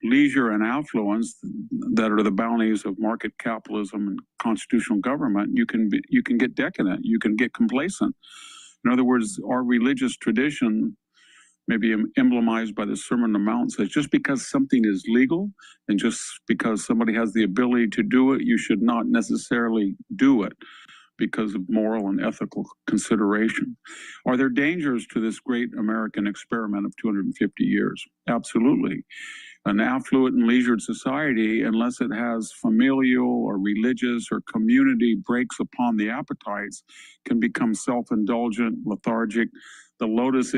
leisure and affluence that are the bounties of market capitalism and constitutional government, you can get decadent, you can get complacent. In other words, our religious tradition, maybe emblemized by the Sermon on the Mount, says just because something is legal and just because somebody has the ability to do it, you should not necessarily do it because of moral and ethical consideration. Are there dangers to this great American experiment of 250 years? Absolutely. An affluent and leisured society, unless it has familial or religious or community breaks upon the appetites, can become self-indulgent, lethargic, the lotus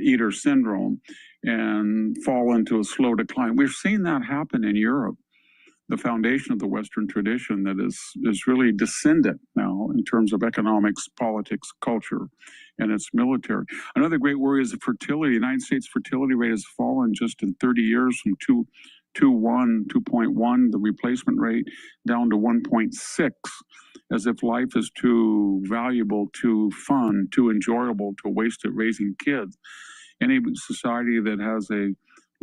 eater syndrome, and fall into a slow decline. We've seen that happen in Europe. The foundation of the Western tradition that is really descendant now in terms of economics, politics, culture, and its military. Another great worry is the fertility. The United States fertility rate has fallen just in 30 years from 2.1, the replacement rate, down to 1.6, as if life is too valuable, too fun, too enjoyable to waste it raising kids. Any society that has a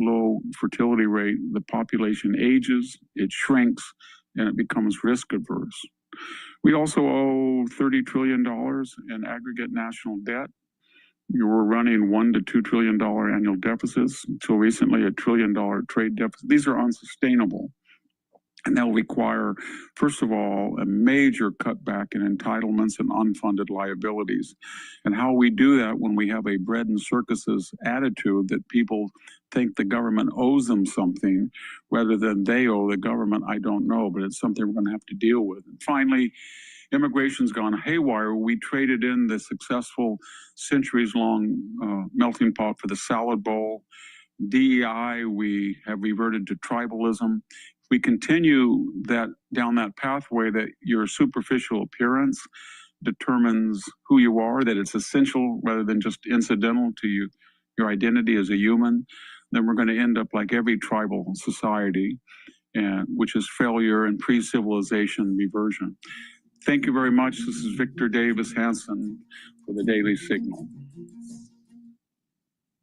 low fertility rate, the population ages, it shrinks, and it becomes risk averse. We also owe $30 trillion in aggregate national debt. We were running $1 to $2 trillion annual deficits, until recently $1 trillion trade deficit. These are unsustainable. And they'll require, first of all, a major cutback in entitlements and unfunded liabilities. And how we do that when we have a bread and circuses attitude that people think the government owes them something rather than they owe the government, I don't know, but it's something we're going to have to deal with. And finally, immigration's gone haywire. We traded in the successful centuries-long melting pot for the salad bowl. DEI, we have reverted to tribalism. We continue down that pathway that your superficial appearance determines who you are, that it's essential rather than just incidental to your identity as a human, then we're going to end up like every tribal society. and which is failure and pre-civilization reversion. Thank you very much. This is Victor Davis Hanson for the Daily Signal.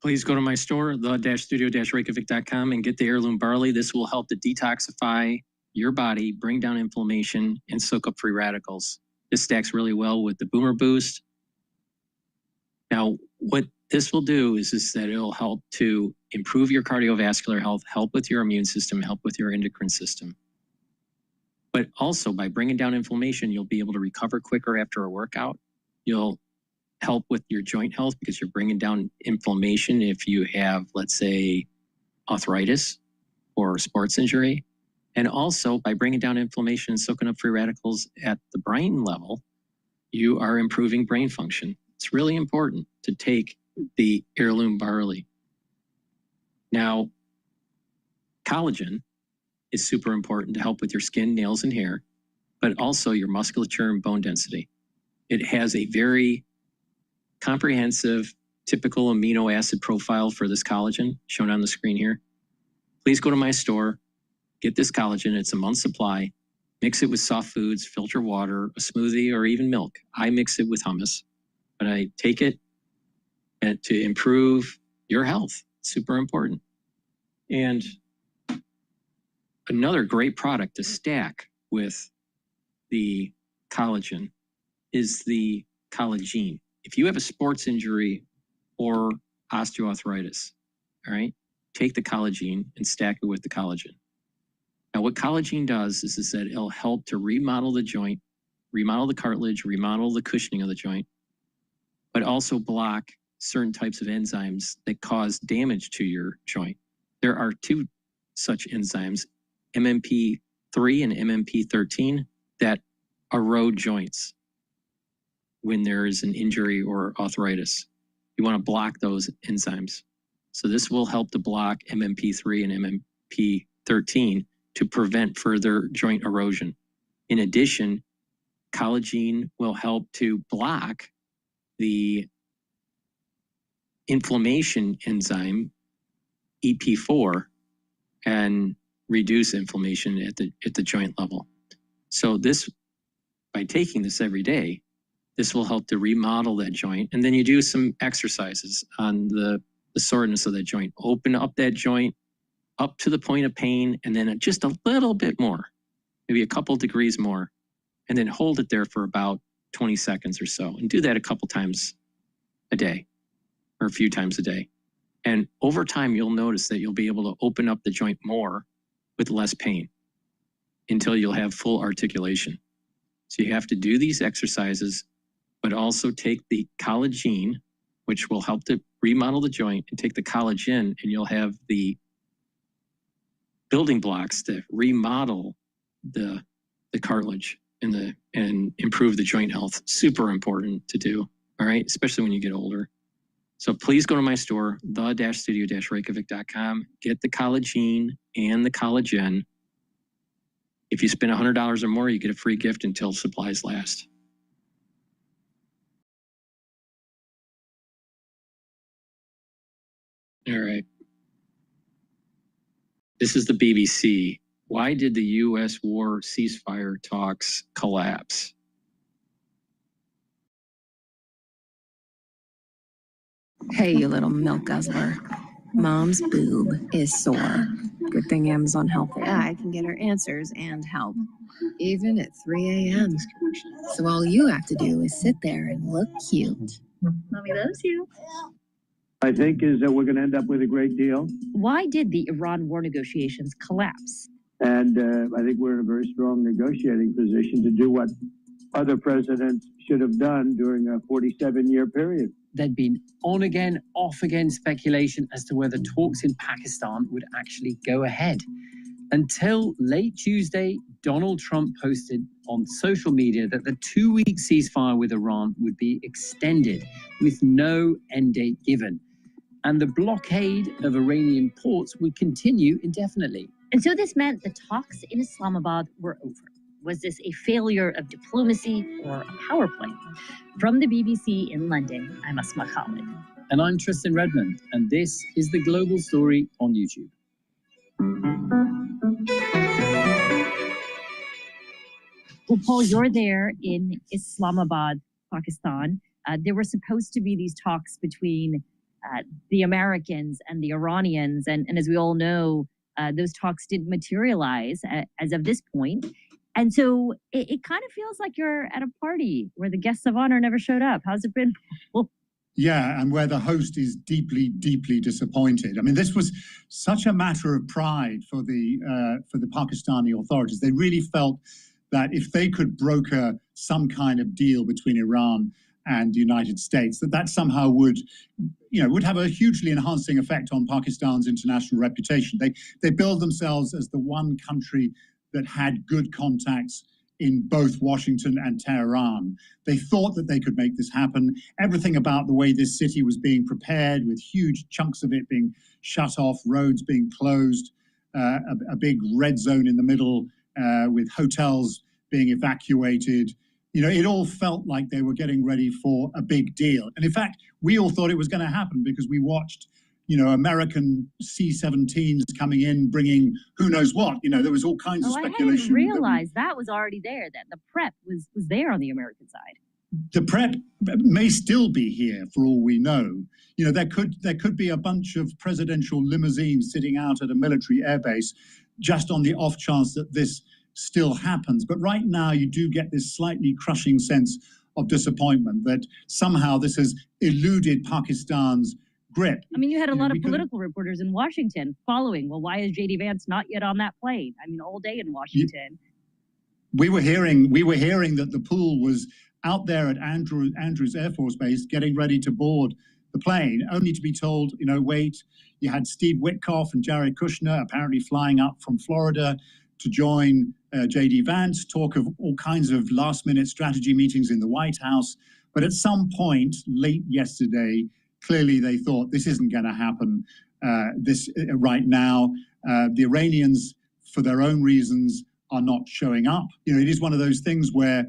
Please go to my store, the-studio-reykjavik.com, and get the heirloom barley. This will help to detoxify your body, bring down inflammation, and soak up free radicals. This stacks really well with the Boomer Boost. Now, what this will do is that it'll help to improve your cardiovascular health, help with your immune system, help with your endocrine system. But also, by bringing down inflammation, you'll be able to recover quicker after a workout. You'll help with your joint health because you're bringing down inflammation if you have, let's say, arthritis or sports injury. And also, by bringing down inflammation and soaking up free radicals at the brain level, you are improving brain function. It's really important to take the heirloom barley. Now, collagen is super important to help with your skin, nails, and hair, but also your musculature and bone density. It has a very comprehensive, typical amino acid profile for this collagen, shown on the screen here. Please go to my store, get this collagen. It's a month's supply. Mix it with soft foods, filter water, a smoothie, or even milk. I mix it with hummus, but I take it to improve your health. Super important. And another great product to stack with the collagen is the collagen. If you have a sports injury or osteoarthritis, all right, take the collagen and stack it with the collagen. Now, what collagen does is that it'll help to remodel the joint, remodel the cartilage, remodel the cushioning of the joint, but also block certain types of enzymes that cause damage to your joint. There are two such enzymes, MMP3 and MMP13, that erode joints when there is an injury or arthritis. You want to block those enzymes. So this will help to block MMP3 and MMP13 to prevent further joint erosion. In addition, collagen will help to block the inflammation enzyme Ep4 and reduce inflammation at the joint level. So this, by taking this every day, this will help to remodel that joint. And then you do some exercises on the soreness of that joint. Open up that joint up to the point of pain, and then just a little bit more, maybe a couple degrees more, and then hold it there for about 20 seconds or so. And do that a couple times a day or a few times a day. And over time, you'll notice that you'll be able to open up the joint more with less pain until you'll have full articulation. So you have to do these exercises, but also take the collagen, which will help to remodel the joint, and take the collagen, and you'll have the building blocks to remodel the cartilage and improve the joint health. Super important to do, all right, especially when you get older. So please go to my store, the-studio-reykjavik.com, get the collagen and the collagen. If you spend $100 or more, you get a free gift until supplies last. All right. This is the BBC. Why did the U.S. war ceasefire talks collapse? Hey, you little milk guzzler. Mom's boob is sore. Good thing Amazon helped. Yeah, I can get her answers and help, even at 3 a.m. So all you have to do is sit there and look cute. Mommy loves you. I think is that we're going to end up with a great deal. Why did the Iran war negotiations collapse? And I think we're in a very strong negotiating position to do what other presidents should have done during a 47-year period. There'd been on-again, off-again speculation as to whether talks in Pakistan would actually go ahead. Until late Tuesday, Donald Trump posted on social media that the 2-week ceasefire with Iran would be extended with no end date given. And the blockade of Iranian ports would continue indefinitely. And so this meant the talks in Islamabad were over. Was this a failure of diplomacy or a power play? From the BBC in London, I'm Asma Khalid. And I'm Tristan Redmond, and this is The Global Story on YouTube. Well, Paul, you're there in Islamabad, Pakistan. There were supposed to be these talks between the Americans and the Iranians. And as we all know, those talks didn't materialize as of this point. And so it kind of feels like you're at a party where the guests of honor never showed up. How's it been? Well, yeah, and where the host is deeply, deeply disappointed. I mean, this was such a matter of pride for the Pakistani authorities. They really felt that if they could broker some kind of deal between Iran and the United States, that somehow would have a hugely enhancing effect on Pakistan's international reputation. They billed themselves as the one country that had good contacts in both Washington and Tehran. They thought that they could make this happen. Everything about the way this city was being prepared, with huge chunks of it being shut off, roads being closed, a big red zone in the middle, with hotels being evacuated. It all felt like they were getting ready for a big deal. And in fact, we all thought it was going to happen because we watched American C-17s coming in, bringing who knows what. There was all kinds of speculation. I didn't realize that was already there, that the prep was there on the American side. The prep may still be here for all we know. There could be a bunch of presidential limousines sitting out at a military airbase just on the off chance that this still happens. But right now you do get this slightly crushing sense of disappointment that somehow this has eluded Pakistan's grip. I mean, you had a lot of political reporters in Washington following, well, why is J.D. Vance not yet on that plane? I mean, all day in Washington. We were hearing that the pool was out there at Andrews Air Force Base getting ready to board the plane, only to be told, wait. You had Steve Witkoff and Jared Kushner apparently flying up from Florida to join J.D. Vance, talk of all kinds of last-minute strategy meetings in the White House. But at some point late yesterday, clearly they thought this isn't going to happen right now. The Iranians, for their own reasons, are not showing up. It is one of those things where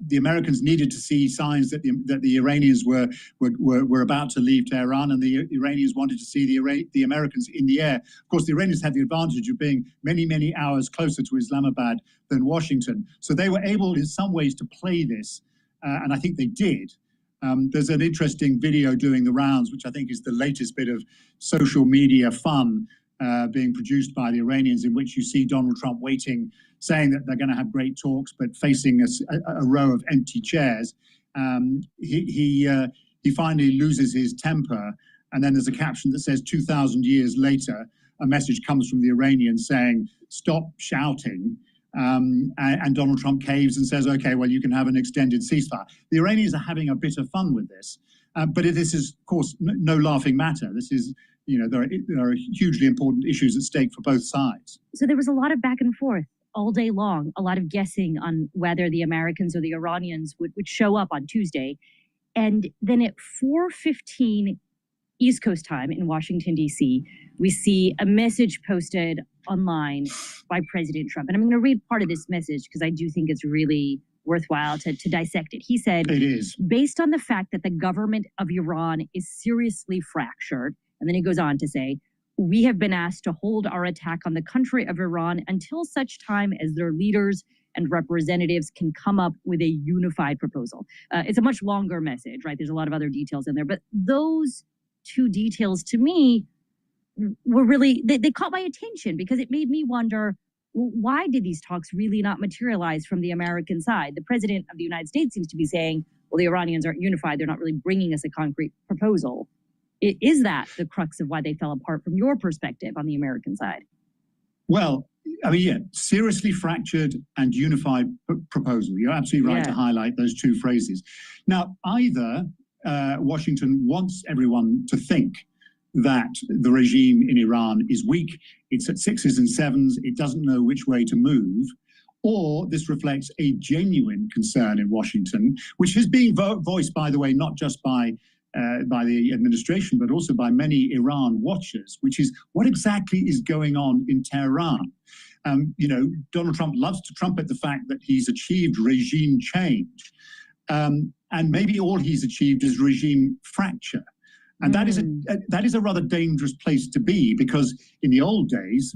the Americans needed to see signs that the Iranians were about to leave Tehran, and the Iranians wanted to see the Americans in the air. Of course, the Iranians had the advantage of being many, many hours closer to Islamabad than Washington. So they were able in some ways to play this, and I think they did. There's an interesting video doing the rounds, which I think is the latest bit of social media fun being produced by the Iranians, in which you see Donald Trump waiting, saying that they're going to have great talks, but facing a row of empty chairs. He finally loses his temper, and then there's a caption that says, 2,000 years later, a message comes from the Iranians saying, stop shouting. And Donald Trump caves and says, okay, well, you can have an extended ceasefire. The Iranians are having a bit of fun with this. But this is, of course, no laughing matter. This is, there are hugely important issues at stake for both sides. So there was a lot of back and forth all day long, a lot of guessing on whether the Americans or the Iranians would show up on Tuesday. And then at 4:15 East Coast time in Washington, D.C., we see a message posted online by President Trump. And I'm going to read part of this message because I do think it's really worthwhile to dissect it. He said, it is based on the fact that the government of Iran is seriously fractured. And then he goes on to say, we have been asked to hold our attack on the country of Iran until such time as their leaders and representatives can come up with a unified proposal. It's a much longer message, right? There's a lot of other details in there, but those two details to me were really, they caught my attention because it made me wonder, why did these talks really not materialize from the American side? The president of the United States seems to be saying, well, the Iranians aren't unified. They're not really bringing us a concrete proposal. Is that the crux of why they fell apart from your perspective on the American side? Well, I mean, yeah, seriously fractured and unified proposal. You're absolutely right to highlight those two phrases. Now, either Washington wants everyone to think that the regime in Iran is weak, it's at sixes and sevens, it doesn't know which way to move, or this reflects a genuine concern in Washington, which is being voiced, by the way, not just by the administration, but also by many Iran watchers, which is what exactly is going on in Tehran. Donald Trump loves to trumpet the fact that he's achieved regime change, and maybe all he's achieved is regime fracture. And that is a rather dangerous place to be, because in the old days,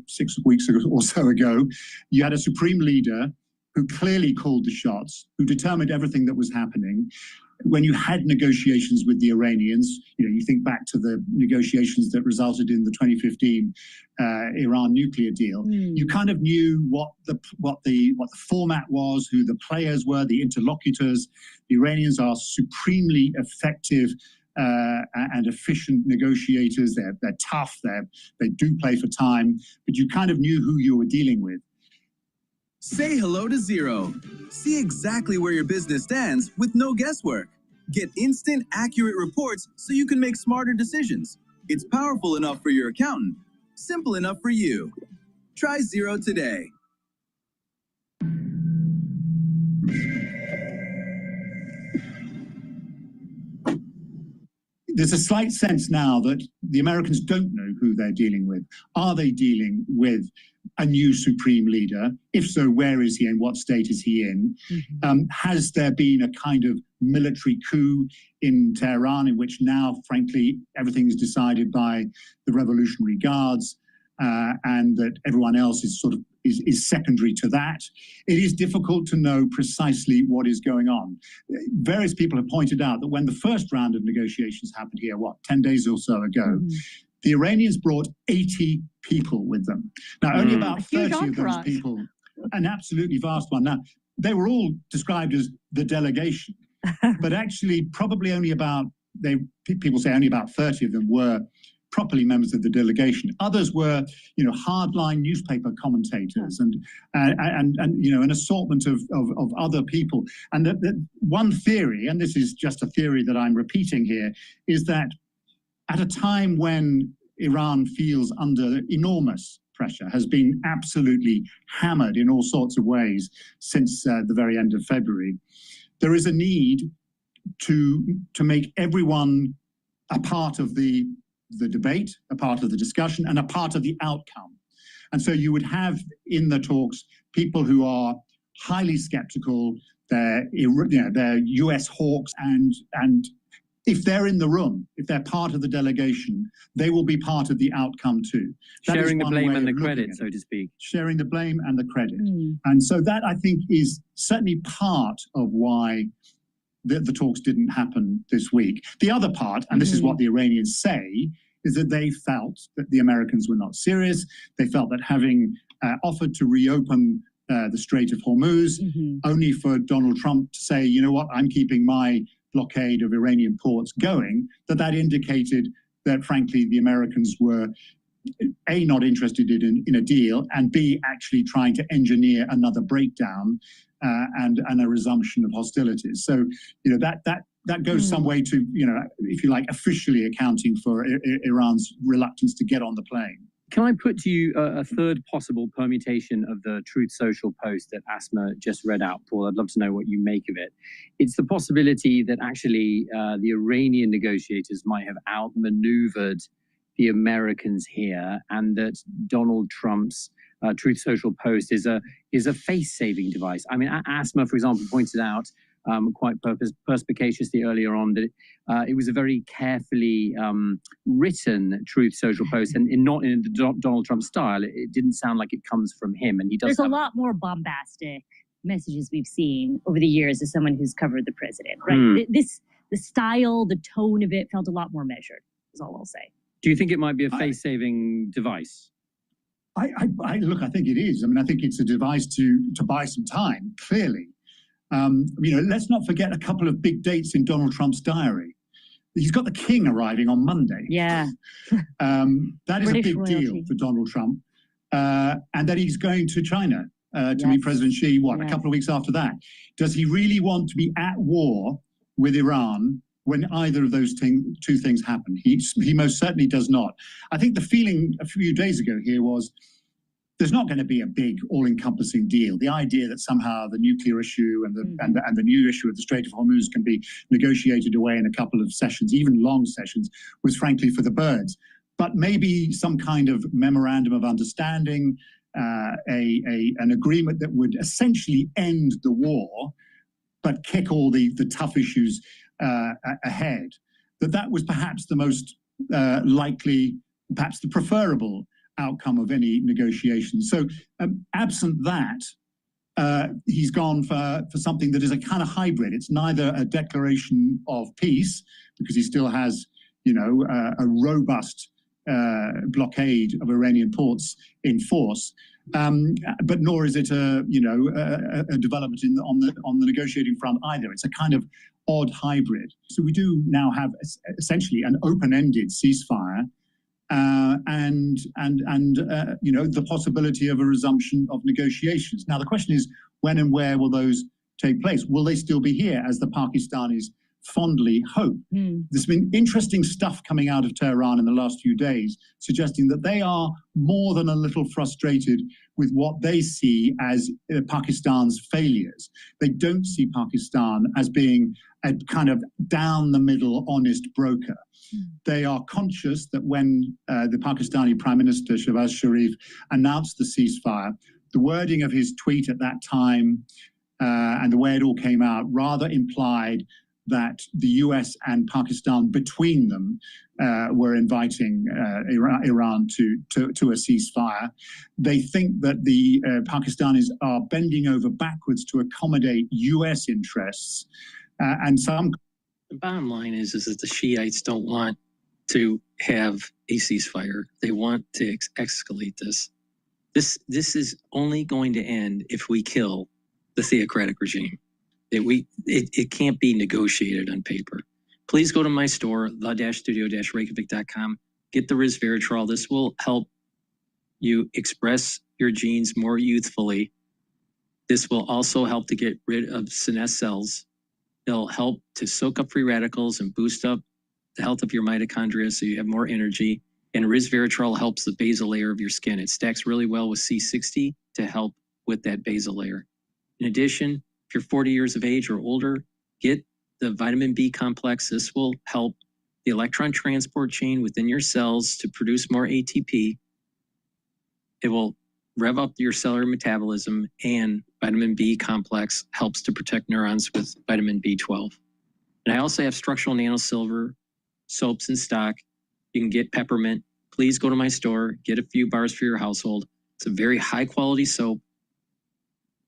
6 weeks or so ago, you had a supreme leader who clearly called the shots, who determined everything that was happening. When you had negotiations with the Iranians, you think back to the negotiations that resulted in the 2015 Iran nuclear deal. You kind of knew what the format was, who the players were, the interlocutors. The Iranians are supremely effective and efficient negotiators. They're tough. They do play for time, but you kind of knew who you were dealing with. Say hello to Zero. See exactly where your business stands with no guesswork. Get instant, accurate reports so you can make smarter decisions. It's powerful enough for your accountant, simple enough for you. Try Zero today. There's a slight sense now that the Americans don't know who they're dealing with. Are they dealing with a new supreme leader? If so, where is he and what state is he in? Has there been a kind of military coup in Tehran in which now, frankly, everything is decided by the Revolutionary Guards and that everyone else is sort of is secondary to that? It is difficult to know precisely what is going on. Various people have pointed out that when the first round of negotiations happened here, 10 days or so ago, the Iranians brought 80 people with them. Now, only about 30 of those people, an absolutely vast one. Now, they were all described as the delegation, but actually probably only about, people say only about 30 of them were properly members of the delegation. Others were, hardline newspaper commentators and an assortment of other people. And the one theory, and this is just a theory that I'm repeating here, is that at a time when Iran feels under enormous pressure, has been absolutely hammered in all sorts of ways since the very end of February, there is a need to make everyone a part of the debate, a part of the discussion, and a part of the outcome. And so you would have in the talks people who are highly skeptical, they're US hawks, and if they're in the room, if they're part of the delegation, they will be part of the outcome too. Sharing the blame and the credit, so to speak. Sharing the blame and the credit. And so that, I think, is certainly part of why the talks didn't happen this week. The other part, and this is what the Iranians say, is that they felt that the Americans were not serious. They felt that having offered to reopen the Strait of Hormuz, only for Donald Trump to say, you know what, I'm keeping my blockade of Iranian ports going, that indicated that, frankly, the Americans were, A, not interested in a deal, and B, actually trying to engineer another breakdown and a resumption of hostilities. So, that goes some way to, if you like, officially accounting for Iran's reluctance to get on the plane. Can I put to you a third possible permutation of the Truth Social post that Asma just read out, Paul? I'd love to know what you make of it. It's the possibility that actually the Iranian negotiators might have outmaneuvered the Americans here, and that Donald Trump's Truth Social post is a face-saving device. I mean, Asma, for example, pointed out quite perspicaciously earlier on that it was a very carefully written Truth Social post, and not in the Donald Trump style. It didn't sound like it comes from him, and he does. There's a lot more bombastic messages we've seen over the years as someone who's covered the president, right? The style, the tone of it felt a lot more measured, is all I'll say. Do you think it might be a face-saving device? Look, I think it is. I mean, I think it's a device to buy some time, clearly. Let's not forget a couple of big dates in Donald Trump's diary. He's got the king arriving on Monday. Yeah. That is a big deal for Donald Trump. And that he's going to China to meet President Xi, a couple of weeks after that. Does he really want to be at war with Iran when either of those two things happen? He most certainly does not. I think the feeling a few days ago here was there's not going to be a big, all-encompassing deal. The idea that somehow the nuclear issue and the new issue of the Strait of Hormuz can be negotiated away in a couple of sessions, even long sessions, was frankly for the birds. But maybe some kind of memorandum of understanding, an agreement that would essentially end the war, but kick all the tough issues ahead. That was perhaps the most likely, perhaps the preferable outcome of any negotiation. So absent that, he's gone for something that is a kind of hybrid. It's neither a declaration of peace, because he still has, a robust blockade of Iranian ports in force, but nor is it a development on the negotiating front either. It's a kind of odd hybrid. So we do now have essentially an open-ended ceasefire, and the possibility of a resumption of negotiations. Now the question is, when and where will those take place? Will they still be here, as the Pakistanis fondly hope? There's been interesting stuff coming out of Tehran in the last few days, suggesting that they are more than a little frustrated with what they see as Pakistan's failures. They don't see Pakistan as being a kind of down-the-middle honest broker. They are conscious that when the Pakistani Prime Minister Shehbaz Sharif announced the ceasefire, the wording of his tweet at that time and the way it all came out rather implied that the US and Pakistan between them were inviting Iran to a ceasefire. They think that the Pakistanis are bending over backwards to accommodate US interests. And some... The bottom line is that the Shiites don't want to have a ceasefire. They want to escalate this. This is only going to end if we kill the theocratic regime. It can't be negotiated on paper. Please go to my store, the-studio-reykjavik.com. Get the resveratrol. This will help you express your genes more youthfully. This will also help to get rid of senescent cells. It'll help to soak up free radicals and boost up the health of your mitochondria so you have more energy. And resveratrol helps the basal layer of your skin. It stacks really well with C60 to help with that basal layer. In addition, if you're 40 years of age or older, get the vitamin B complex. This will help the electron transport chain within your cells to produce more ATP. It will rev up your cellular metabolism, and vitamin B complex helps to protect neurons with vitamin B12. And I also have structural nanosilver soaps in stock. You can get peppermint. Please go to my store, get a few bars for your household. It's a very high quality soap.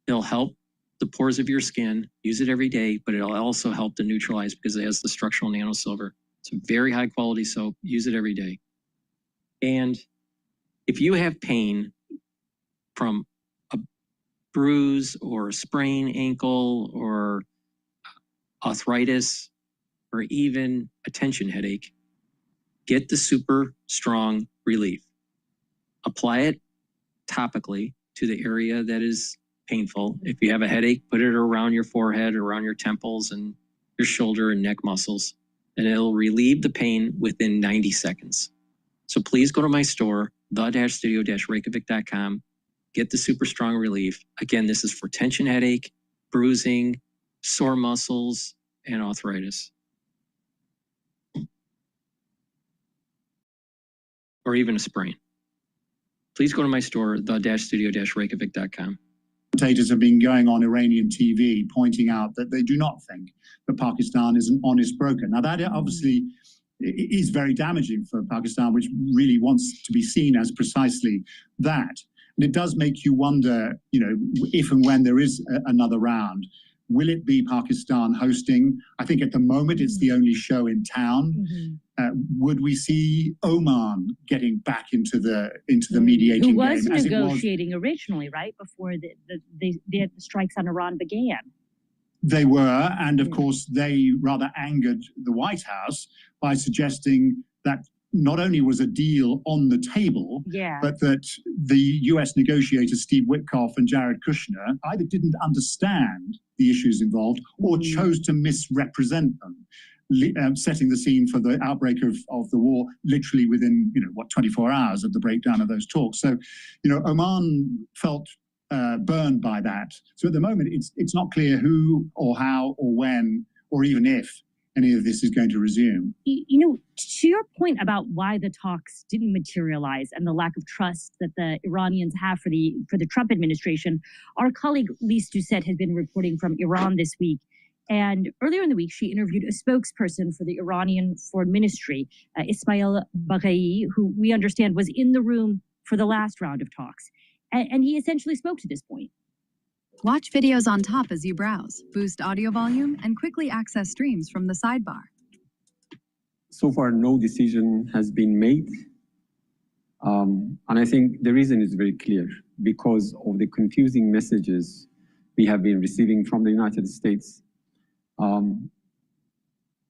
It'll help the pores of your skin. Use it every day, but it'll also help to neutralize because it has the structural nanosilver. It's a very high quality soap. Use it every day. And if you have pain from a bruise or a sprained ankle or arthritis or even a tension headache, get the Super Strong Relief. Apply it topically to the area that is painful. If you have a headache, put it around your forehead, around your temples and your shoulder and neck muscles, and it'll relieve the pain within 90 seconds. So please go to my store, the-studio-reykjavik.com, get the Super Strong Relief. Again, this is for tension headache, bruising, sore muscles, and arthritis. Or even a sprain. Please go to my store, the-studio-reykjavik.com. Commentators have been going on Iranian TV pointing out that they do not think that Pakistan is an honest broker. Now that obviously is very damaging for Pakistan, which really wants to be seen as precisely that. And it does make you wonder, if and when there is another round, will it be Pakistan hosting? I think at the moment it's the only show in town. Would we see Oman getting back into the mediating Who was game? negotiating originally, right, before the strikes on Iran began? They were, and of course they rather angered the White House by suggesting that not only was a deal on the table, but that the US negotiators Steve Witkoff and Jared Kushner either didn't understand the issues involved or chose to misrepresent them, setting the scene for the outbreak of the war literally within 24 hours of the breakdown of those talks. So Oman felt burned by that. So at the moment it's not clear who or how or when or even if any of this is going to resume. To your point about why the talks didn't materialize and the lack of trust that the Iranians have for the Trump administration, our colleague Lise Doucette has been reporting from Iran this week. And earlier in the week, she interviewed a spokesperson for the Iranian Foreign Ministry, Ismail Baghai, who we understand was in the room for the last round of talks. And he essentially spoke to this point. Watch videos on top as you browse, boost audio volume, and quickly access streams from the sidebar. So far, no decision has been made. And I think the reason is very clear, because of the confusing messages we have been receiving from the United States.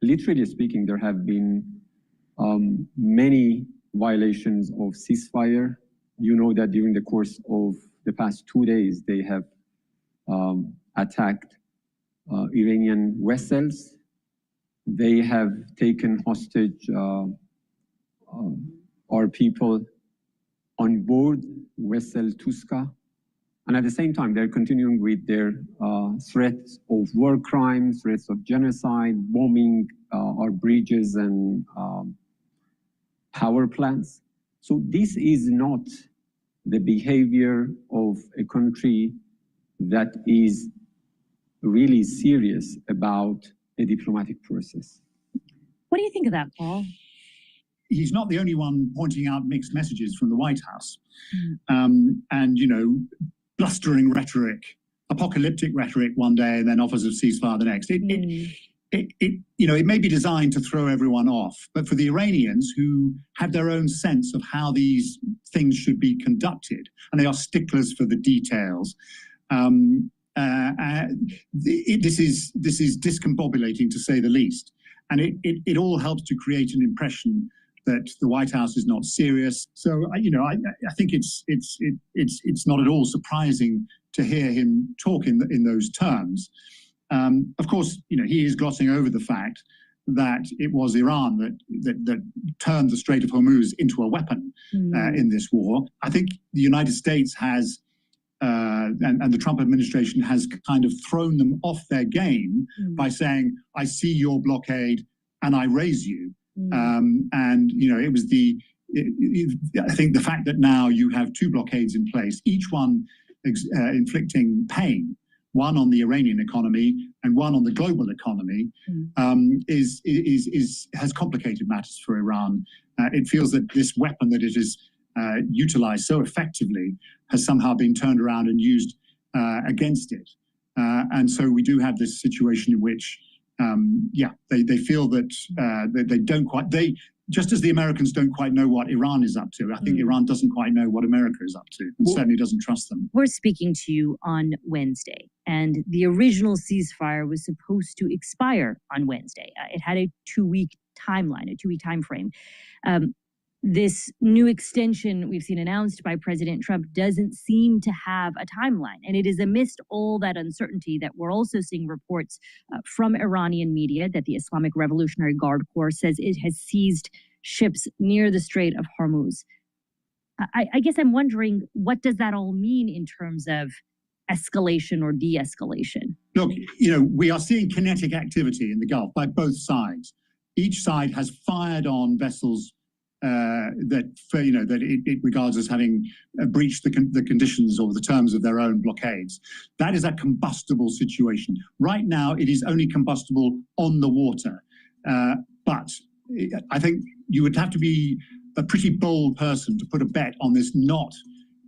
Literally speaking, there have been many violations of ceasefire. You know that during the course of the past 2 days, they have attacked Iranian vessels. They have taken hostage our people on board vessel Tuska. And at the same time, they're continuing with their threats of war crimes, threats of genocide, bombing our bridges and power plants. So this is not the behavior of a country that is really serious about a diplomatic process. What do you think of that, Paul? He's not the only one pointing out mixed messages from the White House. And, you know, blustering rhetoric, apocalyptic rhetoric one day and then offers of ceasefire the next. It may be designed to throw everyone off, but for the Iranians who have their own sense of how these things should be conducted, and they are sticklers for the details, this is discombobulating to say the least. And it all helps to create an impression that the White House is not serious. So, I think it's not at all surprising to hear him talk in those terms. Of course, he is glossing over the fact that it was Iran that turned the Strait of Hormuz into a weapon in this war. I think the United States has, and the Trump administration has kind of thrown them off their game by saying, I see your blockade and I raise you. It was I think the fact that now you have two blockades in place, each one inflicting pain, one on the Iranian economy and one on the global economy, has complicated matters for Iran. It feels that this weapon that it has utilized so effectively has somehow been turned around and used against it. And so we do have this situation in which, they feel that they don't quite, just as the Americans don't quite know what Iran is up to, I think Iran doesn't quite know what America is up to, and certainly doesn't trust them. We're speaking to you on Wednesday, and the original ceasefire was supposed to expire on Wednesday. It had a 2-week timeline, a 2-week time frame. This new extension we've seen announced by President Trump doesn't seem to have a timeline. And it is amidst all that uncertainty that we're also seeing reports from Iranian media that the Islamic Revolutionary Guard Corps says it has seized ships near the Strait of Hormuz. I guess I'm wondering, what does that all mean in terms of escalation or de-escalation? Look, we are seeing kinetic activity in the Gulf by both sides. Each side has fired on vessels that it regards as having breached the conditions or the terms of their own blockades. That is a combustible situation. Right now, it is only combustible on the water. But I think you would have to be a pretty bold person to put a bet on this not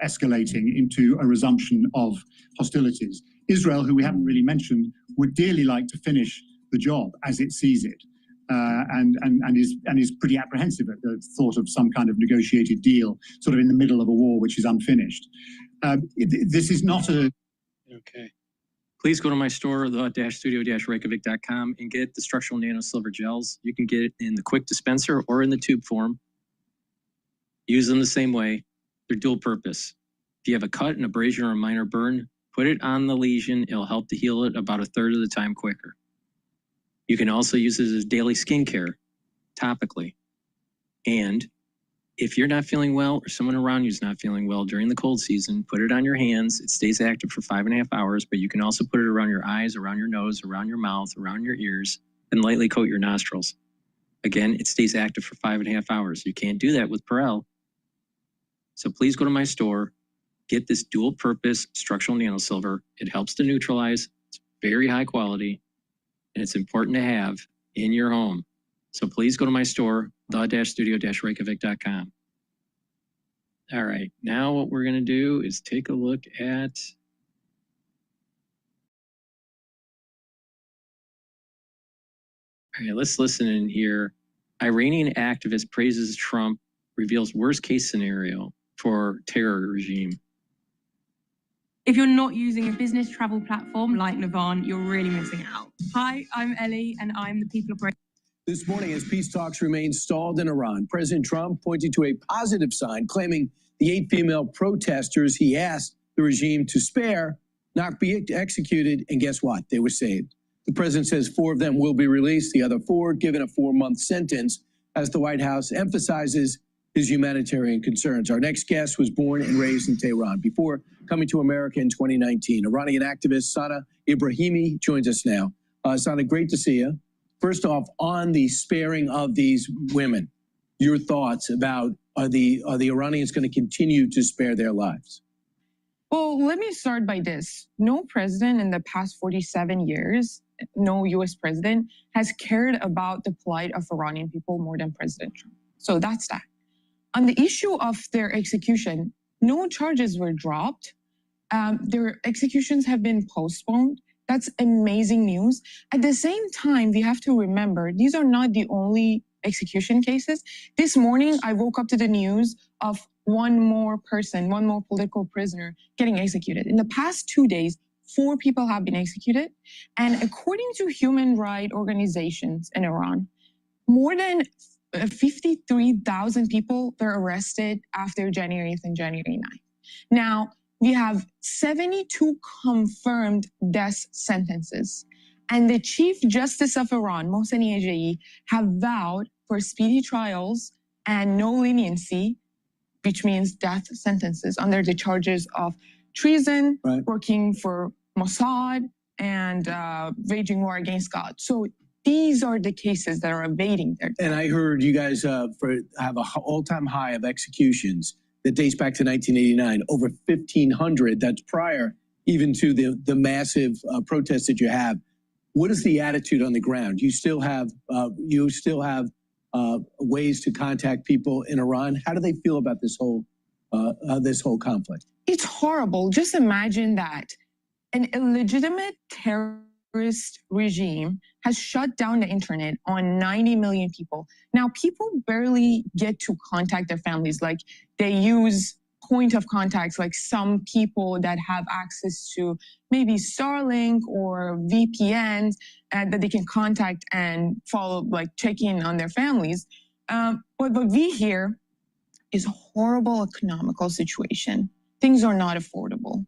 escalating into a resumption of hostilities. Israel, who we haven't really mentioned, would dearly like to finish the job as it sees it. And is pretty apprehensive at the thought of some kind of negotiated deal, sort of in the middle of a war which is unfinished. This is not a... Okay. Please go to my store, the-studio-reykjavik.com, and get the structural nano silver gels. You can get it in the quick dispenser or in the tube form. Use them the same way. They're dual purpose. If you have a cut, an abrasion, or a minor burn, put it on the lesion. It'll help to heal it about 1/3 of the time quicker. You can also use it as daily skincare, topically. And if you're not feeling well or someone around you is not feeling well during the cold season, put it on your hands. It stays active for 5.5 hours, but you can also put it around your eyes, around your nose, around your mouth, around your ears, and lightly coat your nostrils. Again, it stays active for 5.5 hours. You can't do that with Perel. So please go to my store, get this dual purpose structural nano silver. It helps to neutralize. It's very high quality. And it's important to have in your home. So please go to my store, the-studio-reykjavik.com. All right, now what we're going to do is take a look at All right, let's listen in here. Iranian activist praises Trump, reveals worst case scenario for terror regime. If you're not using a business travel platform like Navan, you're really missing out. Hi, I'm Ellie, and I'm the people operator. This morning, as peace talks remain stalled in Iran, President Trump pointed to a positive sign, claiming the 8 female protesters he asked the regime to spare not be executed, and guess what? They were saved. The president says 4 of them will be released, the other 4 given a 4-month sentence, as the White House emphasizes his humanitarian concerns. Our next guest was born and raised in Tehran before coming to America in 2019. Iranian activist Sana Ibrahimi joins us now. Sana, great to see you. First off, on the sparing of these women, your thoughts about are the Iranians going to continue to spare their lives? Well, let me start by this. No president in the past 47 years, no U.S. president has cared about the plight of Iranian people more than President Trump. So that's that. On the issue of their execution, no charges were dropped. Their executions have been postponed. That's amazing news. At the same time, we have to remember, these are not the only execution cases. This morning, I woke up to the news of one more person, one more political prisoner getting executed. In the past 2 days, 4 people have been executed. And according to human rights organizations in Iran, more than 53,000 people were arrested after January 8th and January 9th. Now, we have 72 confirmed death sentences. And the Chief Justice of Iran, Mohsen Ejei, have vowed for speedy trials and no leniency, which means death sentences, under the charges of treason, working for Mossad, and waging war against God. So these are the cases that are awaiting their death. And I heard you guys have an all-time high of executions that dates back to 1989, over 1,500. That's prior even to the massive protests that you have. What is the attitude on the ground? You still have ways to contact people in Iran. How do they feel about this whole conflict? It's horrible. Just imagine that an illegitimate terrorist regime has shut down the internet on 90 million people. Now, people barely get to contact their families. Like, they use point of contacts, like some people that have access to maybe Starlink or VPNs that they can contact and follow, like check in on their families. But what we hear is a horrible economical situation. Things are not affordable.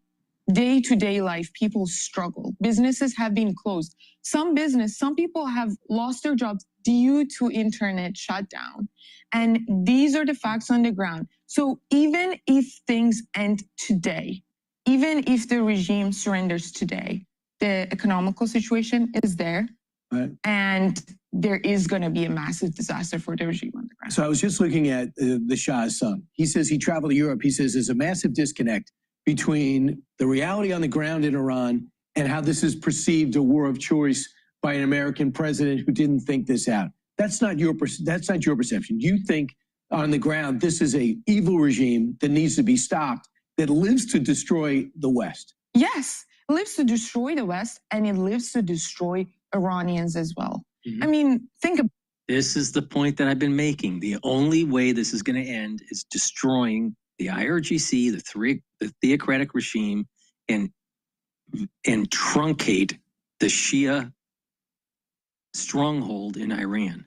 Day-to-day life, people struggle. Businesses have been closed. Some people have lost their jobs due to internet shutdown. And these are the facts on the ground. So even if things end today, even if the regime surrenders today, the economical situation is there. Right. And there is going to be a massive disaster for the regime on the ground. So I was just looking at the Shah's son. He says he traveled to Europe. He says there's a massive disconnect between the reality on the ground in Iran and how this is perceived a war of choice by an American president who didn't think this out. That's not your perception. You think on the ground this is a evil regime that needs to be stopped, that lives to destroy the West. Yes, it lives to destroy the West, and it lives to destroy Iranians as well. Mm-hmm. I mean, think about this is the point that I've been making. The only way this is going to end is destroying the IRGC, the theocratic regime, and truncate the Shia stronghold in Iran.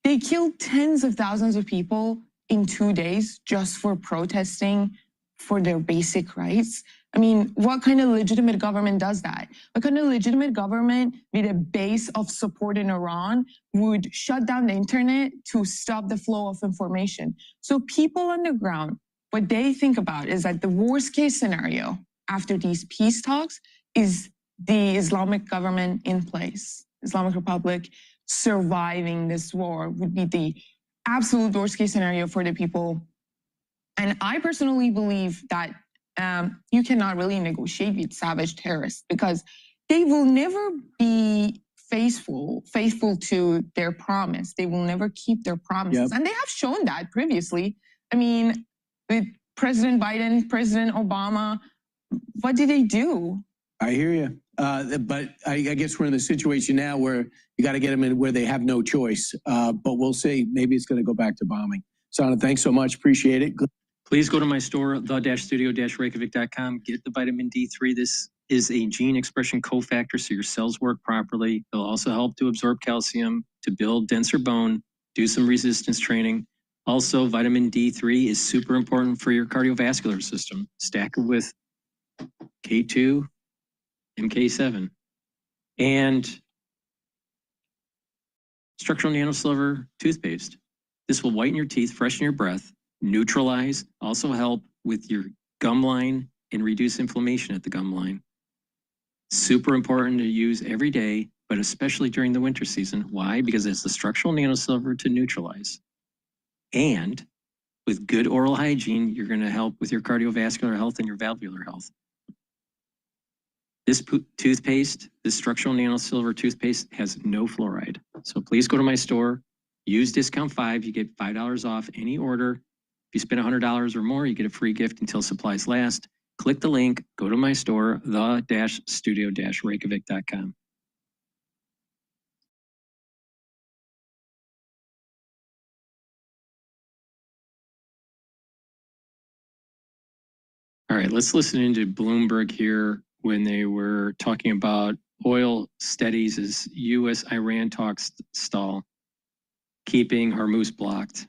They killed tens of thousands of people in 2 days just for protesting for their basic rights. I mean, what kind of legitimate government does that? What kind of legitimate government with a base of support in Iran would shut down the internet to stop the flow of information? So people on the ground, what they think about is that the worst case scenario after these peace talks is the Islamic government in place. Islamic Republic surviving this war would be the absolute worst case scenario for the people. And I personally believe that you cannot really negotiate with savage terrorists because they will never be faithful to their promise. They will never keep their promises. Yep. And they have shown that previously. I mean, with President Biden, President Obama, what did they do? I hear you. But I guess we're in the situation now where you got to get them in where they have no choice. But we'll see. Maybe it's going to go back to bombing. Sana, thanks so much. Appreciate it. Please go to my store, the-studio-reykjavik.com. Get the vitamin D3. This is a gene expression cofactor, so your cells work properly. It'll also help to absorb calcium, to build denser bone, do some resistance training. Also, vitamin D3 is super important for your cardiovascular system. Stack it with K2 and K7. And structural nanosilver toothpaste. This will whiten your teeth, freshen your breath, neutralize, also help with your gum line and reduce inflammation at the gum line. Super important to use every day, but especially during the winter season. Why? Because it's the structural nanosilver to neutralize. And with good oral hygiene, you're going to help with your cardiovascular health and your valvular health. This toothpaste, this structural nanosilver toothpaste has no fluoride. So please go to my store, use discount 5, you get $5 off any order. If you spend $100 or more, you get a free gift until supplies last. Click the link, go to my store, the-studio-reykjavik.com. All right, let's listen into Bloomberg here when they were talking about oil steadies as U.S.-Iran talks stall, keeping Hormuz blocked.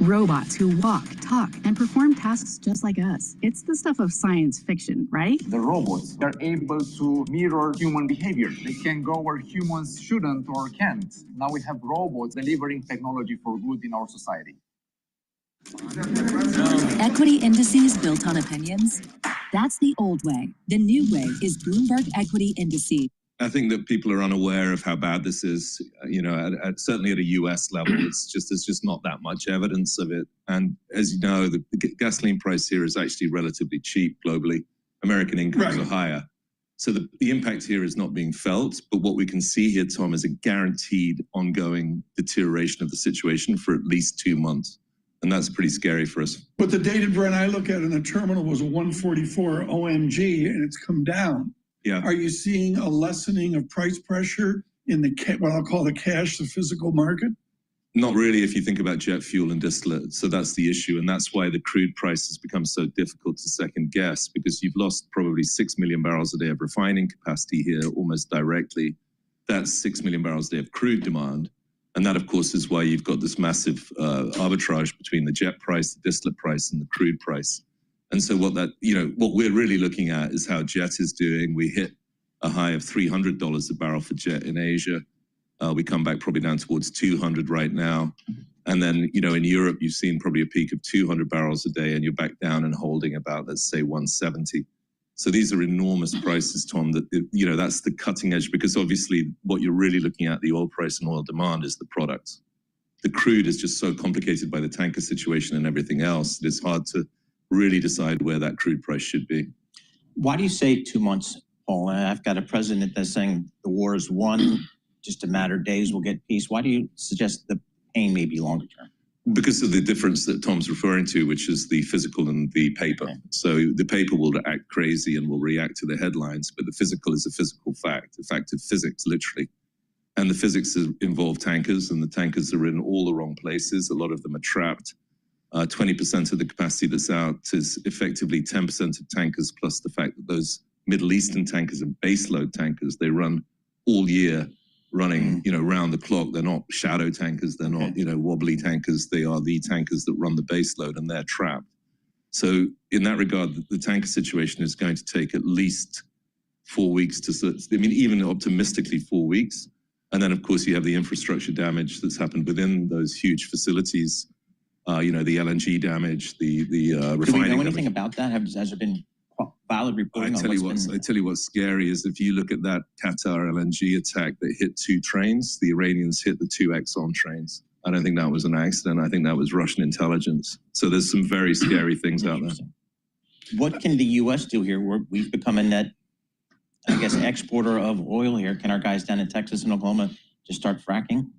Robots who walk, talk, and perform tasks just like us. It's the stuff of science fiction, right? The robots are able to mirror human behavior. They can go where humans shouldn't or can't. Now we have robots delivering technology for good in our society. Equity indices built on opinions? That's the old way. The new way is Bloomberg Equity Indices. I think that people are unaware of how bad this is. You know, certainly at a US level, there's just not that much evidence of it. And as you know, the gasoline price here is actually relatively cheap globally. American incomes are higher. So the impact here is not being felt. But what we can see here, Tom, is a guaranteed ongoing deterioration of the situation for at least 2 months. And that's pretty scary for us. But the dated Brent I look at in the terminal was a 144 OMG, and it's come down. Yeah. Are you seeing a lessening of price pressure in the what I'll call the cash, the physical market? Not really if you think about jet fuel and distillate. So that's the issue. And that's why the crude price has become so difficult to second guess, because you've lost probably 6 million barrels a day of refining capacity here almost directly. That's 6 million barrels a day of crude demand. And that, of course, is why you've got this massive arbitrage between the jet price, the distillate price, and the crude price. And so what we're really looking at is how jet is doing. We hit a high of $300 a barrel for jet in Asia. We come back probably down towards 200 right now. And then, in Europe, you've seen probably a peak of 200 barrels a day, and you're back down and holding about, let's say, 170. So these are enormous prices, Tom, that, that's the cutting edge, because obviously what you're really looking at, the oil price and oil demand, is the product. The crude is just so complicated by the tanker situation and everything else. It's hard to really decide where that crude price should be. Why do you say 2 months, Paul? I've got a president that's saying the war is won, just a matter of days we'll get peace. Why do you suggest the pain may be longer term? Because of the difference that Tom's referring to, which is the physical and the paper. Okay. So the paper will act crazy and will react to the headlines, but the physical is a physical fact, a fact of physics, literally. And the physics involve tankers, and the tankers are in all the wrong places. A lot of them are trapped. 20% of the capacity that's out is effectively 10% of tankers, plus the fact that those Middle Eastern tankers are baseload tankers. They run all year, running, round the clock. They're not shadow tankers. They're not, wobbly tankers. They are the tankers that run the baseload, and they're trapped. So in that regard, the tanker situation is going to take at least 4 weeks even optimistically 4 weeks. And then, of course, you have the infrastructure damage that's happened within those huge facilities. The LNG damage, the refining. Do we know anything about that? Has there been valid reporting? I tell you what's scary is if you look at that Qatar LNG attack that hit 2 trains, the Iranians hit the 2 Exxon trains. I don't think that was an accident. I think that was Russian intelligence. So there's some very scary things out there. What can the U.S. do here? We've become a net, exporter of oil here. Can our guys down in Texas and Oklahoma just start fracking?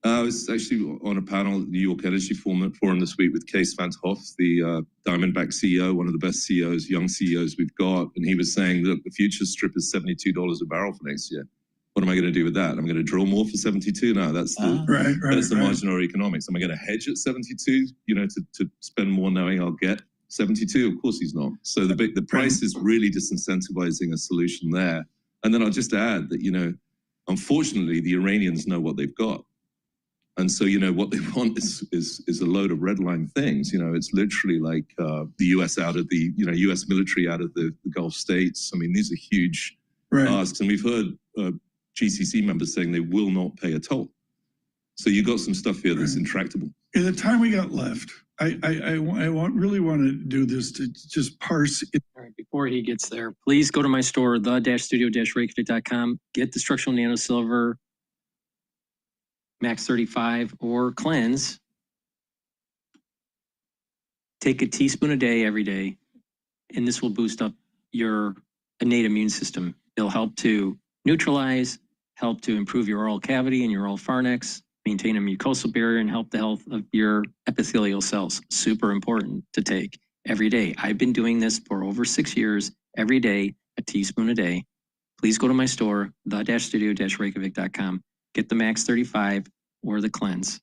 I was actually on a panel at the New York Energy Forum this week with Kees van 't Hof, the Diamondback CEO, one of the best CEOs, young CEOs we've got. And he was saying, look, the future strip is $72 a barrel for next year. What am I going to do with that? I'm going to drill more for 72? No, that's the, that's the marginal economics. Am I going to hedge at 72, you know, to spend more knowing I'll get 72? Of course he's not. So the price is really disincentivizing a solution there. And then I'll just add that, you know, unfortunately, the Iranians know what they've got. And so, you know, what they want is a load of red line things. You know, it's literally like the U.S. out of the, you know, U.S. military out of the Gulf states. I mean, these are huge asks. And we've heard GCC members saying they will not pay a toll. So you got some stuff here that's intractable. In the time we got left, I really want to do this to just parse it. All right, before he gets there, please go to my store, the-studio-reykjavik.com, get the structural nano silver Max 35 or cleanse. Take a teaspoon a day every day, and this will boost up your innate immune system. It'll help to neutralize, help to improve your oral cavity and your oral pharynx, maintain a mucosal barrier, and help the health of your epithelial cells. Super important to take every day. I've been doing this for over 6 years, every day, a teaspoon a day. Please go to my store, the-studio-reykjavik.com. Get the Max 35 or the cleanse.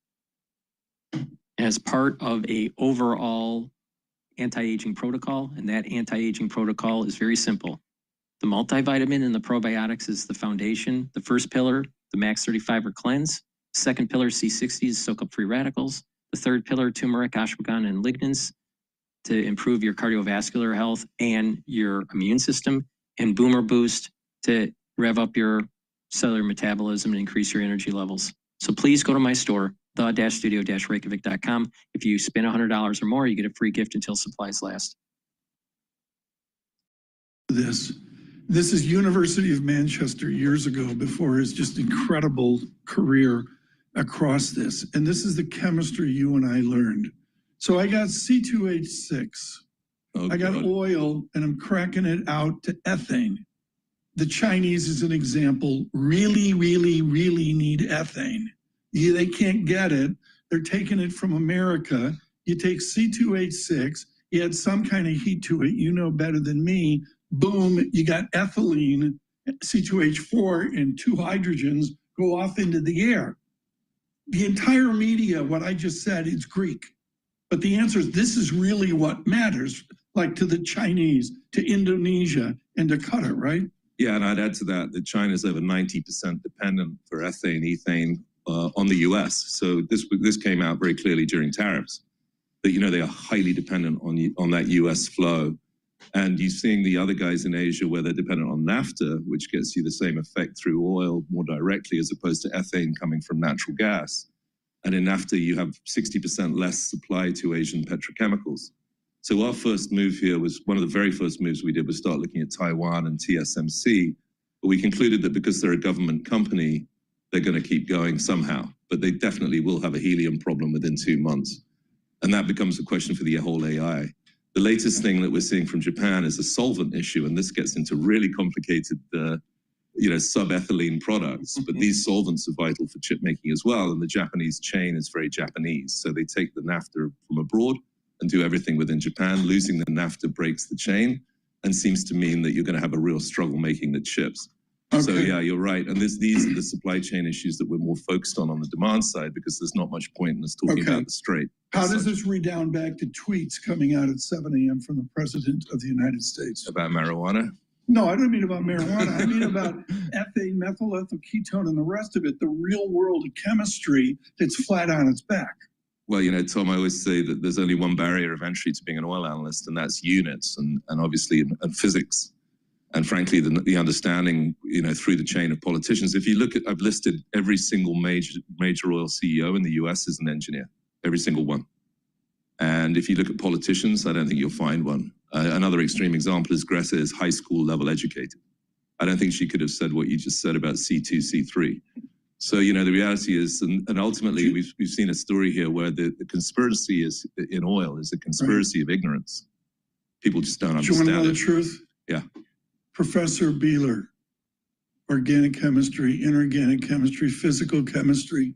As part of a overall anti-aging protocol, and that anti-aging protocol is very simple. The multivitamin and the probiotics is the foundation. The first pillar, the Max 35 or cleanse. Second pillar, C60s, soak up free radicals. The third pillar, turmeric, ashwagandha, and lignans to improve your cardiovascular health and your immune system. And Boomer Boost to rev up your cellular metabolism and increase your energy levels. So please go to my store, the-studio-reykjavik.com. If you spend $100 or more, you get a free gift until supplies last. This is University of Manchester years ago, before his just incredible career across this. And this is the chemistry you and I learned. So I got C2H6. I got oil, and I'm cracking it out to ethane. The Chinese, as an example, really need ethane. They can't get it. They're taking it from America. You take C2H6, you add some kind of heat to it, you know better than me, boom, you got ethylene, C2H4, and 2 hydrogens go off into the air. The entire media, what I just said, is Greek. But the answer is, this is really what matters, like to the Chinese, to Indonesia, and to Qatar, right? Yeah, and I'd add to that China's over 90% dependent for ethane, ethane on the US. So this came out very clearly during tariffs, that, you know, they are highly dependent on that US flow. And you're seeing the other guys in Asia where they're dependent on naphtha, which gets you the same effect through oil more directly, as opposed to ethane coming from natural gas. And in naphtha, you have 60% less supply to Asian petrochemicals. So our first move here was, one of the very first moves we did was start looking at Taiwan and TSMC. But we concluded that because they're a government company, they're going to keep going somehow. But they definitely will have a helium problem within 2 months. And that becomes a question for the whole AI. The latest thing that we're seeing from Japan is a solvent issue, and this gets into really complicated, you know, sub-ethylene products. But these solvents are vital for chip making as well, and the Japanese chain is very Japanese. So they take the naphtha from abroad and do everything within Japan. Losing the naphtha breaks the chain and seems to mean that you're going to have a real struggle making the chips. Okay. So yeah, you're right. And these are the supply chain issues that we're more focused on the demand side, because there's not much point in us talking about the Strait. How does this redound back to tweets coming out at 7 a.m. from the President of the United States? About marijuana? No, I don't mean about marijuana. I mean about ethane, methyl ethyl ketone, and the rest of it, the real world chemistry that's flat on its back. Well, you know, Tom, I always say that there's only one barrier of entry to being an oil analyst, and that's units and obviously and physics. And frankly, the understanding, you know, through the chain of politicians. If you look at, I've listed every single major oil CEO in the US as an engineer, every single one. And if you look at politicians, I don't think you'll find one. Another extreme example is Greta is high school level educated. I don't think she could have said what you just said about C2, C3. So, you know, the reality is, and ultimately we've seen a story here where the conspiracy is in oil is a conspiracy of ignorance. People just don't understand it. Do you want to know the truth? Yeah. Professor Beeler, organic chemistry, inorganic chemistry, physical chemistry.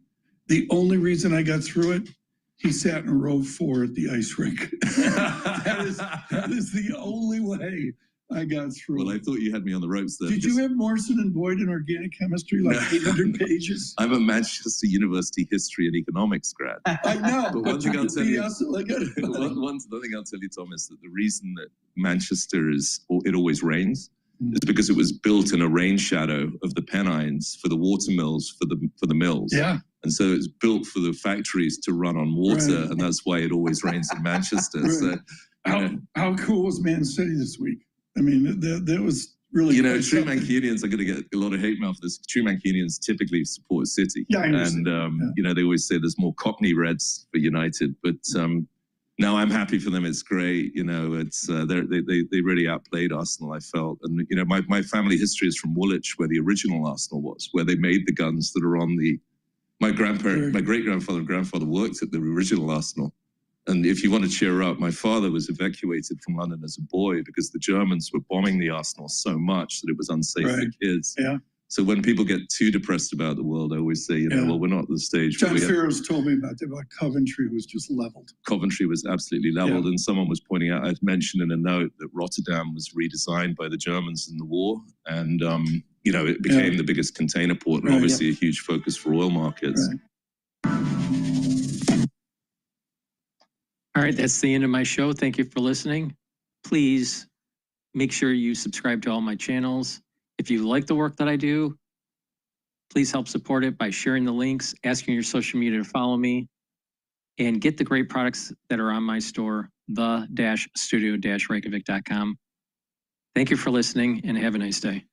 The only reason I got through it, he sat in row 4 at the ice rink. that is the only way I got through. Well, I thought you had me on the ropes there. Did you have Morrison and Boyd in organic chemistry, like 800 pages? I'm a Manchester University history and economics grad. I know. But one thing I'll tell you, one thing I'll tell you, Tom, is that the reason that Manchester it always rains is because it was built in a rain shadow of the Pennines for the water mills, for the mills. Yeah. And so it's built for the factories to run on water, and that's why it always rains in Manchester. Right. So, how cool was Man City this week? I mean, that was really. You know, true Mancunians are going to get a lot of hate mail for this. True Mancunians typically support City, yeah, I understand. And you know, they always say there's more Cockney Reds for United, but no, I'm happy for them. It's great. You know, it's they really outplayed Arsenal, I felt. And you know, my family history is from Woolwich, where the original Arsenal was, where they made the guns that are on the. My great-grandfather and grandfather worked at the original Arsenal. And if you want to cheer up, my father was evacuated from London as a boy because the Germans were bombing the Arsenal so much that it was unsafe for kids. Yeah. So when people get too depressed about the world, I always say, you know, well, we're not at the stage. John Farrow's told me about Coventry was just leveled. Coventry was absolutely leveled. And someone was pointing out, I'd mentioned in a note that Rotterdam was redesigned by the Germans in the war. And, you know, it became the biggest container port and obviously a huge focus for oil markets. All right, that's the end of my show. Thank you for listening. Please make sure you subscribe to all my channels. If you like the work that I do, please help support it by sharing the links, asking your social media to follow me, and get the great products that are on my store, the-studio-reykjavik.com. Thank you for listening and have a nice day.